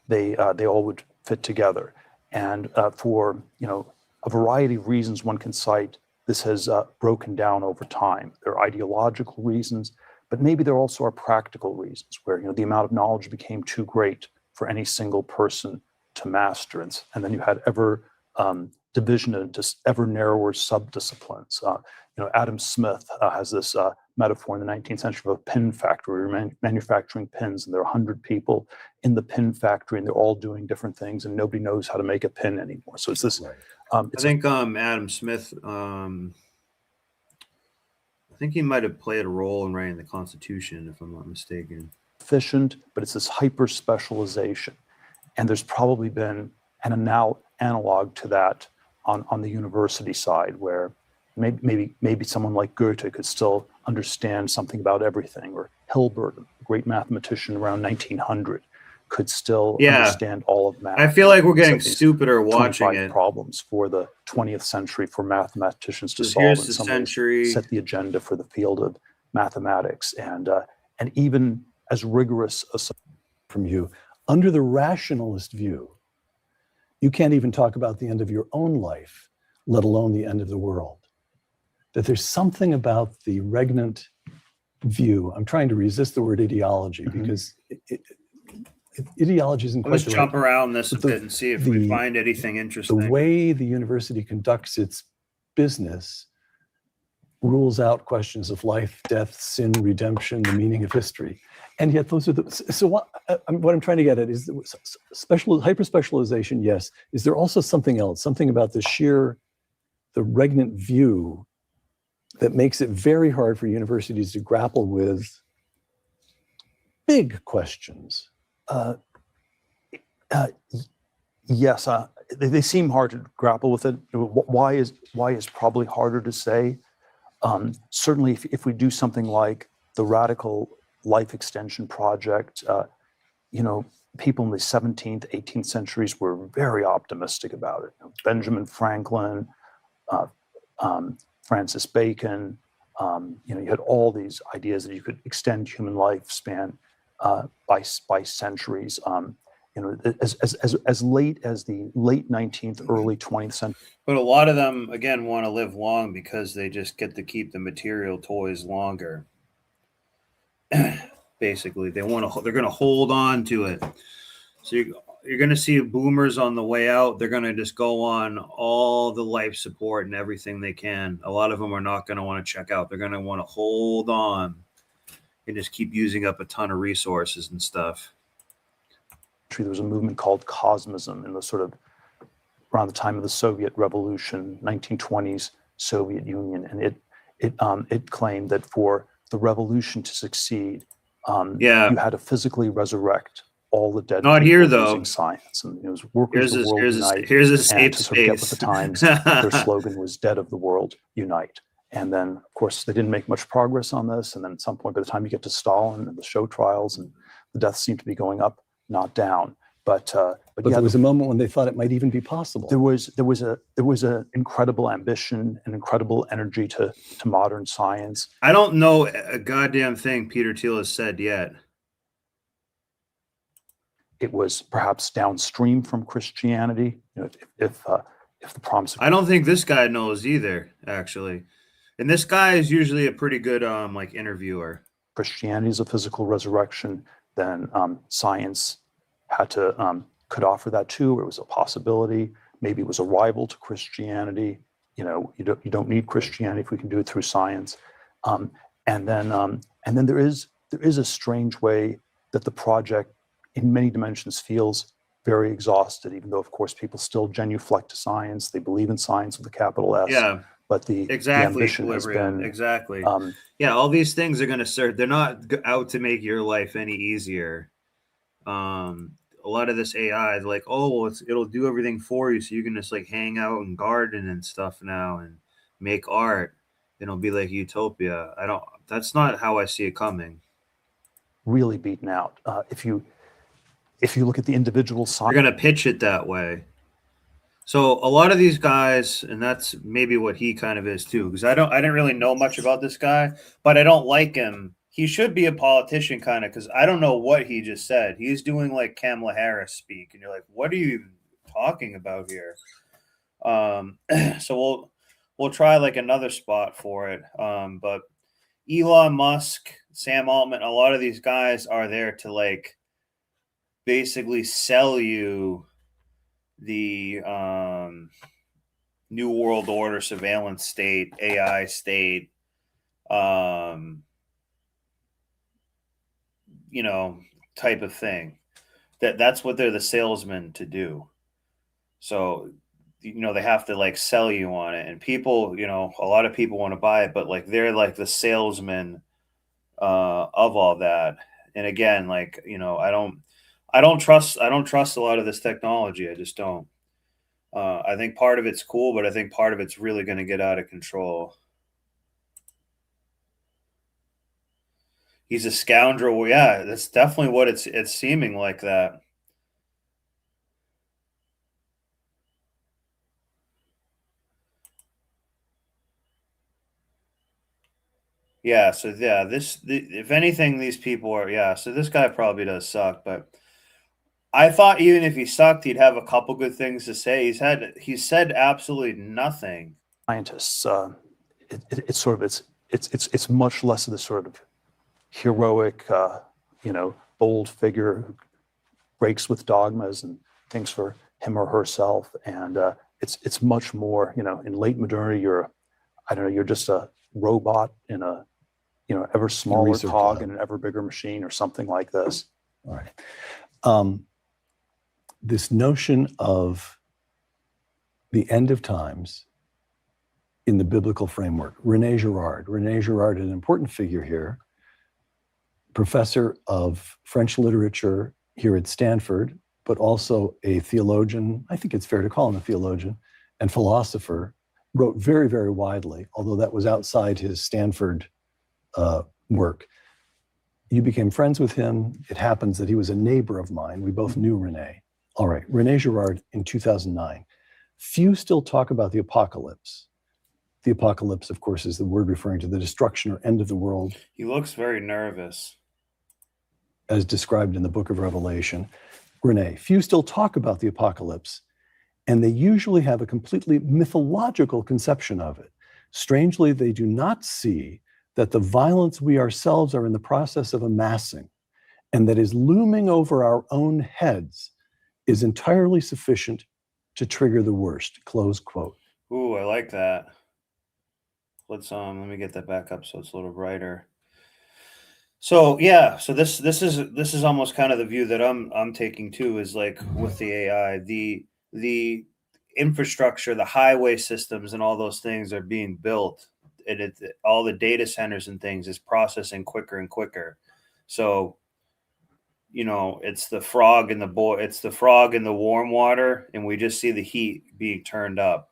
[SPEAKER 9] They all would fit together, and for a variety of reasons one can cite, this has broken down over time. There are ideological reasons, but maybe there also are practical reasons where the amount of knowledge became too great for any single person to master, and then you had division into ever narrower subdisciplines. Adam Smith has this metaphor in the 19th century of a pin factory. We're manufacturing pins, and there are 100 people in the pin factory, and they're all doing different things, and nobody knows how to make a pin anymore. So it's this.
[SPEAKER 4] I think Adam Smith, I think he might have played a role in writing the Constitution, if I'm not mistaken.
[SPEAKER 9] Efficient, but it's this hyper specialization, and there's probably been an analog to that on the university side, where maybe someone like Goethe could still understand something about everything, or Hilbert, a great mathematician around 1900, could still understand all of math.
[SPEAKER 4] I feel like we're getting stupider watching it.
[SPEAKER 9] Problems for the 20th century for mathematicians to solve, and set the agenda for the field of mathematics, and even as rigorous
[SPEAKER 8] from you. Under the rationalist view, you can't even talk about the end of your own life, let alone the end of the world. That there's something about the regnant view. I'm trying to resist the word ideology, because ideology isn't quite
[SPEAKER 4] Let's jump around this a bit and see if we find anything interesting.
[SPEAKER 8] The way the university conducts its business rules out questions of life, death, sin, redemption, the meaning of history. And yet those are so what I'm trying to get at is hyper-specialization, yes. Is there also something else, something about the regnant view that makes it very hard for universities to grapple with big questions?
[SPEAKER 9] Yes, they seem hard to grapple with it. Why is probably harder to say. Certainly, if we do something like the radical life extension project, people in the 17th, 18th centuries were very optimistic about it. Benjamin Franklin, Francis Bacon, you had all these ideas that you could extend human lifespan by centuries. as late as the late 19th, early 20th century.
[SPEAKER 4] But a lot of them, again, want to live long because they just get to keep the material toys longer. Basically, they're going to hold on to it. So you're going to see boomers on the way out. They're going to just go on all the life support and everything they can. A lot of them are not going to want to check out. They're going to want to hold on and just keep using up a ton of resources and stuff.
[SPEAKER 9] There was a movement called Cosmism in the sort of around the time of the Soviet Revolution, 1920s Soviet Union, and it claimed that for the revolution to succeed, you had to physically resurrect all the dead.
[SPEAKER 4] Not here though.
[SPEAKER 9] Using science, and it was workers of the world unite.
[SPEAKER 4] Here's a safe
[SPEAKER 9] to sort of get with
[SPEAKER 4] space.
[SPEAKER 9] the times, their slogan was "Dead of the world unite." And then, of course, they didn't make much progress on this. And then at some point, by the time you get to Stalin and the show trials, and the deaths seem to be going up, not down. But yeah,
[SPEAKER 8] there was a moment when they thought it might even be possible.
[SPEAKER 9] There was an incredible ambition and incredible energy to modern science.
[SPEAKER 4] I don't know a goddamn thing Peter Thiel has said yet.
[SPEAKER 9] It was perhaps downstream from Christianity. You know, if the promise.
[SPEAKER 4] I don't think this guy knows either, actually. And this guy is usually a pretty good like interviewer.
[SPEAKER 9] Christianity is a physical resurrection. Then science had to could offer that too, or it was a possibility. Maybe it was a rival to Christianity. You know, you don't need Christianity if we can do it through science. And then there is a strange way that the project, in many dimensions, feels very exhausted. Even though, of course, people still genuflect to science. They believe in science with a capital S.
[SPEAKER 4] Yeah.
[SPEAKER 9] But the ambition has been
[SPEAKER 4] exactly. Yeah, all these things are going to serve. They're not out to make your life any easier. A lot of this AI is like, oh, well, it'll do everything for you, so you can just like hang out and garden and stuff now and make art. It'll be like utopia. That's not how I see it coming.
[SPEAKER 9] Really beaten out. If you look at the individual science,
[SPEAKER 4] you're going to pitch it that way. So a lot of these guys, and that's maybe what he kind of is too, because I didn't really know much about this guy, but I don't like him. He should be a politician kind of, because I don't know what he just said. He's doing like Kamala Harris speak, and you're like, what are you even talking about here? So we'll try like another spot for it. But Elon Musk, Sam Altman, a lot of these guys are there to like basically sell you the New World Order surveillance state, AI state, you know, type of thing. That's what they're the salesmen to do. So, you know, they have to like sell you on it, and people, you know, a lot of people want to buy it, but like they're like the salesmen of all that. And again, like, you know, I don't trust a lot of this technology. I just don't. I think part of it's cool, but I think part of it's really going to get out of control. He's a scoundrel. Well, yeah, that's definitely what it's seeming like that. Yeah, so yeah, if anything, these people are, yeah, so this guy probably does suck, but I thought even if he sucked, he'd have a couple good things to say. He's said absolutely nothing.
[SPEAKER 9] Scientists, it's sort of it's much less of the sort of heroic, you know, bold figure who breaks with dogmas and thinks for him or herself, and it's much more, you know, in late modernity, you're just a robot in a, you know, ever smaller cog in an ever bigger machine or something like this.
[SPEAKER 8] All right. This notion of the end of times in the biblical framework. René Girard, an important figure here, professor of French literature here at Stanford, but also a theologian, I think it's fair to call him a theologian, and philosopher, wrote very, very widely, although that was outside his Stanford work. You became friends with him. It happens that he was a neighbor of mine. We both knew René. All right, René Girard in 2009. Few still talk about the apocalypse. The apocalypse, of course, is the word referring to the destruction or end of the world.
[SPEAKER 4] He looks very nervous.
[SPEAKER 8] As described in the book of Revelation. Renee, few still talk about the apocalypse, and they usually have a completely mythological conception of it. Strangely, they do not see that the violence we ourselves are in the process of amassing and that is looming over our own heads is entirely sufficient to trigger the worst, close quote.
[SPEAKER 4] Ooh, I like that. Let me get that back up so it's a little brighter. So yeah, so this is almost kind of the view that I'm taking too, is like with the AI, the infrastructure, the highway systems and all those things are being built, and all the data centers and things is processing quicker and quicker. So, you know, it's the frog in the warm water, and we just see the heat being turned up.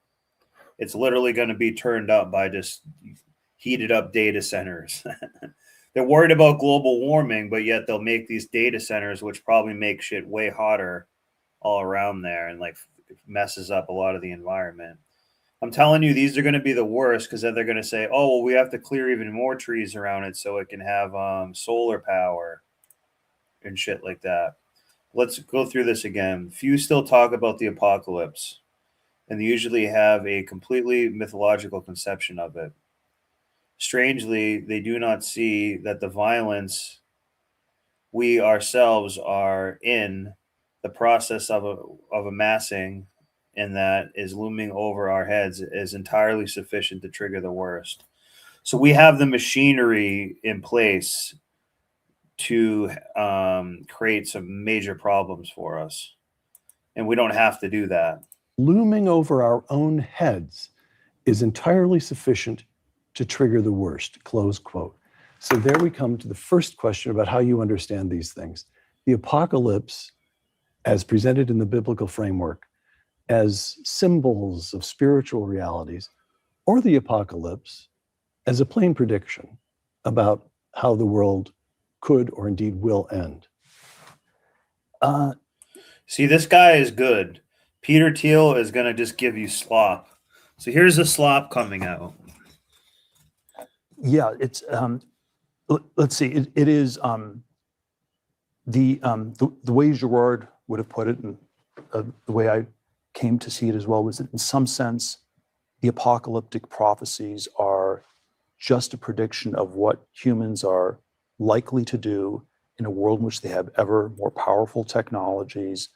[SPEAKER 4] It's literally going to be turned up by just heated up data centers. They're worried about global warming, but yet they'll make these data centers, which probably make shit way hotter all around there, and like messes up a lot of the environment. I'm telling you, these are going to be the worst, because then they're going to say, oh, well, we have to clear even more trees around it so it can have solar power and shit like that. Let's go through this again. Few still talk about the apocalypse, and they usually have a completely mythological conception of it. Strangely, they do not see that the violence we ourselves are in the process of amassing, and that is looming over our heads, is entirely sufficient to trigger the worst. So we have the machinery in place to create some major problems for us, and we don't have to do that.
[SPEAKER 8] Looming over our own heads is entirely sufficient to trigger the worst, close quote. So there we come to the first question about how you understand these things. The apocalypse, as presented in the biblical framework, as symbols of spiritual realities, or the apocalypse as a plain prediction about how the world could or indeed will end.
[SPEAKER 4] See, this guy is good. Peter Thiel is going to just give you slop. So here's the slop coming out.
[SPEAKER 9] Yeah, it's let's see. It is the way Girard would have put it, and the way I came to see it as well, was that in some sense, the apocalyptic prophecies are just a prediction of what humans are likely to do in a world in which they have ever more powerful technologies,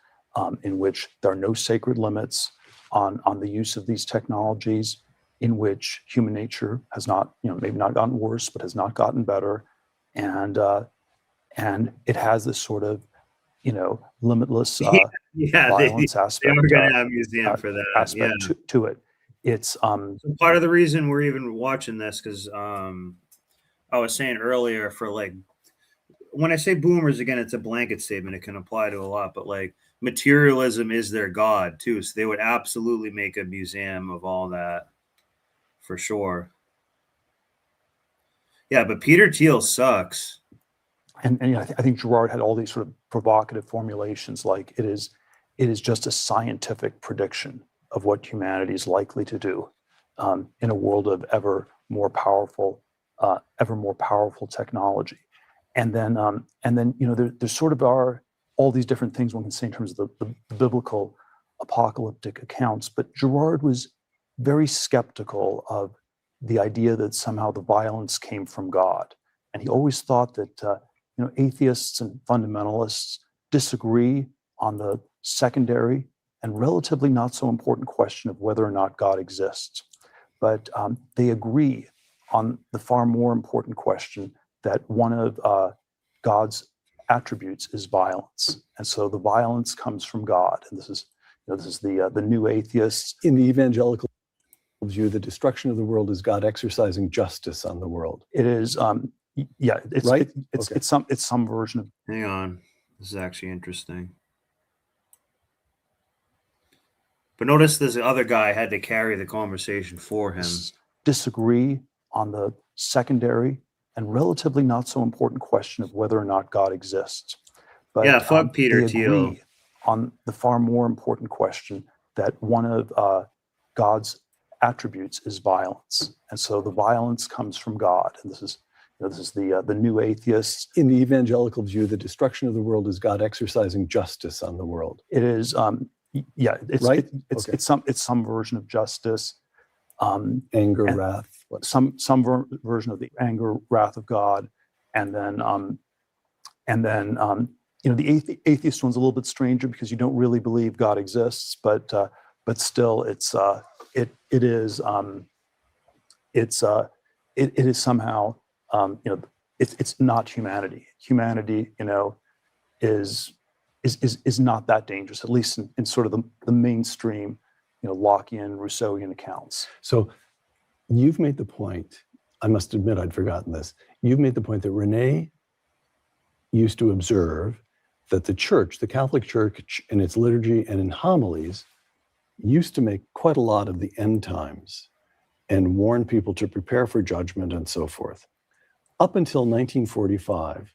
[SPEAKER 9] in which there are no sacred limits on the use of these technologies, in which human nature has not, maybe not gotten worse, but has not gotten better, and it has this sort of, limitless violence aspect.
[SPEAKER 4] They are going to have a museum for that
[SPEAKER 9] aspect to it. It's
[SPEAKER 4] so part of the reason we're even watching this, because I was saying earlier, for like, when I say boomers, again, it's a blanket statement. It can apply to a lot, but like materialism is their god too. So they would absolutely make a museum of all that for sure. Yeah, but Peter Thiel sucks.
[SPEAKER 9] And I think Girard had all these sort of provocative formulations, like it is just a scientific prediction of what humanity is likely to do in a world of ever more powerful technology. And then there sort of are all these different things one can say in terms of the biblical apocalyptic accounts. But Girard was very skeptical of the idea that somehow the violence came from God, and he always thought that atheists and fundamentalists disagree on the secondary and relatively not so important question of whether or not God exists, but they agree on the far more important question that one of God's attributes is violence, and so the violence comes from God. And this is the new atheists.
[SPEAKER 8] In the evangelical view, the destruction of the world is God exercising justice on the world.
[SPEAKER 9] It is, it's
[SPEAKER 8] right.
[SPEAKER 9] It's some version of.
[SPEAKER 4] Hang on, this is actually interesting. But notice this other guy had to carry the conversation for him.
[SPEAKER 9] Disagree on the secondary and relatively not so important question of whether or not God exists. But
[SPEAKER 4] yeah, fuck Peter Thiel.
[SPEAKER 9] On the far more important question that one of God's attributes is violence, and so the violence comes from God. And this is this is the new atheists.
[SPEAKER 8] In the evangelical view, the destruction of the world is God exercising justice on the world.
[SPEAKER 9] It is, yeah, it's
[SPEAKER 8] right.
[SPEAKER 9] It's some version of justice,
[SPEAKER 8] anger, wrath,
[SPEAKER 9] some version of the anger, wrath of God, and then the atheist one's a little bit stranger because you don't really believe God exists, but still, it is somehow it's not humanity. Humanity, is not that dangerous, at least in sort of the mainstream, Lockean, Rousseauian accounts.
[SPEAKER 8] So you've made the point, I must admit I'd forgotten this, you've made the point that Renee used to observe that the church, the Catholic Church in its liturgy and in homilies, used to make quite a lot of the end times and warn people to prepare for judgment and so forth. Up until 1945.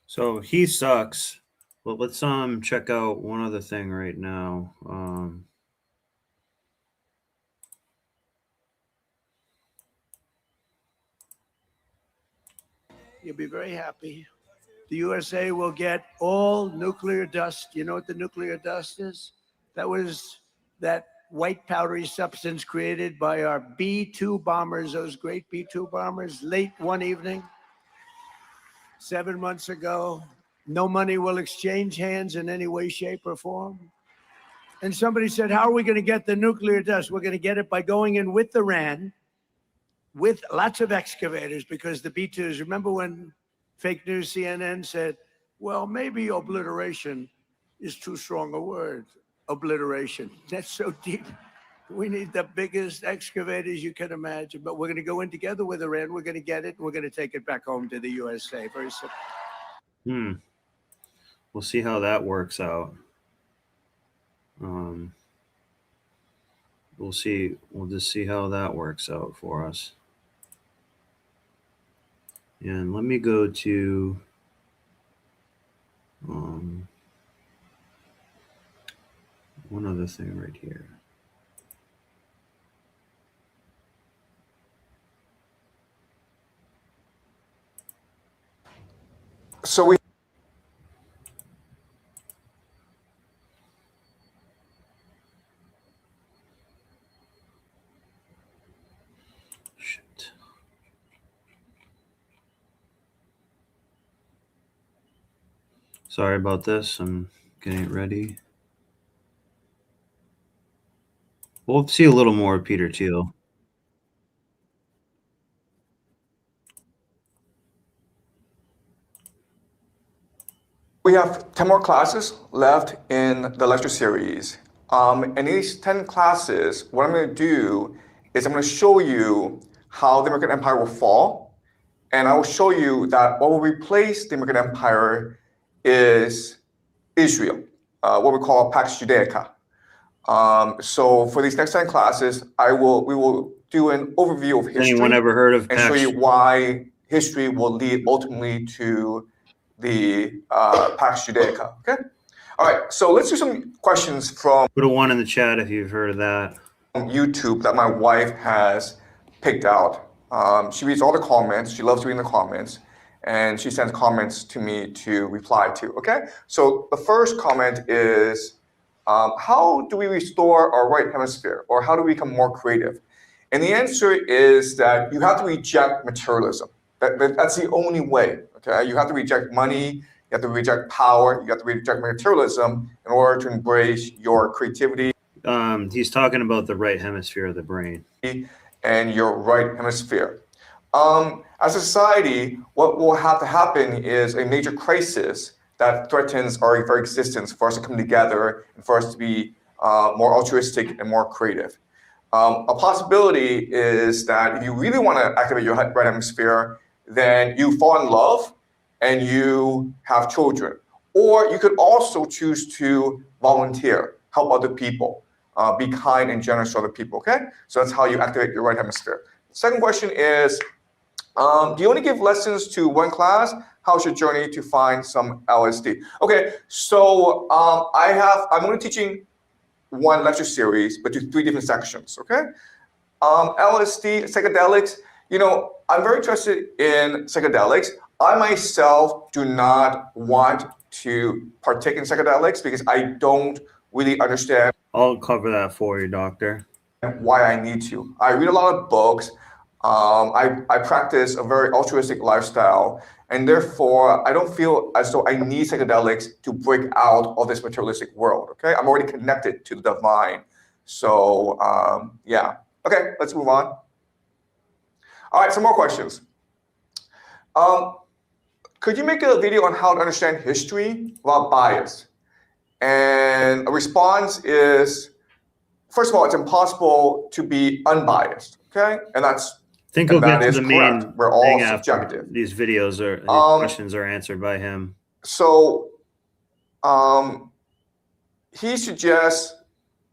[SPEAKER 4] So he sucks. Well, let's check out one other thing right now.
[SPEAKER 11] You'll be very happy. The USA will get all nuclear dust. You know what the nuclear dust is? That was that white powdery substance created by our B-2 bombers, those great B-2 bombers, late one evening, 7 months ago. No money will exchange hands in any way, shape, or form. And somebody said, how are we going to get the nuclear dust? We're going to get it by going in with the RAN, with lots of excavators, because the B-2s, remember when fake news CNN said, well, maybe obliteration is too strong a word. Obliteration. That's so deep. We need the biggest excavators you can imagine, but we're going to go in together with Iran. We're going to get it. And we're going to take it back home to the USA. Very simple.
[SPEAKER 4] We'll see how that works out. We'll see. We'll just see how that works out for us. And let me go to one other thing right here.
[SPEAKER 14] So we
[SPEAKER 4] Sorry about this. I'm getting it ready. We'll see a little more of Peter Thiel.
[SPEAKER 14] We have 10 more classes left in the lecture series. In these 10 classes, what I'm going to do is I'm going to show you how the American Empire will fall. And I will show you that what will replace the American Empire is Israel, what we call Pax Judaica. So for these next 10 classes, we will do an overview of history.
[SPEAKER 4] Anyone ever heard of
[SPEAKER 14] and show you why history will lead ultimately to the Pax Judaica. Okay. All right. So let's do some questions from.
[SPEAKER 4] Put a 1 in the chat if you've heard of that.
[SPEAKER 14] YouTube that my wife has picked out. She reads all the comments. She loves reading the comments, and she sends comments to me to reply to. Okay. So the first comment is, how do we restore our right hemisphere, or how do we become more creative? And the answer is that you have to reject materialism. That's the only way. Okay, you have to reject money, you have to reject power, you have to reject materialism in order to embrace your creativity.
[SPEAKER 4] He's talking about the right hemisphere of the brain.
[SPEAKER 14] And your right hemisphere. As a society, what will have to happen is a major crisis that threatens our very existence for us to come together and for us to be more altruistic and more creative. A possibility is that if you really want to activate your right hemisphere, then you fall in love and you have children. Or you could also choose to volunteer, help other people, be kind and generous to other people, okay? So that's how you activate your right hemisphere. Second question is, do you want to give lessons to one class? How's your journey to find some LSD? Okay, so I'm only teaching one lecture series, but to 3 different sections, okay? LSD, psychedelics, I'm very interested in psychedelics. I myself do not want to partake in psychedelics because I don't really understand.
[SPEAKER 4] I'll cover that for you, doctor.
[SPEAKER 14] Why I need to. I read a lot of books. I practice a very altruistic lifestyle, and therefore I don't feel as though I need psychedelics to break out of this materialistic world. Okay, I'm already connected to the divine. So yeah. Okay, let's move on. All right, some more questions. Could you make a video on how to understand history without bias? And a response is, first of all, it's impossible to be unbiased. Okay, and that's.
[SPEAKER 4] I think we'll get to the main
[SPEAKER 14] correct. We're all
[SPEAKER 4] thing
[SPEAKER 14] subjective.
[SPEAKER 4] after these videos are these questions are answered by him.
[SPEAKER 14] So he suggests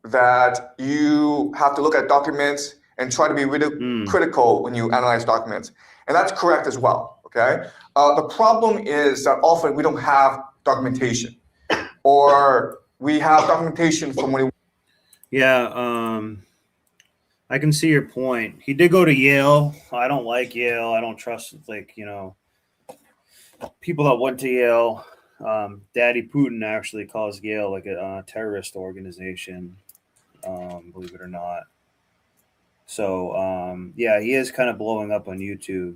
[SPEAKER 14] that you have to look at documents and try to be really critical when you analyze documents. And that's correct as well, okay? The problem is that often we don't have documentation, or we have documentation from when
[SPEAKER 4] Yeah, I can see your point. He did go to Yale. I don't like Yale. I don't trust, like, you know, people that went to Yale. Daddy Putin actually calls Yale like a terrorist organization, believe it or not. So, yeah, he is kind of blowing up on YouTube.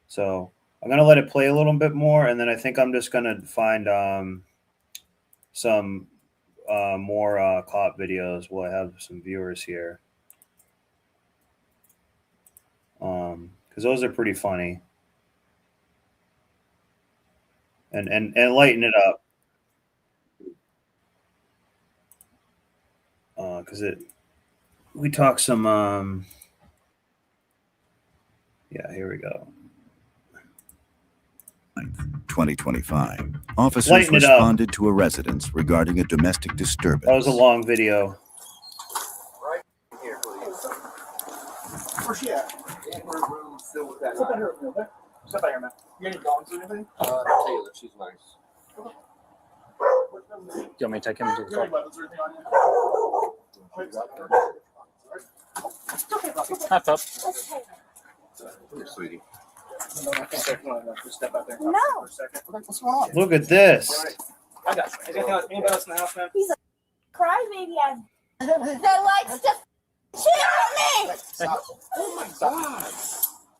[SPEAKER 4] So I'm going to let it play a little bit more, and then I think I'm just going to find some more cop videos. We'll have some viewers here. Because those are pretty funny. And lighten it up. Because we talk some yeah, here we go.
[SPEAKER 16] 2025. Officers
[SPEAKER 4] Lighten it up.
[SPEAKER 16] responded to a residence regarding a domestic disturbance.
[SPEAKER 4] That was a long video.
[SPEAKER 21] Right here, please. Where's she at? In her room, still with that. Step out here, okay? Step out here, man. You got any dogs or anything? Taylor, she's nice.
[SPEAKER 9] Do you want me to take him to the car? Hi, pup.
[SPEAKER 21] Here, sweetie.
[SPEAKER 19] No.
[SPEAKER 21] What's going on?
[SPEAKER 4] Look at this.
[SPEAKER 20] I got you. Is anybody else in the house, man?
[SPEAKER 19] He's a crybaby that likes to cheer on me.
[SPEAKER 21] Stop. Oh my God.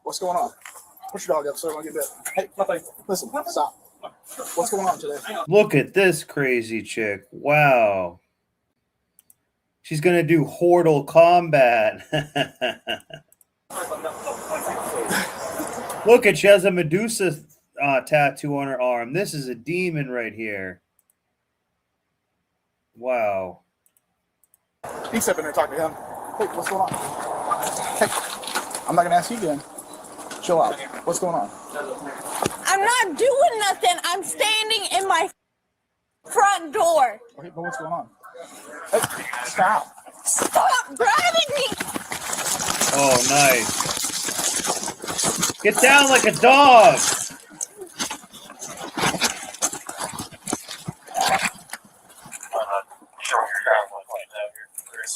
[SPEAKER 21] What's going on? Push your dog up so I don't get bit. Hey, nothing. Listen, stop. What's going on today?
[SPEAKER 4] Look at this crazy chick. Wow. She's going to do Mortal Kombat. Look at, she has a Medusa tattoo on her arm. This is a demon right here. Wow.
[SPEAKER 21] You can step in there and talk to him. Hey, what's going on? Hey, I'm not going to ask you again. Chill out. What's going on?
[SPEAKER 19] I'm not doing nothing. I'm standing in my front door.
[SPEAKER 21] Okay, but what's going on? Hey, stop.
[SPEAKER 19] Stop grabbing me.
[SPEAKER 4] Oh, nice. Get down like a dog.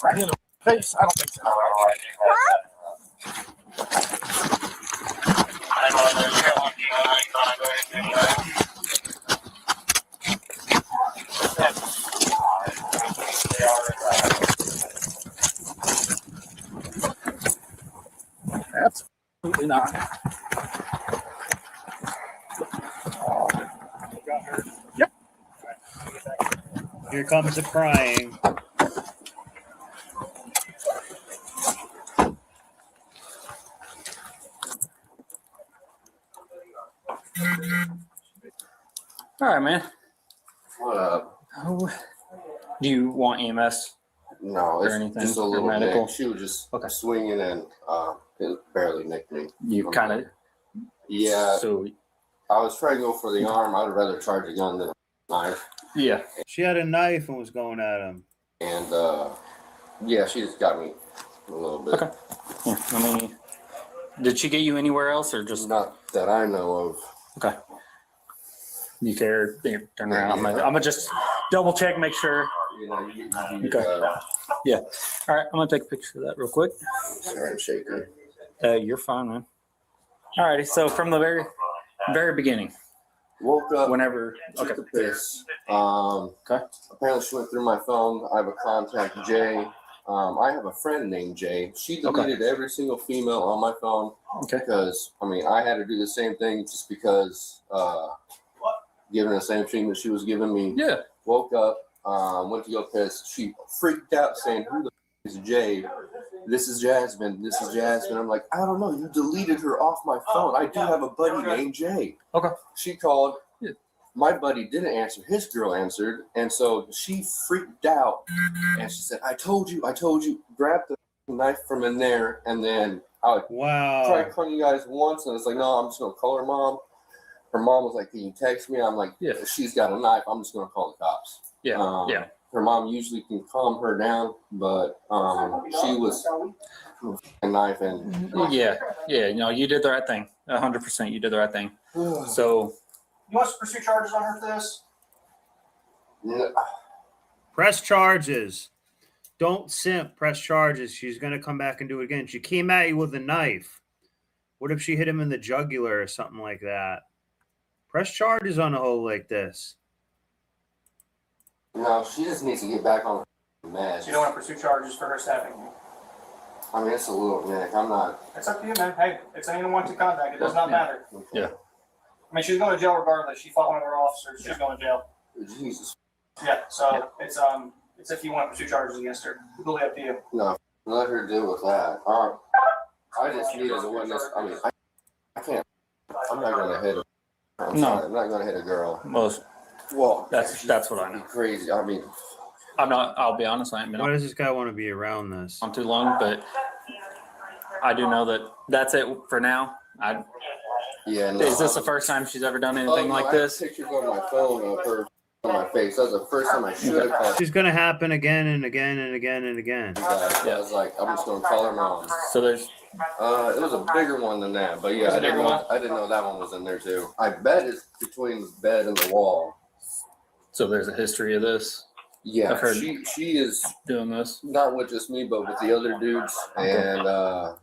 [SPEAKER 21] Right in the face? I don't think so. Absolutely not. Yep.
[SPEAKER 4] Here comes the crying.
[SPEAKER 9] All right, man.
[SPEAKER 17] What up?
[SPEAKER 9] Oh, do you want EMS?
[SPEAKER 17] No,
[SPEAKER 9] or
[SPEAKER 17] it's
[SPEAKER 9] anything?
[SPEAKER 17] just a
[SPEAKER 9] Or
[SPEAKER 17] little
[SPEAKER 9] medical?
[SPEAKER 17] nick. She was just swinging and it barely nicked me.
[SPEAKER 9] You kind of.
[SPEAKER 17] Yeah.
[SPEAKER 9] So
[SPEAKER 17] I was trying to go for the arm. I'd rather charge a gun than a knife.
[SPEAKER 9] Yeah.
[SPEAKER 4] She had a knife and was going at him.
[SPEAKER 17] And yeah, she just got me a little bit.
[SPEAKER 9] Okay. Yeah, let me. Did she get you anywhere else, or just
[SPEAKER 17] not that I know of?
[SPEAKER 9] Okay. You care? Turn around. I'm gonna just double check, make sure. Okay. Yeah. All right. I'm gonna take a picture of that real quick.
[SPEAKER 17] Sorry, I'm shaking.
[SPEAKER 2] You're fine, man. Alrighty, so from the very beginning.
[SPEAKER 17] Woke up.
[SPEAKER 2] Whenever.
[SPEAKER 17] Took
[SPEAKER 2] Okay.
[SPEAKER 17] a piss.
[SPEAKER 2] Okay.
[SPEAKER 17] Apparently, she went through my phone. I have a contact, Jay. I have a friend named Jay. She deleted every single female on my phone.
[SPEAKER 2] Okay.
[SPEAKER 17] Because I had to do the same thing just because giving her the same treatment she was giving me.
[SPEAKER 2] Yeah.
[SPEAKER 17] Woke up, went to go piss. She freaked out saying, "Who the is Jay? This is Jasmine. This is Jasmine." I'm like, "I don't know. You deleted her off my phone. I do have a buddy named Jay."
[SPEAKER 2] Okay.
[SPEAKER 17] She called.
[SPEAKER 2] Yeah.
[SPEAKER 17] My buddy didn't answer. His girl answered. And so she freaked out. And she said, I told you. Grab the knife from in there. And then I tried calling you guys once. And it's like, no, I'm just going to call her mom. Her mom was like, can you text me? I'm like, yeah, she's got a knife. I'm just going to call the cops.
[SPEAKER 2] Yeah.
[SPEAKER 17] Her mom usually can calm her down. But she was a knife. And
[SPEAKER 2] Yeah. You did the right thing. 100%. You did the right thing. So.
[SPEAKER 13] You want us to pursue charges on her for this?
[SPEAKER 4] Press charges. Don't simp. Press charges. She's going to come back and do it again. She came at you with a knife. What if she hit him in the jugular or something like that? Press charges on a hole like this.
[SPEAKER 17] No, she just needs to get back on her meds.
[SPEAKER 13] So you don't want to pursue charges for her stabbing you?
[SPEAKER 17] It's a little Nick. I'm not.
[SPEAKER 13] It's up to you, man. Hey, it's anyone wants to contact. It does not matter.
[SPEAKER 2] Yeah.
[SPEAKER 13] She's going to jail regardless. She fought one of her officers. She's going to jail.
[SPEAKER 17] Jesus.
[SPEAKER 13] Yeah. So it's if you want to pursue charges against her. Completely up to you.
[SPEAKER 17] No, let her deal with that. I just need as a witness. I can't. I'm not going to hit her. I'm not going to hit a girl. Well,
[SPEAKER 2] that's what I know.
[SPEAKER 17] Crazy.
[SPEAKER 2] I'm not. I'll be honest. I ain't been.
[SPEAKER 4] Why does this guy want to be around this?
[SPEAKER 2] On too long, but I do know that that's it for now. Is this the first time she's ever done anything like this?
[SPEAKER 17] I have pictures on my phone of her on my face. That was the first time I should have called.
[SPEAKER 4] She's going to happen again and again and again and again.
[SPEAKER 17] I was like, I'm just going to call her mom.
[SPEAKER 2] So there's.
[SPEAKER 17] It was a bigger one than that, but yeah, I didn't know that one was in there too. I bet it's between the bed and the wall.
[SPEAKER 2] So there's a history of this.
[SPEAKER 17] Yeah,
[SPEAKER 2] I've heard
[SPEAKER 17] she is
[SPEAKER 2] doing this.
[SPEAKER 17] Not with just me, but with the other dudes. And I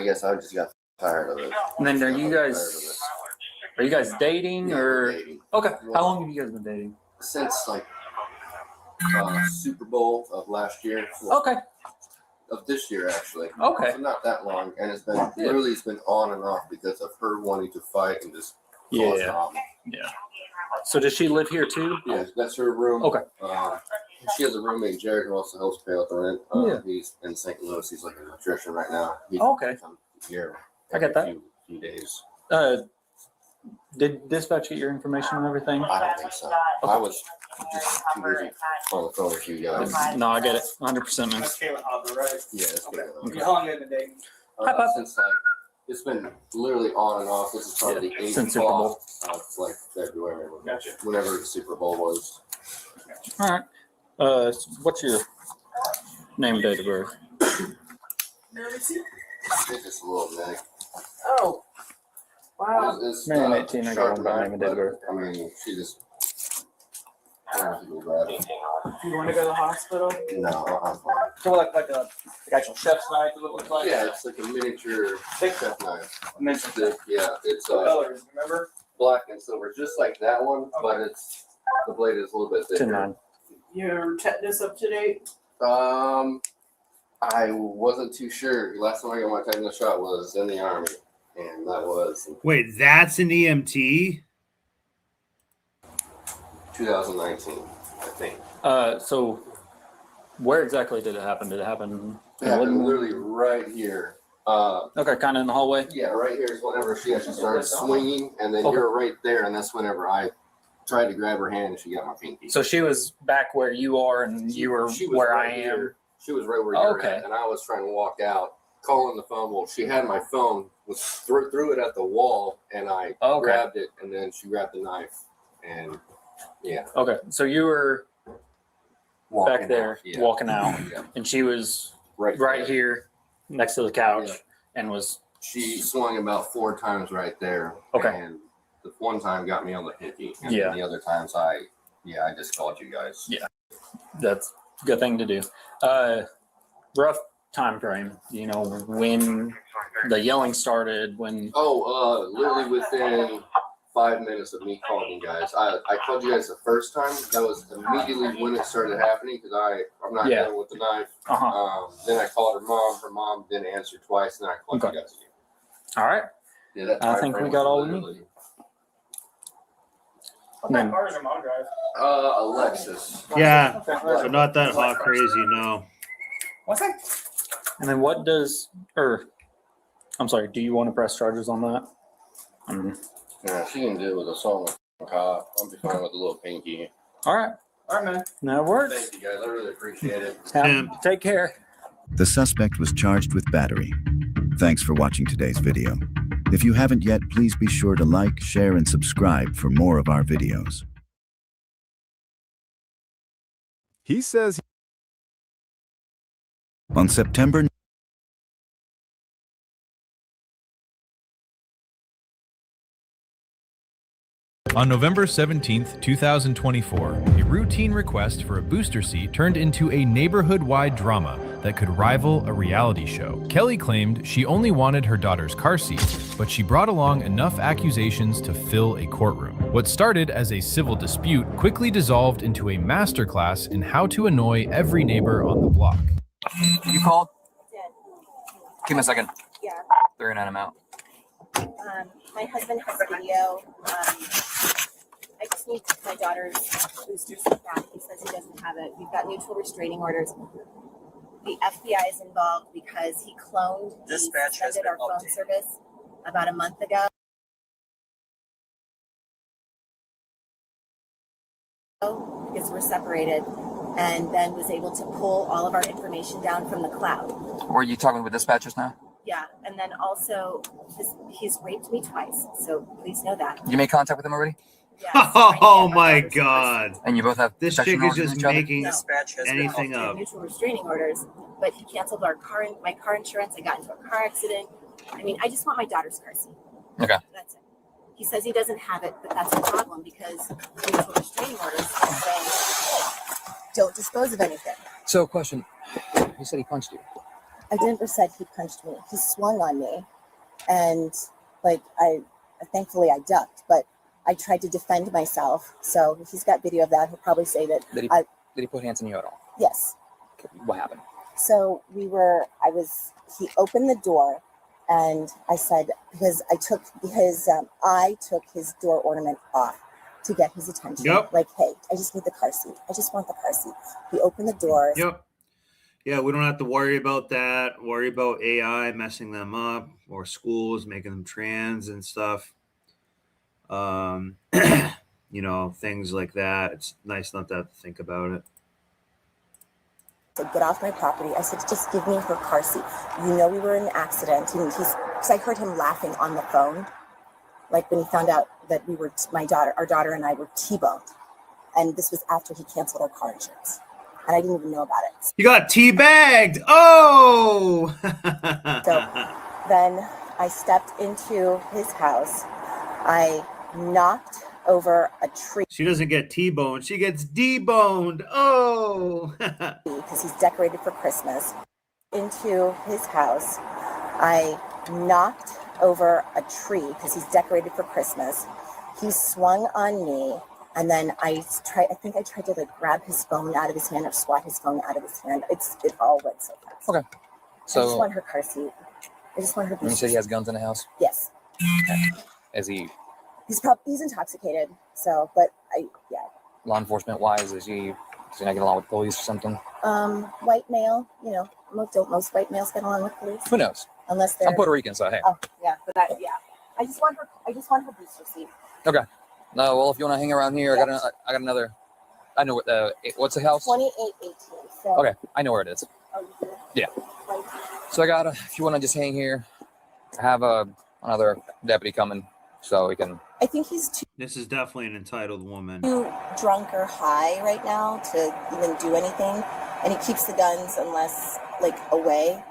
[SPEAKER 17] guess I just got tired of it.
[SPEAKER 2] And then are you guys dating or?
[SPEAKER 17] Dating.
[SPEAKER 2] Okay. How long have you guys been dating?
[SPEAKER 17] Since Super Bowl of last year.
[SPEAKER 2] Okay.
[SPEAKER 17] Of this year, actually.
[SPEAKER 2] Okay.
[SPEAKER 17] So not that long, and it's been literally on and off because of her wanting to fight and just cause drama.
[SPEAKER 2] Yeah. So does she live here too?
[SPEAKER 17] Yeah, that's her room.
[SPEAKER 2] Okay.
[SPEAKER 17] She has a roommate, Jared, who also helps pay out the rent. He's in St. Louis. He's like an electrician right now.
[SPEAKER 2] Okay.
[SPEAKER 17] Here.
[SPEAKER 2] I get that.
[SPEAKER 17] Few days.
[SPEAKER 2] Did dispatch get your information and everything?
[SPEAKER 17] I don't think so. I was just too busy on the phone with you guys.
[SPEAKER 2] No, I get it. 100%, man.
[SPEAKER 13] That's Caitlin Hobler, right?
[SPEAKER 17] Yeah, that's good.
[SPEAKER 13] Okay. How long have you been dating?
[SPEAKER 17] Since it's been literally on and off. This is probably the 8th
[SPEAKER 2] Since Super Bowl
[SPEAKER 17] of February.
[SPEAKER 13] Gotcha.
[SPEAKER 17] Whenever the Super Bowl was.
[SPEAKER 2] All right. What's your name and date of birth?
[SPEAKER 17] It's just a little Nick.
[SPEAKER 19] Oh. Wow.
[SPEAKER 2] Marion 18, I got one name and date of birth.
[SPEAKER 17] She just.
[SPEAKER 13] Do you want to go to the hospital?
[SPEAKER 17] No, I'm fine.
[SPEAKER 13] So like a actual chef's knife, is what it looks like?
[SPEAKER 17] Yeah, it's like a miniature chef knife.
[SPEAKER 13] Miniature.
[SPEAKER 17] Yeah, it's
[SPEAKER 13] What colors, remember?
[SPEAKER 17] black and silver, just like that one, but the blade is a little bit thicker.
[SPEAKER 2] 10-9.
[SPEAKER 19] Your tetanus up to date?
[SPEAKER 17] I wasn't too sure. Last time I got my tetanus shot was in the Army, and that was
[SPEAKER 4] Wait, that's an EMT?
[SPEAKER 17] 2019, I think.
[SPEAKER 2] So where exactly did it happen? Did it happen?
[SPEAKER 17] It happened literally right here.
[SPEAKER 2] Okay, kind of in the hallway?
[SPEAKER 17] Yeah, right here is whenever she actually started swinging, and then you're right there, and that's whenever I tried to grab her hand, and she got my pinky.
[SPEAKER 2] So she was back where you are, and you were where
[SPEAKER 17] right
[SPEAKER 2] I am?
[SPEAKER 17] here. She was right where you're at, and I was trying to walk out, calling the phone. Well, she had my phone, was threw it at the wall, and I grabbed it, and then she grabbed the knife, and yeah.
[SPEAKER 2] Okay, so you were
[SPEAKER 17] walking
[SPEAKER 2] back there,
[SPEAKER 17] out,
[SPEAKER 2] walking out,
[SPEAKER 17] Yeah.
[SPEAKER 2] and she was
[SPEAKER 17] right
[SPEAKER 2] here next to the couch, and was.
[SPEAKER 17] She swung about 4 times right there.
[SPEAKER 2] Okay.
[SPEAKER 17] And the one time got me on the pinky, and
[SPEAKER 2] Yeah.
[SPEAKER 17] then the other times I just called you guys.
[SPEAKER 2] Yeah, that's a good thing to do. Rough time frame? Do you know when the yelling started? When?
[SPEAKER 17] Oh, literally within 5 minutes of me calling you guys. I called you guys the first time. That was immediately when it started happening because I'm not dealing with the knife. Then I called her mom. Her mom didn't answer twice, and then I called you guys again.
[SPEAKER 2] All right.
[SPEAKER 17] Yeah, that
[SPEAKER 2] I think we got all we need.
[SPEAKER 13] What kind of car does your mom drive?
[SPEAKER 17] Alexis.
[SPEAKER 4] Yeah, so not that hot crazy, no.
[SPEAKER 13] What's that?
[SPEAKER 2] And then what does, I'm sorry, do you want to press charges on that?
[SPEAKER 17] Yeah, she can deal with assault with a cop. I'll be fine with a little pinky.
[SPEAKER 2] All right.
[SPEAKER 13] All right, man.
[SPEAKER 2] That works.
[SPEAKER 17] Thank you, guys. I really appreciate it.
[SPEAKER 2] Take care.
[SPEAKER 16] The suspect was charged with battery. Thanks for watching today's video. If you haven't yet, please be sure to like, share, and subscribe for more of our videos.
[SPEAKER 5] He says
[SPEAKER 16] On September
[SPEAKER 15] On November 17th, 2024, a routine request for a booster seat turned into a neighborhood-wide drama that could rival a reality show. Kelly claimed she only wanted her daughter's car seat, but she brought along enough accusations to fill a courtroom. What started as a civil dispute quickly dissolved into a masterclass in how to annoy every neighbor on the block.
[SPEAKER 18] You called? Give me a second.
[SPEAKER 19] Yeah.
[SPEAKER 18] 39, I'm out.
[SPEAKER 19] My husband has video. I just need my daughter's booster seat back. He says he doesn't have it. We've got mutual restraining orders. The FBI is involved because he cloned suspended our phone service about a month ago. Because we're separated, and then was able to pull all of our information down from the cloud.
[SPEAKER 18] Were you talking with dispatchers now?
[SPEAKER 19] Yeah, and then also he's raped me twice, so please know that.
[SPEAKER 18] You made contact with them already?
[SPEAKER 19] Yes,
[SPEAKER 4] Oh my God!
[SPEAKER 18] And you both have
[SPEAKER 4] This
[SPEAKER 18] protection
[SPEAKER 4] chick is
[SPEAKER 18] orders
[SPEAKER 4] just
[SPEAKER 18] on each other?
[SPEAKER 4] making anything up.
[SPEAKER 19] Mutual restraining orders, but he canceled my car insurance. I got into a car accident. I mean, I just want my daughter's car seat.
[SPEAKER 18] Okay.
[SPEAKER 19] That's it. He says he doesn't have it, but that's a problem because mutual restraining orders say, hey, don't dispose of anything.
[SPEAKER 18] So, question. You said he punched you.
[SPEAKER 19] I never said he punched me. He swung on me, and thankfully I ducked, but I tried to defend myself. So if he's got video of that, he'll probably say that.
[SPEAKER 18] Did he put hands on you at all?
[SPEAKER 19] Yes.
[SPEAKER 18] What happened?
[SPEAKER 19] So he opened the door, and I said, because I took his door ornament off to get his attention.
[SPEAKER 4] Yep.
[SPEAKER 19] Like, hey, I just need the car seat. I just want the car seat. He opened the doors.
[SPEAKER 4] Yep. Yeah, we don't have to worry about that. Worry about AI messing them up or schools making them trans and stuff. Things like that. It's nice not to have to think about it.
[SPEAKER 19] Said, get off my property. I said, just give me her car seat. We were in an accident. And because I heard him laughing on the phone, like when he found out that our daughter and I were T-boned. And this was after he canceled our car insurance. And I didn't even know about it.
[SPEAKER 4] You got teabagged. Oh!
[SPEAKER 19] So then I stepped into his house. I knocked over a tree.
[SPEAKER 4] She doesn't get T-boned. She gets D-boned. Oh!
[SPEAKER 19] Because he's decorated for Christmas. Into his house. I knocked over a tree because he's decorated for Christmas. He swung on me. And then I think I tried to grab his phone out of his hand or swat his phone out of his hand. It all went so fast.
[SPEAKER 18] Okay. So
[SPEAKER 19] I just want her car seat. I just want her.
[SPEAKER 18] You said he has guns in the house?
[SPEAKER 19] Yes.
[SPEAKER 18] Okay. Is he? He's
[SPEAKER 19] intoxicated. So, but
[SPEAKER 18] law enforcement wise, is he not getting along with police or something?
[SPEAKER 19] White male. Don't most white males get along with police?
[SPEAKER 18] Who knows?
[SPEAKER 19] Unless they're.
[SPEAKER 18] I'm Puerto Rican, so hey.
[SPEAKER 19] Oh yeah, but I just want her booster seat.
[SPEAKER 18] Okay. No, well, if you want to hang around here, I got another. I know what what's the house?
[SPEAKER 19] 2818. So.
[SPEAKER 18] Okay, I know where it is.
[SPEAKER 19] Oh, you do?
[SPEAKER 18] Yeah. So if you want to just hang here, I have another deputy coming, so we can.
[SPEAKER 19] I think he's too.
[SPEAKER 4] This is definitely an entitled woman.
[SPEAKER 19] Too drunk or high right now to even do anything, and he keeps the guns unless away.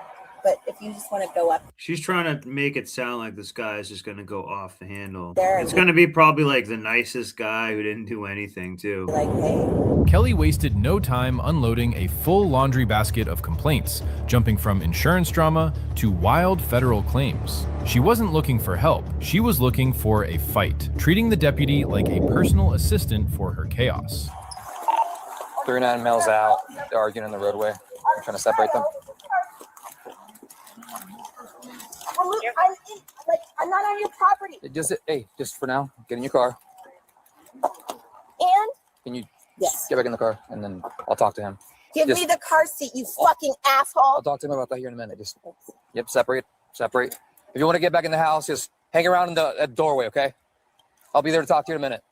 [SPEAKER 1] But if you just want to go up
[SPEAKER 4] She's trying to make it sound like this guy is just going to go off the handle.
[SPEAKER 1] there,
[SPEAKER 4] It's going to be probably like the nicest guy who didn't do anything too.
[SPEAKER 1] like, hey,
[SPEAKER 15] Kelly wasted no time unloading a full laundry basket of complaints, jumping from insurance drama to wild federal claims. She wasn't looking for help, she was looking for a fight, treating the deputy like a personal assistant for her chaos.
[SPEAKER 18] 39 males out, they're arguing in the roadway. I'm trying to separate them.
[SPEAKER 1] well, look, I'm not on your property.
[SPEAKER 18] Just for now, get in your car.
[SPEAKER 1] And
[SPEAKER 18] Can you
[SPEAKER 1] yes,
[SPEAKER 18] get back in the car, and then I'll talk to him.
[SPEAKER 1] give me the car seat, you fucking asshole.
[SPEAKER 18] I'll talk to him about that here in a minute. Separate. If you want to get back in the house, just hang around in the doorway, okay? I'll be there to talk to you in a minute.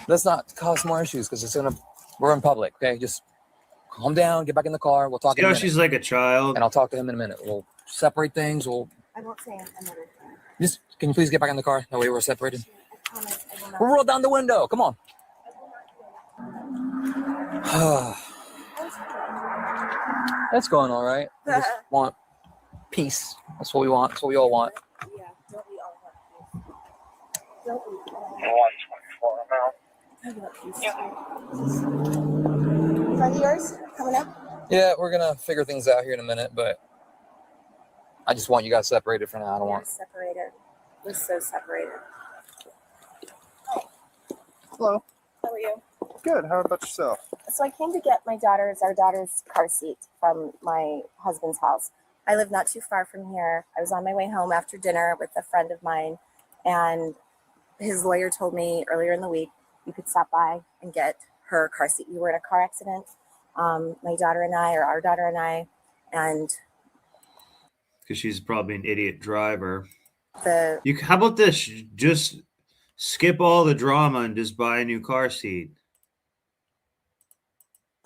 [SPEAKER 18] Let's not cause more issues because we're in public, okay? Just calm down, get back in the car. We'll talk in a minute.
[SPEAKER 4] She's like a child.
[SPEAKER 18] And I'll talk to him in a minute. We'll separate things.
[SPEAKER 1] I won't say another thing.
[SPEAKER 18] Just, can you please get back in the car? That way we're separated. We'll roll down the window. Come on. That's going all right. We just want peace. That's what we want. That's what we all want.
[SPEAKER 1] Yeah, don't we all want peace? Don't we all want peace? Friend of yours coming up?
[SPEAKER 18] Yeah, we're gonna figure things out here in a minute, but I just want you guys separated for now. I don't want.
[SPEAKER 1] Separated. We're so separated.
[SPEAKER 6] Hello.
[SPEAKER 1] How are you?
[SPEAKER 6] Good. How about yourself?
[SPEAKER 1] So I came to get our daughter's car seat from my husband's house. I live not too far from here. I was on my way home after dinner with a friend of mine, and his lawyer told me earlier in the week you could stop by and get her car seat. You were in a car accident, my daughter and I, or our daughter and I, and
[SPEAKER 4] Because she's probably an idiot driver.
[SPEAKER 1] the
[SPEAKER 4] How about this? Just skip all the drama and just buy a new car seat.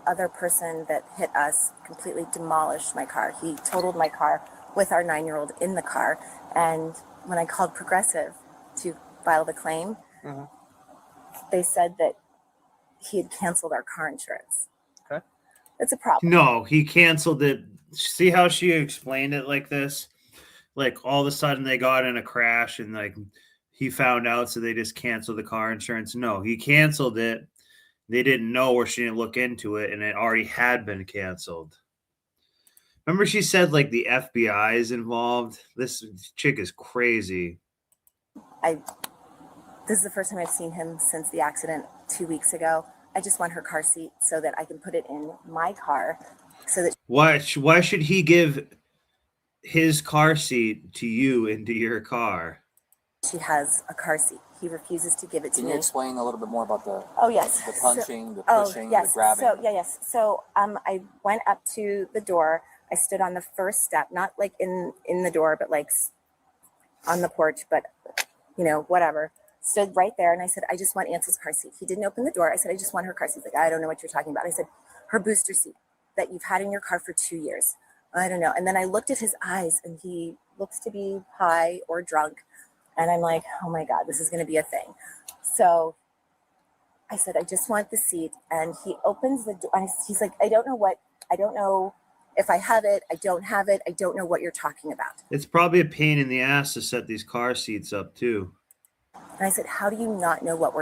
[SPEAKER 1] other person that hit us completely demolished my car. He totaled my car with our 9-year-old in the car. And when I called Progressive to file the claim, they said that he had canceled our car insurance.
[SPEAKER 6] Okay.
[SPEAKER 1] It's a problem.
[SPEAKER 4] No, he canceled it. See how she explained it like this? Like all of a sudden they got in a crash and like he found out, so they just canceled the car insurance. No, he canceled it. They didn't know, or she didn't look into it, and it already had been canceled. Remember she said like the FBI is involved? This chick is crazy.
[SPEAKER 1] This is the first time I've seen him since the accident 2 weeks ago. I just want her car seat so that I can put it in my car so that
[SPEAKER 4] Why should he give his car seat to you into your car?
[SPEAKER 1] she has a car seat. He refuses to give it to
[SPEAKER 18] Can
[SPEAKER 1] me.
[SPEAKER 18] you explain a little bit more about the the punching, the pushing, the grabbing?
[SPEAKER 1] So I went up to the door. I stood on the first step, not like in the door, but like on the porch, but whatever. Stood right there, and I said, I just want Ansel's car seat. He didn't open the door. I said, I just want her car seat. He's like, I don't know what you're talking about. I said, her booster seat that you've had in your car for 2 years. I don't know. And then I looked at his eyes, and he looks to be high or drunk. And I'm like, oh my God, this is going to be a thing. So I said, I just want the seat. And he opens the door. He's like, I don't know if I have it. I don't have it. I don't know what you're talking about.
[SPEAKER 4] It's probably a pain in the ass to set these car seats up too.
[SPEAKER 1] And I said, how do you not know what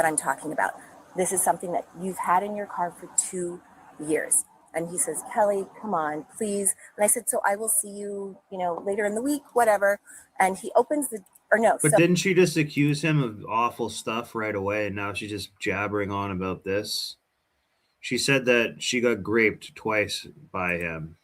[SPEAKER 1] I'm talking about? This is something that you've had in your car for 2 years. And he says, Kelly, come on, please. And I said, so I will see you, later in the week, whatever. And he opens
[SPEAKER 4] But didn't she just accuse him of awful stuff right away? And now she's just jabbering on about this. She said that she got raped twice by him.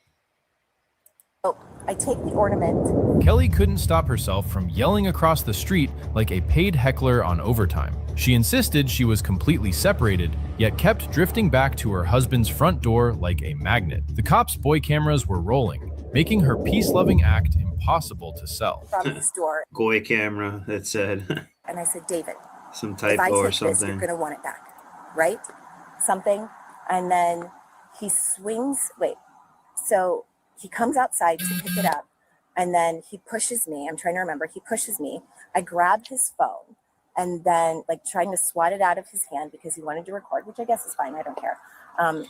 [SPEAKER 1] I take the ornament.
[SPEAKER 15] Kelly couldn't stop herself from yelling across the street like a paid heckler on overtime. She insisted she was completely separated, yet kept drifting back to her husband's front door like a magnet. The cops' boy cameras were rolling, making her peace-loving act impossible to sell.
[SPEAKER 1] From his door.
[SPEAKER 4] Goy camera, it said.
[SPEAKER 1] And I said, David,
[SPEAKER 4] Some
[SPEAKER 1] if I
[SPEAKER 4] typo
[SPEAKER 1] take
[SPEAKER 4] or
[SPEAKER 1] this,
[SPEAKER 4] something.
[SPEAKER 1] you're going to want it back, right? Something. And then he swings. So he comes outside to pick it up, and then he pushes me. I'm trying to remember. He pushes me. I grab his phone, and then trying to swat it out of his hand because he wanted to record, which I guess is fine. I don't care.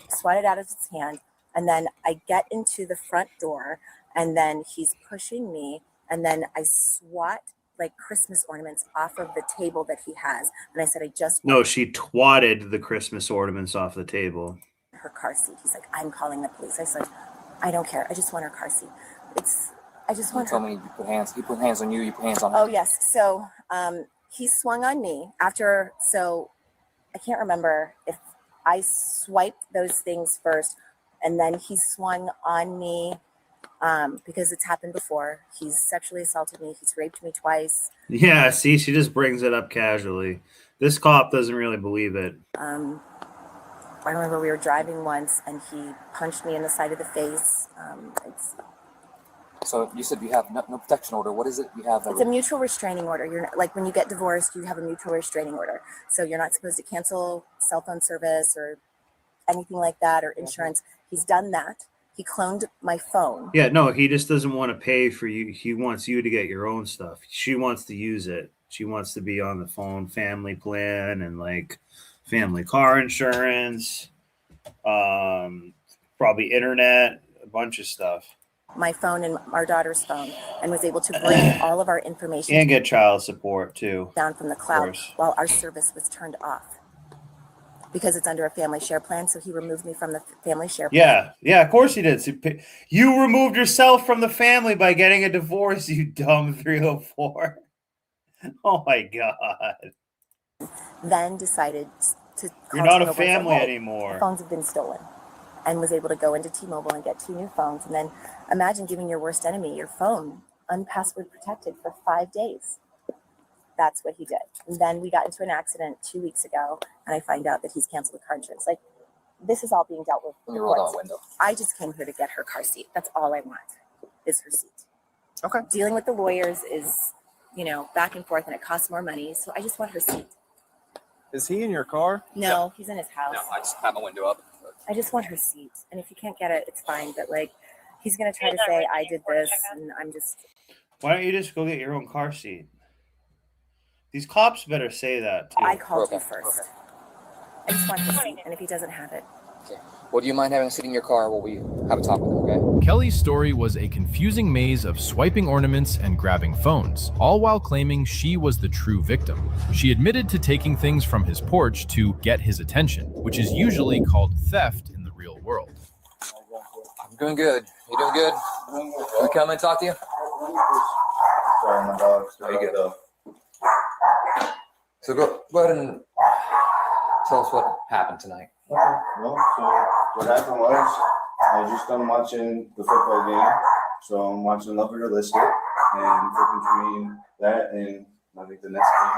[SPEAKER 1] Swat it out of his hand. And then I get into the front door, and then he's pushing me, and then I swat like Christmas ornaments off of the table that he has. And I said, I just
[SPEAKER 4] No, she twatted the Christmas ornaments off the table.
[SPEAKER 1] her car seat. He's like, I'm calling the police. I said, I don't care. I just want her car seat. I just want her.
[SPEAKER 18] Tell me you put hands on you, you put hands on her.
[SPEAKER 1] Oh, yes. So he swung on me after, so I can't remember if I swiped those things first and then he swung on me because it's happened before. He's sexually assaulted me. He's raped me twice.
[SPEAKER 4] Yeah, see, she just brings it up casually. This cop doesn't really believe it.
[SPEAKER 1] I remember we were driving once and he punched me in the side of the face.
[SPEAKER 18] So you said you have no protection order. What is it you have?
[SPEAKER 1] It's a mutual restraining order. You're not, like when you get divorced, you have a mutual restraining order. So you're not supposed to cancel cell phone service or anything like that or insurance. He's done that. He cloned my phone.
[SPEAKER 4] Yeah, no, he just doesn't want to pay for you. He wants you to get your own stuff. She wants to use it. She wants to be on the phone family plan and like family car insurance, probably internet, a bunch of stuff.
[SPEAKER 1] My phone and our daughter's phone, and was able to bring all of our information
[SPEAKER 4] And get child support too.
[SPEAKER 1] down from the cloud while our service was turned off because it's under a family share plan. So he removed me from the family share plan.
[SPEAKER 4] Yeah, of course he did. So you removed yourself from the family by getting a divorce, you dumb 304. Oh my God.
[SPEAKER 1] Then decided to call
[SPEAKER 4] You're not a
[SPEAKER 1] T-Mobile and say,
[SPEAKER 4] family
[SPEAKER 1] "Hey,
[SPEAKER 4] anymore."
[SPEAKER 1] the phones have been stolen," and was able to go into T-Mobile and get 2 new phones. And then imagine giving your worst enemy your phone unpassword protected for 5 days. That's what he did. And then we got into an accident 2 weeks ago, and I find out that he's canceled the car insurance. Like, this is all being dealt with.
[SPEAKER 18] Let me roll down the window.
[SPEAKER 1] I just came here to get her car seat. That's all I want is her seat.
[SPEAKER 6] Okay.
[SPEAKER 1] Dealing with the lawyers is, back and forth, and it costs more money. So I just want her seat.
[SPEAKER 6] Is he in your car?
[SPEAKER 1] No, he's in his house.
[SPEAKER 18] No, I just have my window up.
[SPEAKER 1] I just want her seat. And if you can't get it, it's fine. But like, he's going to try to say I did this, and I'm just.
[SPEAKER 4] Why don't you just go get your own car seat? These cops better say that too.
[SPEAKER 1] I called you first. I just want his seat. And if he doesn't have it.
[SPEAKER 18] Okay. Well, do you mind having a seat in your car while we have a talk with him, okay?
[SPEAKER 15] Kelly's story was a confusing maze of swiping ornaments and grabbing phones, all while claiming she was the true victim. She admitted to taking things from his porch to get his attention, which is usually called theft in the real world.
[SPEAKER 18] I'm doing good. You doing good? Can we come and talk to you?
[SPEAKER 7] Sorry, my dog's
[SPEAKER 18] you good. So go ahead and tell us what happened tonight.
[SPEAKER 7] Okay. Well, so what happened was I just done watching the football game. So I'm watching Love It or List It and flipping between that and I think the next game.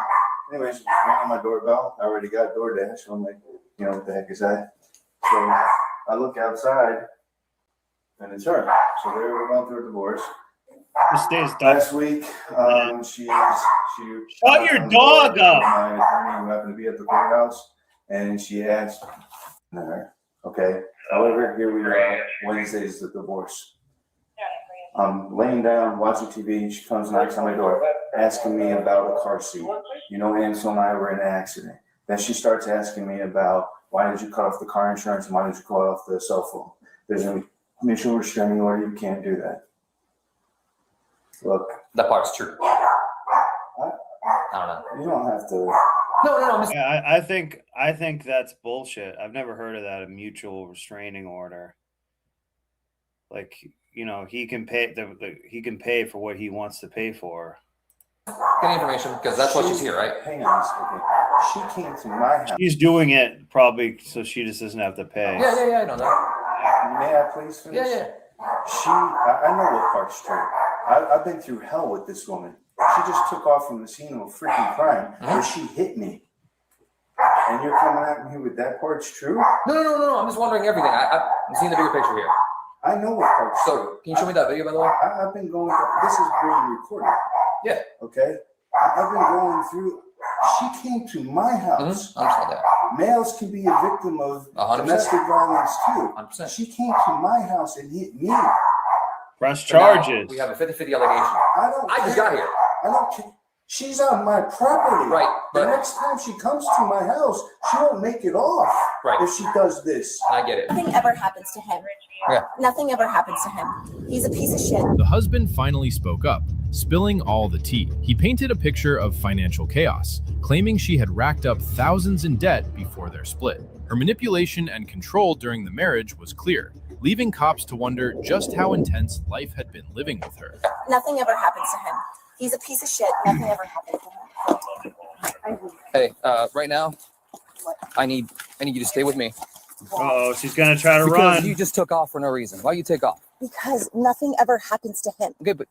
[SPEAKER 7] Anyways, ringing my doorbell. I already got DoorDash. So I'm like, what the heck is that? So I look outside and it's her. So they were going through a divorce.
[SPEAKER 4] This day's
[SPEAKER 7] last week, she
[SPEAKER 4] shut your dog up.
[SPEAKER 7] My attorney who happened to be at the courthouse, and she asked her. Okay. However, here we are. Wednesday's the divorce. I'm laying down watching TV. She comes knocks on my door, asking me about a car seat. Ansel and I were in an accident. Then she starts asking me about why did you cut off the car insurance and why did you cut off the cell phone? There's a mutual restraining order. You can't do that. Look,
[SPEAKER 18] that part's true. I don't know.
[SPEAKER 7] You don't have to.
[SPEAKER 18] No.
[SPEAKER 4] Yeah, I think that's bullshit. I've never heard of that, a mutual restraining order. Like, he can pay he can pay for what he wants to pay for.
[SPEAKER 18] Get information because that's what she's here, right?
[SPEAKER 7] Hang on a second. She came to my house.
[SPEAKER 4] She's doing it probably so she just doesn't have to pay.
[SPEAKER 18] Yeah, I know that.
[SPEAKER 7] May I please finish?
[SPEAKER 18] Yeah.
[SPEAKER 7] I know what part's true. I've been through hell with this woman. She just took off from the scene of a freaking crime where she hit me. And you're coming at me with that part's true?
[SPEAKER 18] No. I'm just wondering everything. I'm seeing the bigger picture here.
[SPEAKER 7] I know what part's true.
[SPEAKER 18] So, can you show me that video, by the way?
[SPEAKER 7] I've been going through, this is being recorded.
[SPEAKER 18] Yeah.
[SPEAKER 7] Okay? I've been going through, she came to my house.
[SPEAKER 18] I understand that.
[SPEAKER 7] Males can be a victim of
[SPEAKER 18] 100%.
[SPEAKER 7] domestic violence too.
[SPEAKER 18] 100%.
[SPEAKER 7] She came to my house and hit me.
[SPEAKER 4] Press charges.
[SPEAKER 18] We have a 50-50 allegation.
[SPEAKER 7] I
[SPEAKER 18] just got here.
[SPEAKER 7] I don't care. She's on my property.
[SPEAKER 18] Right,
[SPEAKER 7] The
[SPEAKER 18] but
[SPEAKER 7] next time she comes to my house, she won't make it off.
[SPEAKER 18] Right.
[SPEAKER 7] If she does this.
[SPEAKER 18] I get it.
[SPEAKER 1] Nothing ever happens to him.
[SPEAKER 18] Yeah.
[SPEAKER 1] Nothing ever happens to him. He's a piece of shit.
[SPEAKER 15] The husband finally spoke up, spilling all the tea. He painted a picture of financial chaos, claiming she had racked up thousands in debt before their split. Her manipulation and control during the marriage was clear, leaving cops to wonder just how intense life had been living with her.
[SPEAKER 1] Nothing ever happens to him. He's a piece of shit. Nothing ever happens to him.
[SPEAKER 18] Hey, right now, I need you to stay with me.
[SPEAKER 4] Oh, she's gonna try to
[SPEAKER 18] Because
[SPEAKER 4] run.
[SPEAKER 18] you just took off for no reason. Why you take off?
[SPEAKER 1] Because nothing ever happens to him.
[SPEAKER 18] Okay, but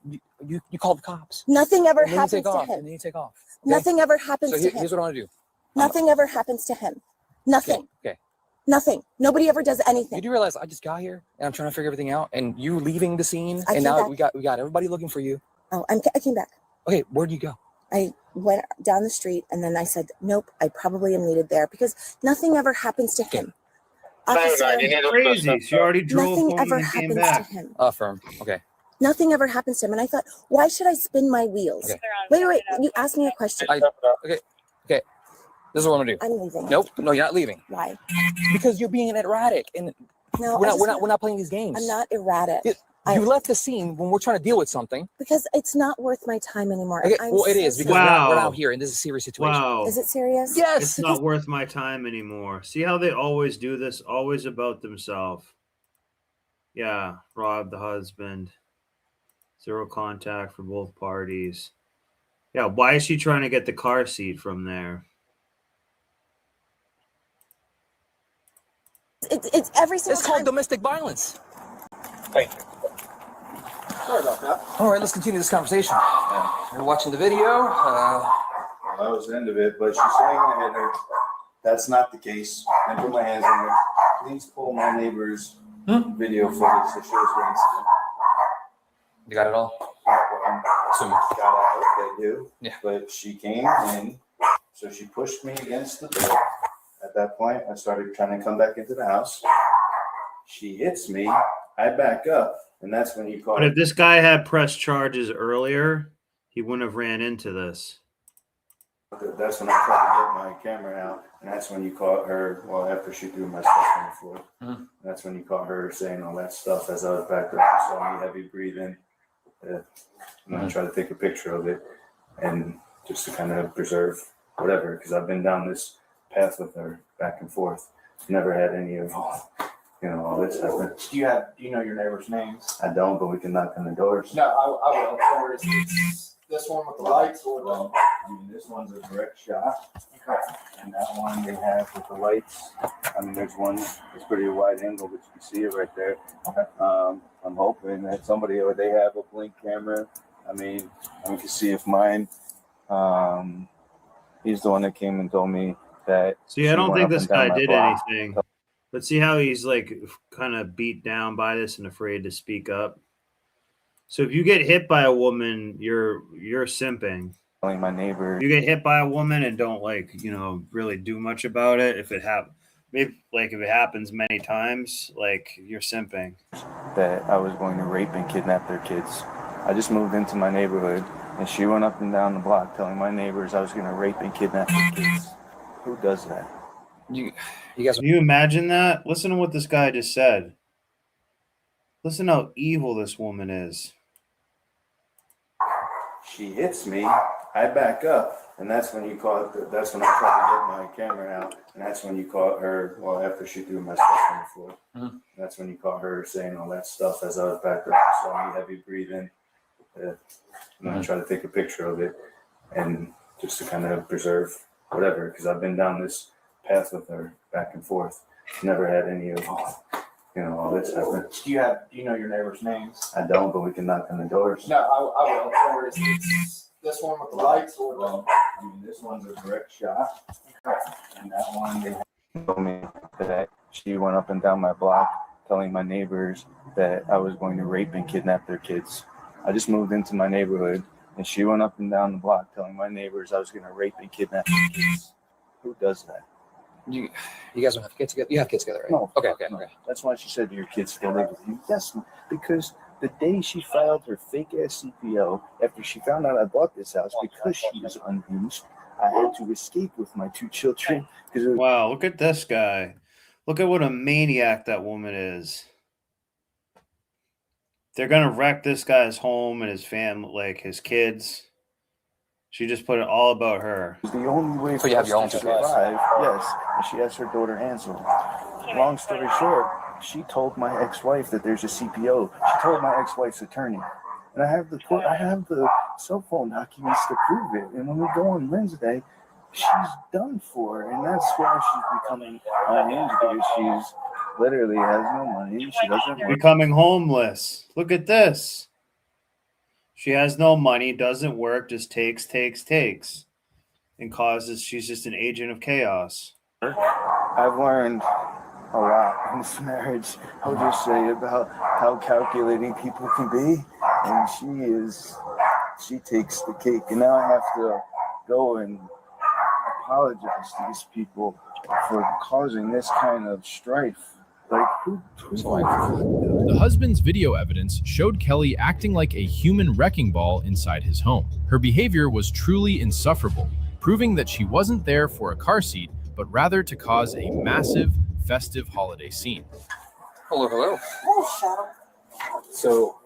[SPEAKER 18] you called the cops.
[SPEAKER 1] Nothing ever
[SPEAKER 18] And then you
[SPEAKER 1] happens
[SPEAKER 18] take
[SPEAKER 1] to
[SPEAKER 18] off,
[SPEAKER 1] him.
[SPEAKER 18] and then you take off.
[SPEAKER 1] Nothing ever happens
[SPEAKER 18] So
[SPEAKER 1] to him.
[SPEAKER 18] here's what I want to do.
[SPEAKER 1] Nothing ever happens to him. Nothing.
[SPEAKER 18] Okay.
[SPEAKER 1] Nothing. Nobody ever does anything.
[SPEAKER 18] You do realize I just got here and I'm trying to figure everything out, and you leaving the scene,
[SPEAKER 1] I
[SPEAKER 18] and
[SPEAKER 1] came
[SPEAKER 18] now
[SPEAKER 1] back.
[SPEAKER 18] we got everybody looking for you.
[SPEAKER 1] Oh, I came back.
[SPEAKER 18] Okay, where'd you go?
[SPEAKER 1] I went down the street and then I said, nope, I probably am needed there because nothing ever happens to him. Officer,
[SPEAKER 4] Crazy. She already drove
[SPEAKER 1] nothing
[SPEAKER 4] home
[SPEAKER 1] ever
[SPEAKER 4] and came
[SPEAKER 1] happens to
[SPEAKER 4] back.
[SPEAKER 1] him.
[SPEAKER 18] Affirm. Okay.
[SPEAKER 1] Nothing ever happens to him. And I thought, why should I spin my wheels?
[SPEAKER 18] Okay.
[SPEAKER 1] Wait. You asked me a question.
[SPEAKER 18] Okay. This is what I'm gonna do.
[SPEAKER 1] I'm leaving.
[SPEAKER 18] Nope. No, you're not leaving.
[SPEAKER 1] Why?
[SPEAKER 18] Because you're being erratic, and
[SPEAKER 1] No,
[SPEAKER 18] we're not playing these games.
[SPEAKER 1] I'm not erratic.
[SPEAKER 18] You left the scene when we're trying to deal with something.
[SPEAKER 1] Because it's not worth my time anymore.
[SPEAKER 18] Okay,
[SPEAKER 1] I'm
[SPEAKER 18] well, it
[SPEAKER 1] so
[SPEAKER 18] is because
[SPEAKER 1] sorry.
[SPEAKER 18] we're not here, and this is a serious situation.
[SPEAKER 4] Wow.
[SPEAKER 1] Is it serious?
[SPEAKER 18] Yes.
[SPEAKER 4] It's not worth my time anymore. See how they always do this? Always about themselves. Yeah, rob the husband. Zero contact for both parties. Yeah, why is she trying to get the car seat from there?
[SPEAKER 1] It's every single
[SPEAKER 18] It's called domestic violence.
[SPEAKER 6] Thank you.
[SPEAKER 7] Sorry about that.
[SPEAKER 18] All right, let's continue this conversation. You're watching the video.
[SPEAKER 7] That was the end of it, but she's saying I hit her. That's not the case. I put my hands on her. Please pull my neighbor's video footage that shows what incident.
[SPEAKER 18] You got it all?
[SPEAKER 7] Assuming. I hope they do.
[SPEAKER 18] Yeah.
[SPEAKER 7] But she came in, so she pushed me against the door. At that point, I started trying to come back into the house. She hits me. I back up, and that's when you call.
[SPEAKER 4] But if this guy had pressed charges earlier, he wouldn't have ran into this.
[SPEAKER 7] That's when I tried to get my camera out, and that's when you caught her. Well, after she threw my stuff on the floor, that's when you caught her saying all that stuff as I was back up. You saw me heavy breathing. And I tried to take a picture of it, and just to kind of preserve whatever, because I've been down this path with her back and forth. Never had any of all this happen.
[SPEAKER 6] Do you know your neighbors' names?
[SPEAKER 7] I don't, but we can knock on the doors.
[SPEAKER 6] No, I will. Or is this one with the lights or
[SPEAKER 7] Well, I mean, this one's a direct shot, and that one they have with the lights. I mean, there's one that's pretty wide angle, but you can see it right there. Okay. I'm hoping that somebody, or they have a blink camera. I mean, we can see if mine. He's the one that came and told me that.
[SPEAKER 4] See, I don't think this guy did
[SPEAKER 7] block.
[SPEAKER 4] anything. But see how he's like kind of beat down by this and afraid to speak up. So if you get hit by a woman, you're simping.
[SPEAKER 7] Telling my neighbor.
[SPEAKER 4] You get hit by a woman and don't really do much about it. If it if it happens many times, you're simping.
[SPEAKER 7] That I was going to rape and kidnap their kids. I just moved into my neighborhood, and she went up and down the block telling my neighbors I was going to rape and kidnap their kids. Who does that?
[SPEAKER 18] You guys.
[SPEAKER 4] Can you imagine that? Listen to what this guy just said. Listen how evil this woman is.
[SPEAKER 7] She hits me. I back up, and that's when you caught. That's when I tried to get my camera out, and that's when you caught her. Well, after she threw my stuff on the floor, that's when you caught her saying all that stuff as I was back up. You saw me heavy breathing. And I tried to take a picture of it, and just to kind of preserve whatever, because I've been down this path with her back and forth. Never had any of all this happen.
[SPEAKER 6] do you know your neighbors' names?
[SPEAKER 7] I don't, but we can knock on the doors.
[SPEAKER 6] No, I will. Or is this one with the lights or
[SPEAKER 7] I mean, this one's a direct shot, and that one they told me that she went up and down my block telling my neighbors that I was going to rape and kidnap their kids. I just moved into my neighborhood, and she went up and down the block telling my neighbors I was going to rape and kidnap their kids. Who does that?
[SPEAKER 18] You guys don't have kids together. You have kids together, right?
[SPEAKER 7] No.
[SPEAKER 18] Okay.
[SPEAKER 7] That's why she said your kids still live with you. Yes, because The day she filed her fake ass CPO, after she found out I bought this house because she is unhinged, I had to escape with my 2 children.
[SPEAKER 4] Wow, look at this guy. Look at what a maniac that woman is. They're gonna wreck this guy's home and his family, like his kids. She just put it all about her.
[SPEAKER 7] The only way for us to survive, yes. And she has her daughter Ansel. Long story short, she told my ex-wife that there's a CPO. She told my ex-wife's attorney, and I have the cell phone documents to prove it. And when we go on Wednesday, she's done for, and that's why she's becoming unhinged, because she's literally has no money. She doesn't work.
[SPEAKER 4] Becoming homeless. Look at this. She has no money, doesn't work, just takes, and causes. She's just an agent of chaos.
[SPEAKER 7] I've learned a lot in this marriage. I'll just say about how calculating people can be, and she takes the cake. And now I have to go and apologize to these people for causing this kind of strife. Like,
[SPEAKER 15] The husband's video evidence showed Kelly acting like a human wrecking ball inside his home. Her behavior was truly insufferable, proving that she wasn't there for a car seat, but rather to cause a massive, festive holiday scene.
[SPEAKER 17] Hello, hello.
[SPEAKER 3] So,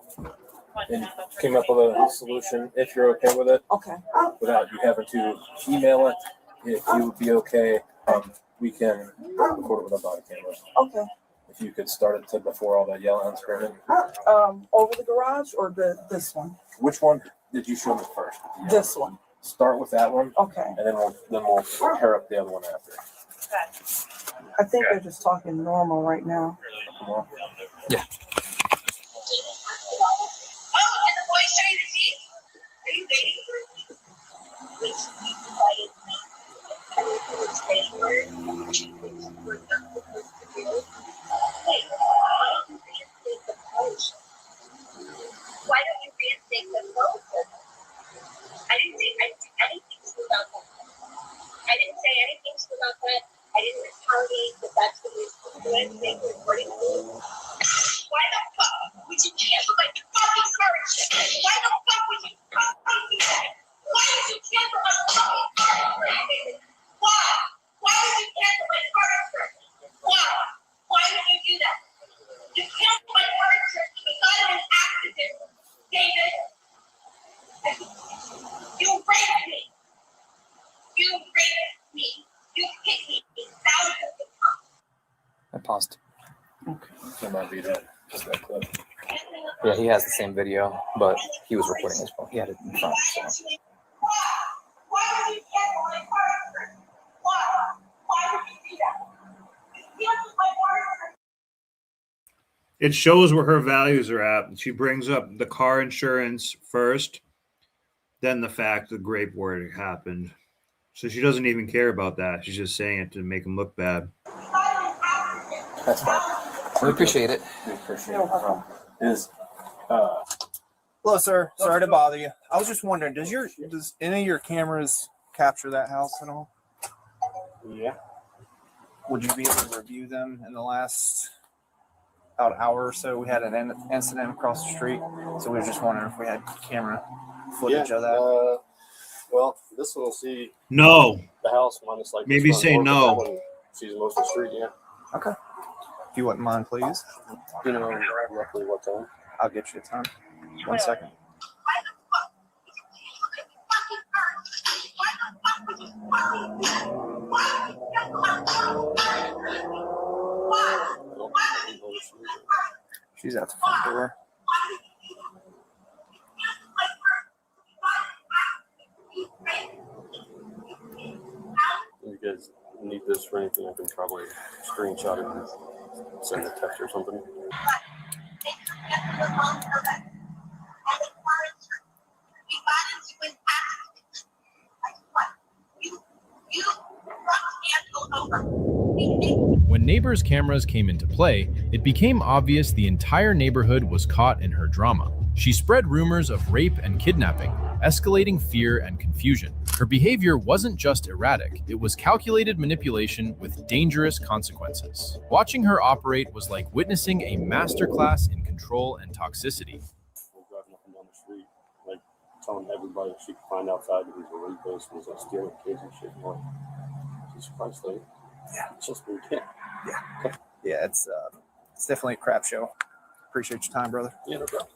[SPEAKER 3] and came up with a solution, if you're okay with it.
[SPEAKER 19] Okay.
[SPEAKER 3] Without you having to email it, if you would be okay, we can record it with a body camera.
[SPEAKER 19] Okay.
[SPEAKER 3] If you could start it to before all that yelling and screaming.
[SPEAKER 19] Over the garage or this one?
[SPEAKER 3] Which one did you show me first?
[SPEAKER 19] This one.
[SPEAKER 3] Start with that one.
[SPEAKER 19] Okay.
[SPEAKER 3] And then we'll pair up the other one after.
[SPEAKER 19] I think they're just talking normal right now.
[SPEAKER 15] Yeah.
[SPEAKER 10] Why don't you reinstate the vote? I didn't say anything about that. I didn't say anything about that. I didn't retaliate, but that's what we're supposed to do. Recording. Why the fuck would you cancel my fucking car insurance? Why the fuck would you fucking do that? Why would you cancel my fucking car insurance? Why? Why would you cancel my car insurance? Why? Why would you do that? You canceled my car insurance because I'm an accident, David. You raped me. You raped me. You hit me thousands of times.
[SPEAKER 18] I paused.
[SPEAKER 3] That might be that. Just that clip.
[SPEAKER 18] Yeah, he has the same video, but he was recording his phone. He had it in front. So.
[SPEAKER 10] Why would you cancel my car insurance? Why? Why would you do that? You canceled my car insurance.
[SPEAKER 4] It shows where her values are at. She brings up the car insurance first, then the fact the grape war happened. So she doesn't even care about that. She's just saying it to make him look bad.
[SPEAKER 3] That's fine.
[SPEAKER 18] We appreciate it.
[SPEAKER 3] We appreciate it.
[SPEAKER 6] Hello, sir. Sorry to bother you. I was just wondering, does any of your cameras capture that house at all?
[SPEAKER 3] Yeah.
[SPEAKER 6] Would you be able to review them in the last about hour or so? We had an incident across the street, so we were just wondering if we had camera footage of that.
[SPEAKER 3] Well, this one will see
[SPEAKER 4] No.
[SPEAKER 3] the house minus like
[SPEAKER 4] Maybe say no.
[SPEAKER 3] That one sees most of the street, yeah.
[SPEAKER 6] Okay. If you wouldn't mind, please.
[SPEAKER 3] You know roughly what time?
[SPEAKER 6] I'll get you a time. 1 second. She's at the front door.
[SPEAKER 3] You guys need this for anything, I can probably screenshot it and send a text or something.
[SPEAKER 15] When neighbors' cameras came into play, it became obvious the entire neighborhood was caught in her drama. She spread rumors of rape and kidnapping, escalating fear and confusion. Her behavior wasn't just erratic, it was calculated manipulation with dangerous consequences. Watching her operate was like witnessing a masterclass in control and toxicity.
[SPEAKER 3] We're driving up and down the street, like telling everybody she could find outside that he's a rapist and he's like stealing kids and shit. Like, Jesus Christ, like, yeah, it's just we can't.
[SPEAKER 6] Yeah. Yeah, it's definitely a crap show. Appreciate your time, brother.
[SPEAKER 3] Yeah, no problem.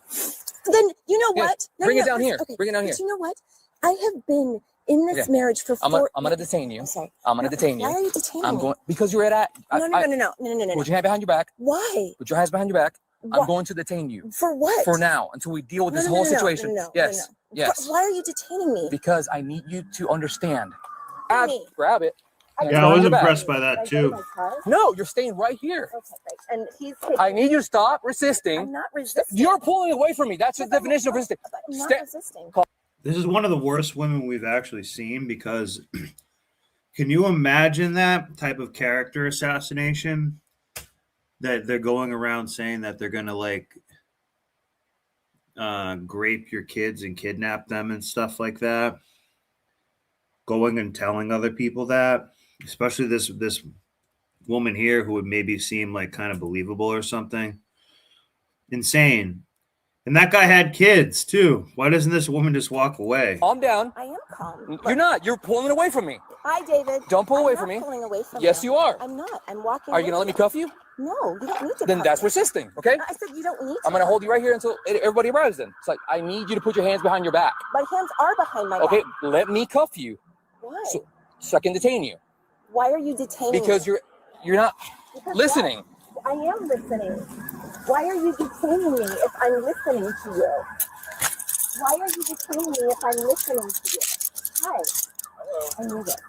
[SPEAKER 1] Then you know
[SPEAKER 18] Yeah,
[SPEAKER 1] what?
[SPEAKER 18] bring it down here. Bring it down
[SPEAKER 1] but
[SPEAKER 18] here.
[SPEAKER 1] You know what? I have been in this
[SPEAKER 18] Okay.
[SPEAKER 1] marriage for
[SPEAKER 18] I'm
[SPEAKER 1] 4
[SPEAKER 18] gonna detain you.
[SPEAKER 1] I'm sorry.
[SPEAKER 18] I'm gonna detain you.
[SPEAKER 1] Why are you detaining
[SPEAKER 18] I'm
[SPEAKER 1] me?
[SPEAKER 18] going because you're at.
[SPEAKER 1] No.
[SPEAKER 18] Put your hand behind your back.
[SPEAKER 1] Why?
[SPEAKER 18] Put your hands behind your back. I'm
[SPEAKER 1] What?
[SPEAKER 18] going to detain you.
[SPEAKER 1] For what?
[SPEAKER 18] For now, until we deal with this
[SPEAKER 1] No,
[SPEAKER 18] whole
[SPEAKER 1] no,
[SPEAKER 18] situation.
[SPEAKER 1] no.
[SPEAKER 18] Yes. Yes.
[SPEAKER 1] Why are you detaining me?
[SPEAKER 18] Because I need you to understand.
[SPEAKER 1] Me.
[SPEAKER 18] Grab it.
[SPEAKER 4] Yeah, I was impressed by that too.
[SPEAKER 18] No, you're staying right here.
[SPEAKER 1] Okay, great. And he's.
[SPEAKER 18] I need you to stop resisting.
[SPEAKER 1] I'm not resisting.
[SPEAKER 18] You're pulling away from me. That's the definition of resisting.
[SPEAKER 1] I'm not
[SPEAKER 18] Stay-
[SPEAKER 1] resisting.
[SPEAKER 4] This is one of the worst women we've actually seen because can you imagine that type of character assassination that they're going around saying that they're going to like grape your kids and kidnap them and stuff like that? Going and telling other people that, especially this woman here who would maybe seem like kind of believable or something. Insane. And that guy had kids too. Why doesn't this woman just walk away?
[SPEAKER 18] Calm down.
[SPEAKER 1] I am calm.
[SPEAKER 18] You're not. You're pulling away from me.
[SPEAKER 1] Hi, David.
[SPEAKER 18] Don't pull
[SPEAKER 1] I'm
[SPEAKER 18] away
[SPEAKER 1] not
[SPEAKER 18] from me.
[SPEAKER 1] Pulling away from
[SPEAKER 18] Yes,
[SPEAKER 1] you.
[SPEAKER 18] you are.
[SPEAKER 1] I'm not. I'm walking.
[SPEAKER 18] Are you gonna let me cuff you?
[SPEAKER 1] No, you don't need to.
[SPEAKER 18] Then
[SPEAKER 1] cuff
[SPEAKER 18] that's
[SPEAKER 1] me.
[SPEAKER 18] resisting. Okay.
[SPEAKER 1] I said you don't need to.
[SPEAKER 18] I'm gonna hold you right here until everybody arrives. Then it's like I need you to put your hands behind your back.
[SPEAKER 1] My hands are behind my
[SPEAKER 18] Okay.
[SPEAKER 1] back.
[SPEAKER 18] Let me cuff you.
[SPEAKER 1] Why?
[SPEAKER 18] So I can detain you.
[SPEAKER 1] Why are you detaining
[SPEAKER 18] Because
[SPEAKER 1] me?
[SPEAKER 18] you're not
[SPEAKER 1] Because
[SPEAKER 18] listening.
[SPEAKER 1] I am listening. Why are you detaining me if I'm listening to you? Why are you detaining me if I'm listening to you? Hi. I need it.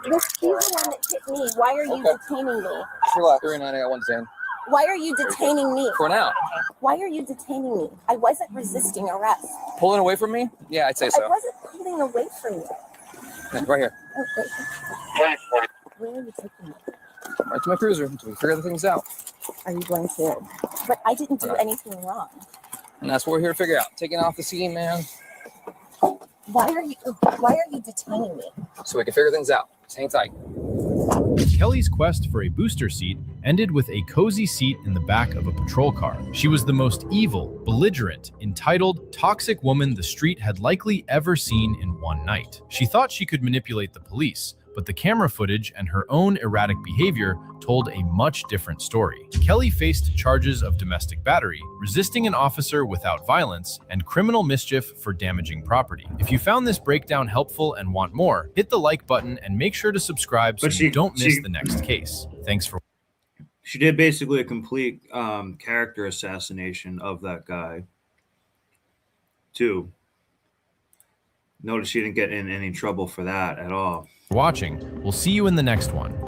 [SPEAKER 1] He's the one that hit me. Why are you detaining me?
[SPEAKER 18] Relax. You're in. I got one detain.
[SPEAKER 1] Why are you detaining me?
[SPEAKER 18] For now.
[SPEAKER 1] Why are you detaining me? I wasn't resisting arrest.
[SPEAKER 18] Pulling away from me? Yeah, I'd say so.
[SPEAKER 1] I wasn't pulling away from you.
[SPEAKER 18] Right here.
[SPEAKER 1] Okay. Where are you taking me?
[SPEAKER 18] Right to my cruiser until we figure the things out.
[SPEAKER 1] Are you going to? But I didn't do anything wrong.
[SPEAKER 18] And that's what we're here to figure out. Taking off the scene, man.
[SPEAKER 1] Why are you detaining me?
[SPEAKER 18] So we can figure things out. Just hang tight.
[SPEAKER 15] Kelly's quest for a booster seat ended with a cozy seat in the back of a patrol car. She was the most evil, belligerent, entitled, toxic woman the street had likely ever seen in one night. She thought she could manipulate the police, but the camera footage and her own erratic behavior told a much different story. Kelly faced charges of domestic battery, resisting an officer without violence, and criminal mischief for damaging property. If you found this breakdown helpful and want more, hit the like button and make sure to subscribe so you don't miss the next case. Thanks for watching.
[SPEAKER 4] She did basically a complete character assassination of that guy too. Notice she didn't get in any trouble for that at all.
[SPEAKER 15] Watching. We'll see you in the next one.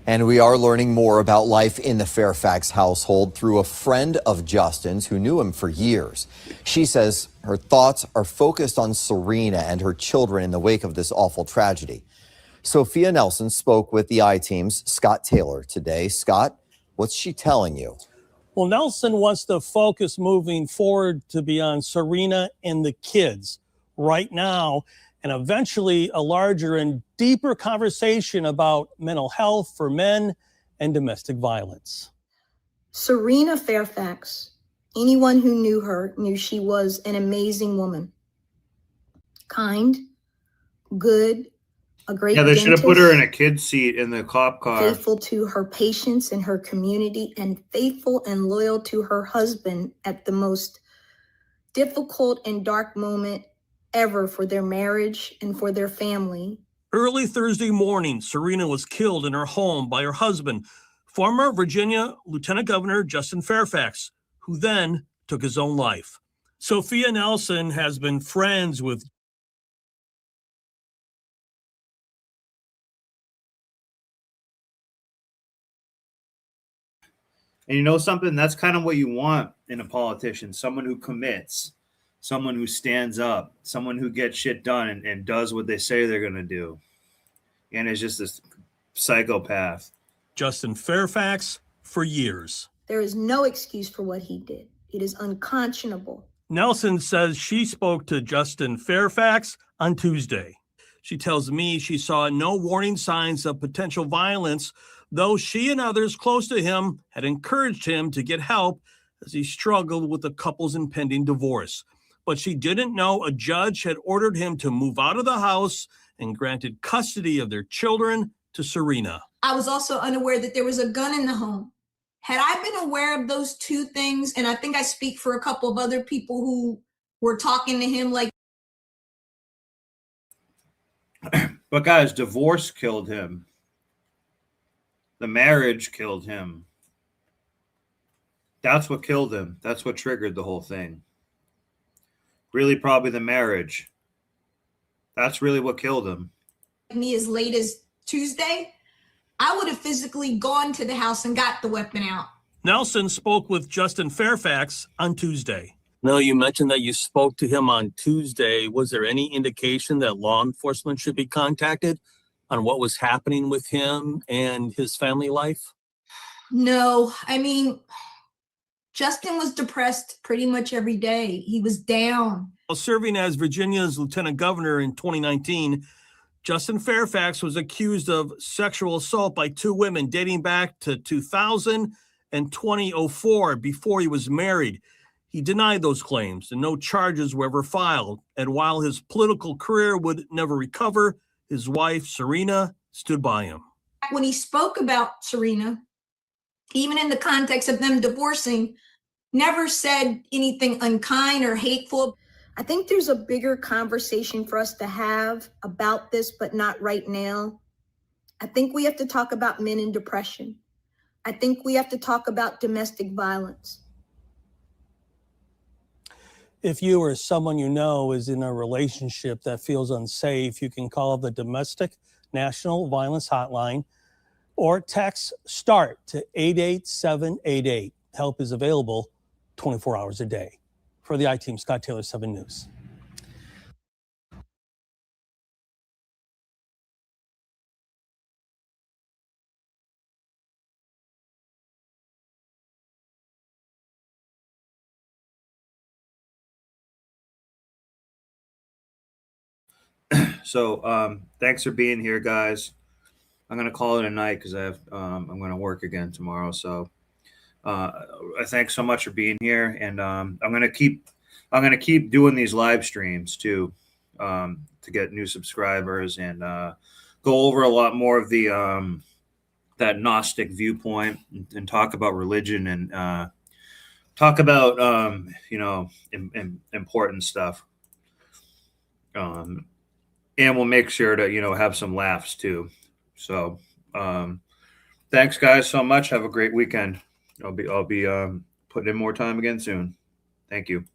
[SPEAKER 12] And we are learning more about life in the Fairfax household through a friend of Justin's who knew him for years. She says her thoughts are focused on Serena and her children in the wake of this awful tragedy. Sophia Nelson spoke with the I-Team's Scott Taylor today. Scott, what's she telling you?
[SPEAKER 22] Well, Nelson wants the focus moving forward to be on Serena and the kids right now, and eventually a larger and deeper conversation about mental health for men and domestic violence.
[SPEAKER 23] Serena Fairfax, anyone who knew her knew she was an amazing woman. Kind, good, a great
[SPEAKER 4] Yeah, they should have put
[SPEAKER 23] dentist,
[SPEAKER 4] her in a kid's seat in the cop car.
[SPEAKER 23] faithful to her patients and her community, and faithful and loyal to her husband at the most difficult and dark moment ever for their marriage and for their family.
[SPEAKER 22] Early Thursday morning, Serena was killed in her home by her husband, former Virginia Lieutenant Governor Justin Fairfax, who then took his own life. Sophia Nelson has been friends with
[SPEAKER 4] And you know something? That's kind of what you want in a politician. Someone who commits, someone who stands up, someone who gets shit done and does what they say they're going to do. And is just this psychopath.
[SPEAKER 22] Justin Fairfax for years.
[SPEAKER 23] There is no excuse for what he did. It is unconscionable
[SPEAKER 22] Nelson says she spoke to Justin Fairfax on Tuesday. She tells me she saw no warning signs of potential violence, though she and others close to him had encouraged him to get help as he struggled with the couple's impending divorce. But she didn't know a judge had ordered him to move out of the house and granted custody of their children to Serena.
[SPEAKER 23] I was also unaware that there was a gun in the home. Had I been aware of those two things, and I think I speak for a couple of other people who were talking to him like.
[SPEAKER 4] But guys, divorce killed him. The marriage killed him. That's what killed him. That's what triggered the whole thing. Really, probably the marriage. That's really what killed him.
[SPEAKER 23] Me as late as Tuesday, I would have physically gone to the house and got the weapon out.
[SPEAKER 22] Nelson spoke with Justin Fairfax on Tuesday. No, you mentioned that you spoke to him on Tuesday. Was there any indication that law enforcement should be contacted on what was happening with him and his family life?
[SPEAKER 23] No, I mean, Justin was depressed pretty much every day. He was down.
[SPEAKER 22] While serving as Virginia's lieutenant governor in 2019, Justin Fairfax was accused of sexual assault by two women dating back to 2000 and 2004 before he was married. He denied those claims and no charges were ever filed. And while his political career would never recover, his wife, Serena, stood by him.
[SPEAKER 23] When he spoke about Serena, even in the context of them divorcing, never said anything unkind or hateful. I think there's a bigger conversation for us to have about this, but not right now. I think we have to talk about men in depression. I think we have to talk about domestic violence.
[SPEAKER 22] If you or someone you know is in a relationship that feels unsafe, you can call the Domestic National Violence Hotline or text START to 88788. Help is available 24 hours a day. For the I-Team, Scott Taylor, 7 News.
[SPEAKER 4] So thanks for being here, guys. I'm gonna call it a night because I'm gonna work again tomorrow. So I thanks so much for being here, and I'm gonna keep doing these live streams too to get new subscribers and go over a lot more of the that Gnostic viewpoint and talk about religion and talk about important stuff. And we'll make sure to, have some laughs too. So, thanks guys so much. Have a great weekend. I'll be putting in more time again soon. Thank you.